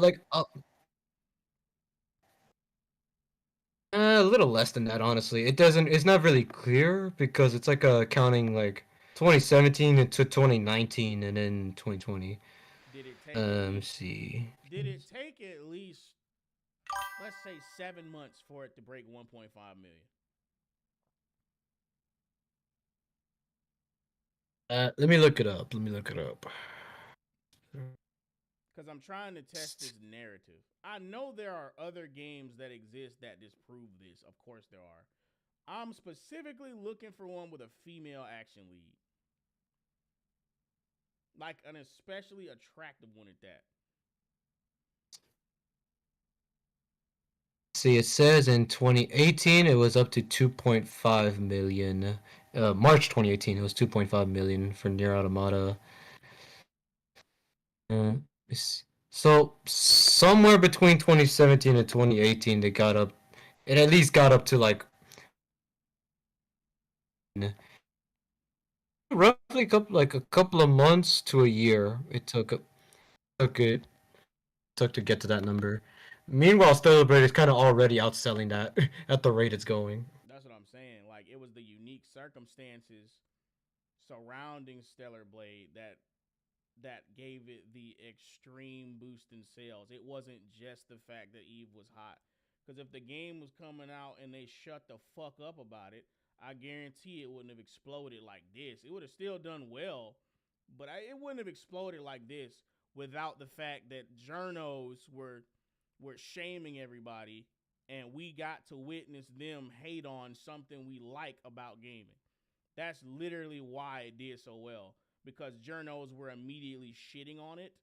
little less than that, honestly. It doesn't. It's not really clear because it's like counting like 2017 into 2019 and then 2020. Did it take at Let's least? see. Did it take at least, let's say, 7 months for it to break 1.5 million? Let me look it up. Let me look it up. Because I'm trying to test this narrative. I know there are other games that exist that disprove this. Of course there are. I'm specifically looking for one with a female action lead. Like an especially attractive one at that. See, it says in 2018 it was up to 2.5 million. March 2018 it was 2.5 million for Nier Automata. Uh, so somewhere between 2017 and 2018 they got up. It at least got up to like roughly a couple of months to a year. Took it took to get to that number. Meanwhile, Stellar Blade is kind of already outselling that at the rate it's going. That's what I'm saying. Like it was the unique circumstances surrounding Stellar Blade that gave it the extreme boost in sales. It wasn't just the fact that Eve was hot. Because if the game was coming out and they shut the fuck up about it, I guarantee it wouldn't have exploded like this. It would have still done well, but it wouldn't have exploded like this without the fact that journos were shaming everybody, and we got to witness them hate on something we like about gaming. That's literally why it did so well, because journos were immediately shitting on it,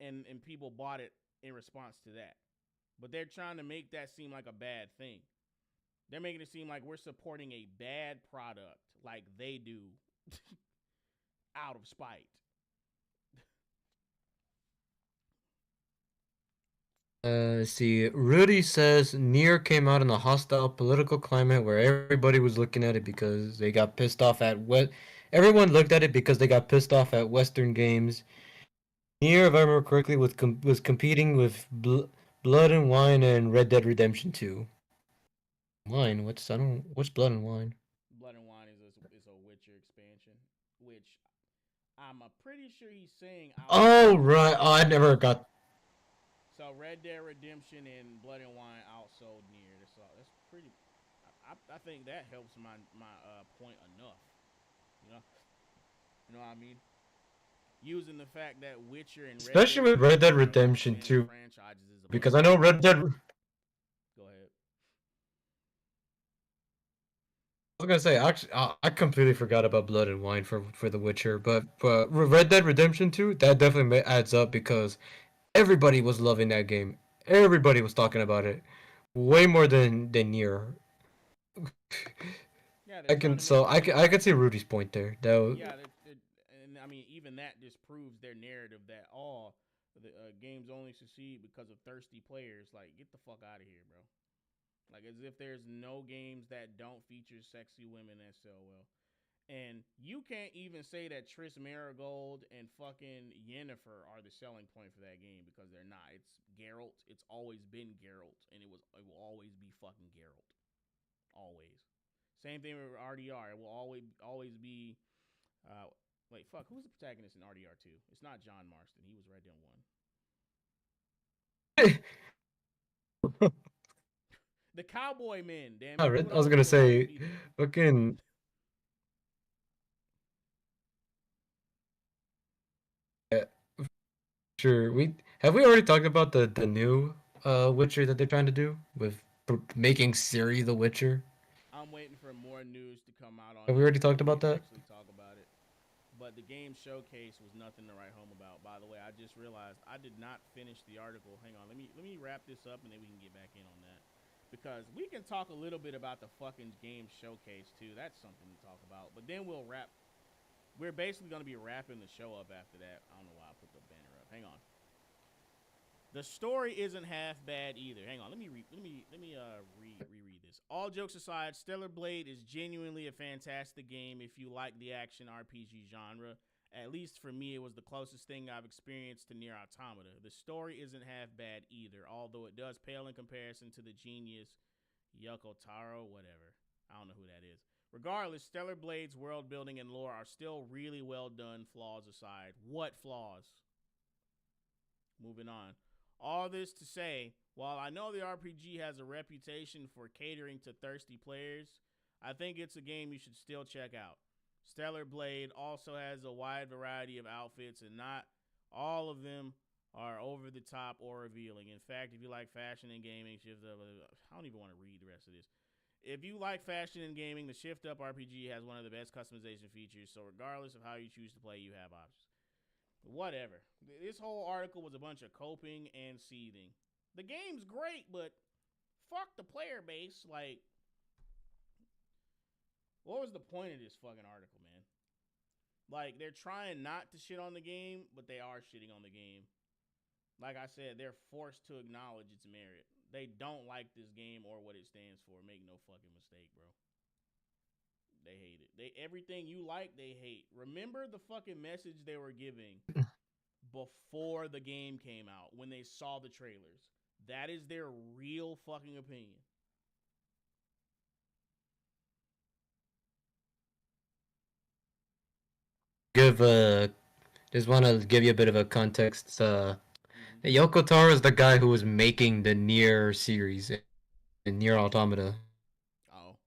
and people bought it in response to that. But they're trying to make that seem like a bad thing. They're making it seem like we're supporting a bad product like they do out of spite. See, Rudy says Nier came out in a hostile political climate where everybody was looking at it because they got pissed off at what everyone looked at it because they got pissed off at Western games. Nier, if I remember correctly, was competing with Blood and Wine and Red Dead Redemption 2. Wine? What's Blood and Wine? Blood and Wine is a Witcher expansion, which I'm pretty sure he's saying Oh outsold right. Nier. Oh, I never got. So Red Dead Redemption and Blood and Wine outsold Nier. That's pretty. I think that helps my point enough. You know, you know what I mean. Using the fact that Witcher and Red Dead Especially with Red Dead Redemption are Redemption long-standing 2, franchises is a because bunch I of know shit. Red Dead. Go ahead. I was gonna say, actually, I completely forgot about Blood and Wine for The Witcher, but Red Dead Redemption 2, that definitely adds up because everybody was loving that game. Everybody was talking about it, way more than Nier. Yeah, they're trying to make it seem I can like see Rudy's point there. That was, yeah, and I mean even that disproves their narrative that the games only succeed because of thirsty players. Like get the fuck out of here, bro. Like as if there's no games that don't feature sexy women that sell well. And you can't even say that Triss Marigold and fucking Yennefer are the selling point for that game because they're not. It's Geralt. It's always been Geralt, and it will always be fucking Geralt. Always. Same thing with RDR. It will always be. Wait, fuck. Who's the protagonist in RDR two? It's not John Marston. He was Red Dead one. The Cowboy Men. Damn it. Who I else was would gonna it always say, be then? fucking yeah, sure. We already talked about the new Witcher that they're trying to do with making Siri the Witcher. I'm waiting for more news to come out on Have we it already before talked we about can that? actually talk about it. But the game showcase was nothing to write home about. By the way, I just realized I did not finish the article. Hang on, let me wrap this up and then we can get back in on that. Because we can talk a little bit about the fucking game showcase too. That's something to talk about. But then we'll wrap. We're basically gonna be wrapping the show up after that. I don't know why I put the banner up. Hang on. The story isn't half bad either. Hang on, let me reread this. this. All jokes aside, Stellar Blade is genuinely a fantastic game if you like the action RPG genre. At least for me, it was the closest thing I've experienced to Nier Automata. The story isn't half bad either, although it does pale in comparison to the genius Yoko Taro, whatever. I don't know who that is. Regardless, Stellar Blade's world building and lore are still really well done, flaws aside. What flaws? Moving on. All this to say, while I know the RPG has a reputation for catering to thirsty players, I think it's a game you should still check out. Stellar Blade also has a wide variety of outfits, and not all of them are over the top or revealing. In fact, if you like fashion and gaming, I don't even want to read the rest of this. If you like fashion and gaming, the Shift Up RPG has one of the best customization features, so regardless of how you choose to play, you have options. Whatever. This whole article was a bunch of coping and seething. The game's great, but fuck the player base. Like, what was the point of this fucking article, man? Like, they're trying not to shit on the game, but they are shitting on the game. Like I said, they're forced to acknowledge its merit. They don't like this game or what it stands for. Make no fucking mistake, bro. They hate it. Everything you like, they hate. Remember the fucking message they were giving before the game came out when they saw the trailers. That is their real fucking opinion. Give just want to give you a bit of a context. Yoko Taro is the guy who was making the Nier series in Nier Automata. Oh.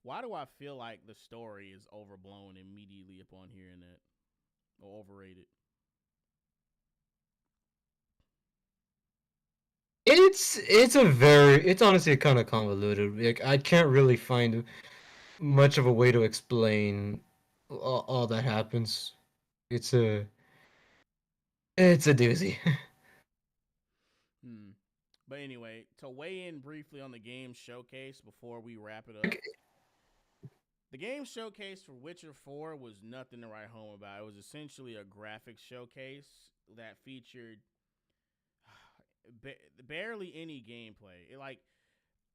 Why do I feel like the story is overblown immediately upon hearing that? Or overrated? It's honestly kind of convoluted. Like I can't really find much of a way to explain all that happens. It's a it's a doozy. But anyway, to weigh in briefly on the game showcase before we wrap it up. The game showcase for Witcher 4 was nothing to write home about. It was essentially a graphics showcase that featured barely any gameplay.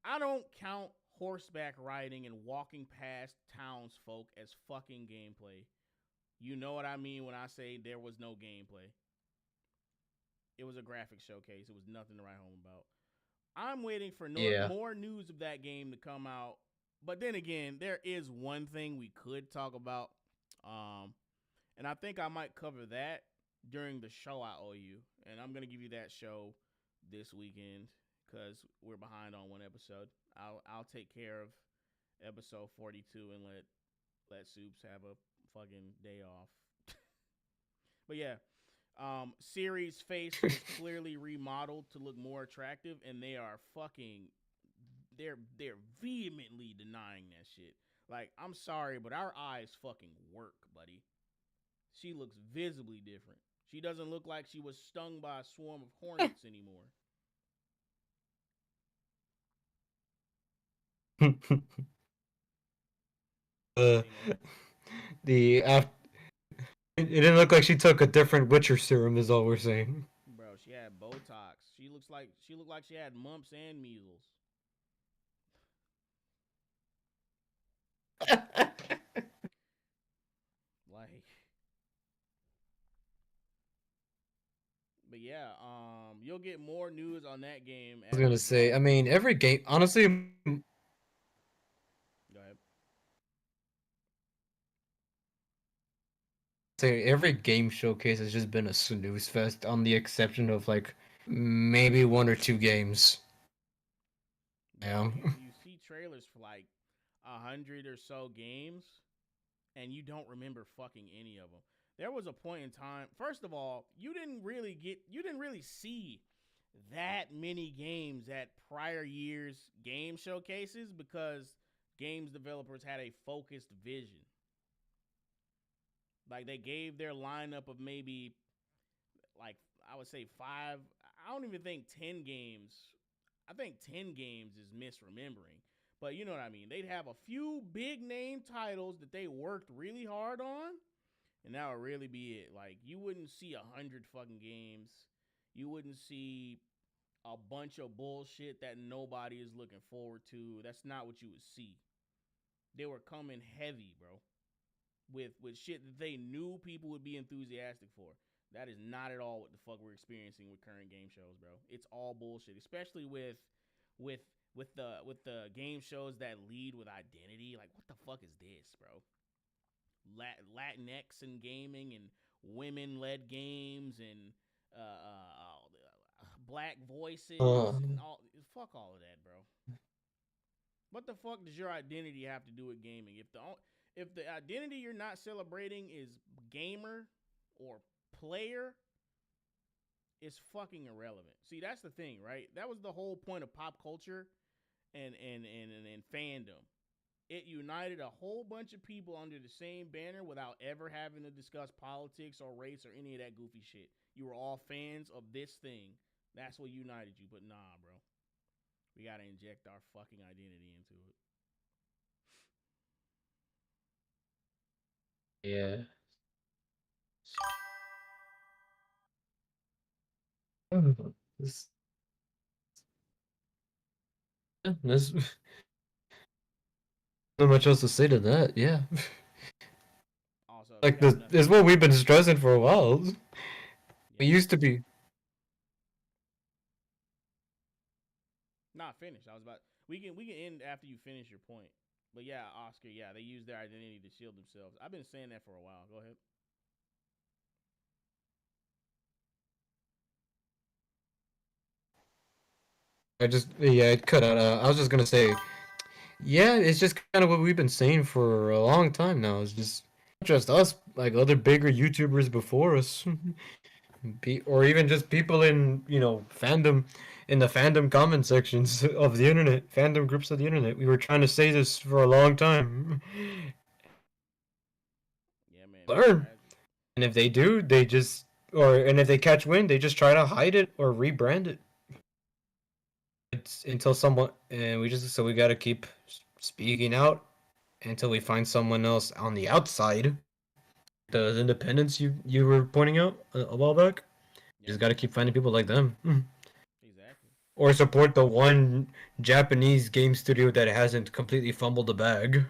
I don't count horseback riding and walking past townsfolk as fucking gameplay. You know what I mean when I say there was no gameplay. It was a graphics showcase. It was nothing to write home about. I'm waiting for more news of that game to come out. But then again, there is one thing we could talk about. And I think I might cover that during the show I owe you. And I'm going to give you that show this weekend because we're behind on one episode. I'll take care of episode 42 and let Soups have a fucking day off. But yeah, Siri's face was clearly remodeled to look more attractive, and they are fucking they're vehemently denying that shit. Like, I'm sorry, but our eyes fucking work, buddy. She looks visibly different. She doesn't look like she was stung by a swarm of hornets anymore. The it didn't look like she took a different Witcher serum. Is all we're saying. Bro, she had Botox. She looked like she had mumps and measles. Like, but yeah, you'll get more news on that game. I was gonna say, I mean, every game, honestly. Go ahead. Say every game showcase has just been a snooze fest, on the exception of like maybe one or two games. Yeah. You see trailers for like 100 or so games, and you don't remember fucking any of them. There was a point in time. First of all, you didn't really see that many games at prior years' game showcases because games developers had a focused vision. Like, they gave their lineup of maybe, like, I would say 5. I don't even think 10 games. I think 10 games is misremembering. But you know what I mean. They'd have a few big name titles that they worked really hard on, and that would really be it. Like, you wouldn't see 100 fucking games. You wouldn't see a bunch of bullshit that nobody is looking forward to. That's not what you would see. They were coming heavy, bro, with shit that they knew people would be enthusiastic for. That is not at all what the fuck we're experiencing with current game shows, bro. It's all bullshit, especially with with the game shows that lead with identity. Like, what the fuck is this, bro? Latinx and gaming and women-led games and black voices Uh, and all. Fuck all of that, bro. What the fuck does your identity have to do with gaming? If the identity you're not celebrating is gamer or player, it's fucking irrelevant. See, that's the thing, right? That was the whole point of pop culture and fandom. It united a whole bunch of people under the same banner without ever having to discuss politics or race or any of that goofy shit. You were all fans of this thing. That's what united you. But nah, bro. We gotta inject our fucking identity into it. yeah. This, there's not much else to say to that. Yeah, Also, if you like have this nothing is else, what we've been stressing for a while. We yeah. used to be. Not finished. I was about. We can end after you finish your point. But yeah, Oscar. Yeah, they use their identity to shield themselves. I've been saying that for a while. Go ahead. I just yeah, it cut out. I was just gonna say yeah, it's just kind of what we've been saying for a long time now. It's just not just us, like other bigger YouTubers before us, or even just people in fandom, in the fandom comment sections of the internet, fandom groups of the internet. We were trying to say this for a long time. Yeah, man, it's Learn, tragic. and if they do, they just and if they catch wind, they just try to hide it or rebrand it. It's until someone, and we gotta keep speaking out until we find someone else on the outside. The independents you were pointing out a while back. You Yeah, just got to keep finding people like them, exactly. or support the one Japanese game studio that hasn't completely fumbled the bag.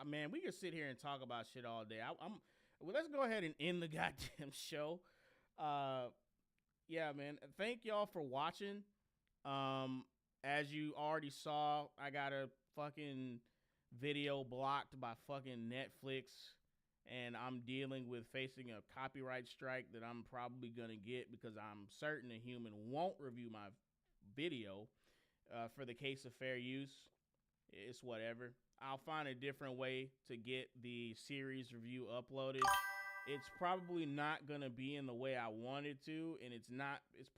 Man, we could sit here and talk about shit all day. I'm. Well, let's go ahead and end the goddamn show. Uh, yeah, man. Thank y'all for watching. Um, as you already saw, I got a fucking video blocked by fucking Netflix, and I'm dealing with facing a copyright strike that I'm probably gonna get because I'm certain a human won't review my video. For the case of fair use, it's whatever. I'll find a different way to get the series review uploaded. It's probably not gonna be in the way I wanted to, and it's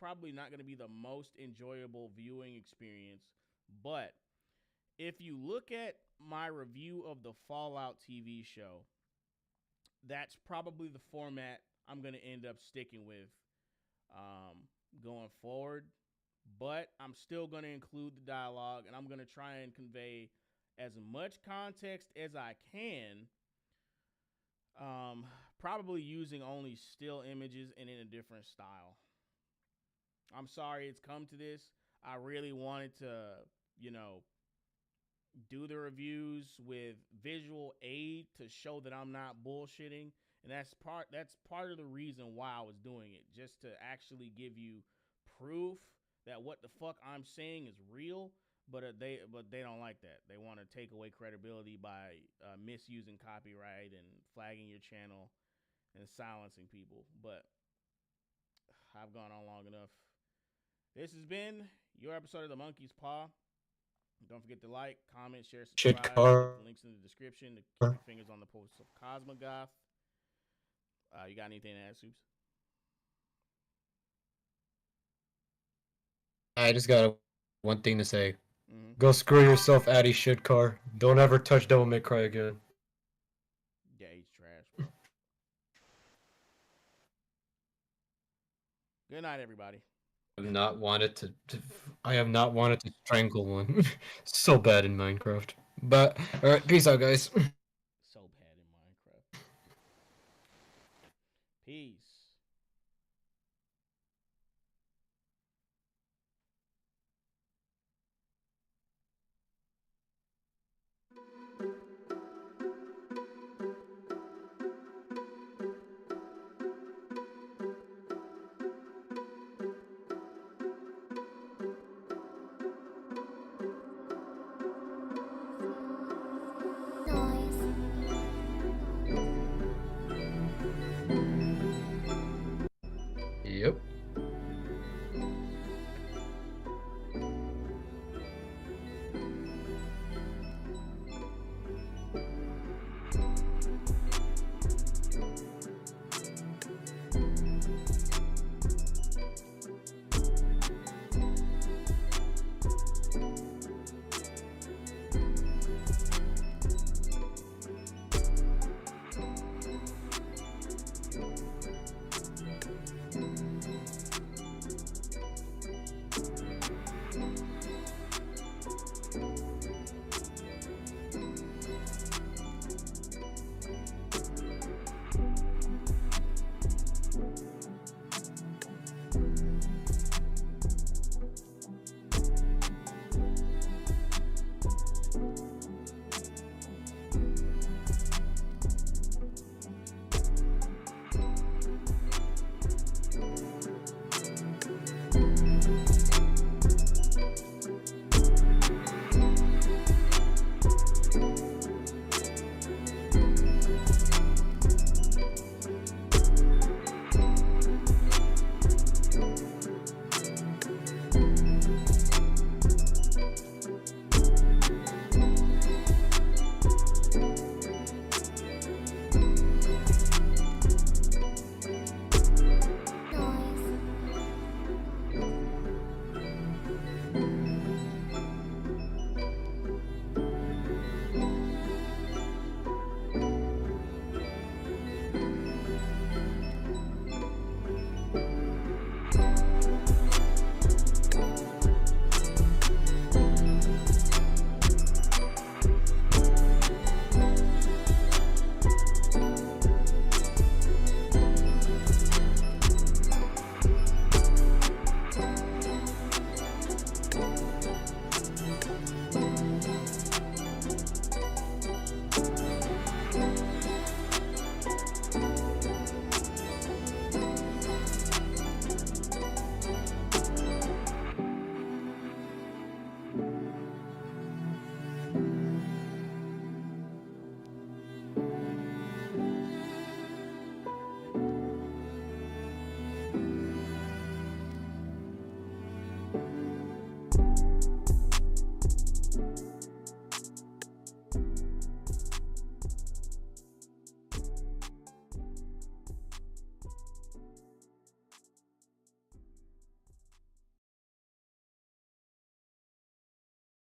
probably not gonna be the most enjoyable viewing experience. But if you look at my review of the Fallout TV show, that's probably the format I'm gonna end up sticking with going forward. But I'm still gonna include the dialogue, and I'm gonna try and convey as much context as I can, probably using only still images and in a different style. I'm sorry it's come to this. I really wanted to, you know, do the reviews with visual aid to show that I'm not bullshitting, and that's part of the reason why I was doing it, just to actually give you proof that what the fuck I'm saying is real. But they don't like that. They want to take away credibility by misusing copyright and flagging your channel and silencing people. But I've gone on long enough. This has been your episode of the Monkey's Paw. Don't forget to like, comment, share, Shit subscribe. Hit car. the links in the description to keep your fingers on the pulse of Cosmogoth. You got anything to add, Soups? I just got one thing to say. Mm-hmm. Go screw yourself, Addy shit car. Don't ever touch Devil May Cry again. Yeah, he's trash, bro. Good night, everybody. I have not wanted to strangle one. So bad in Minecraft. But alright, peace out guys. So bad in Minecraft. Peace. Yep.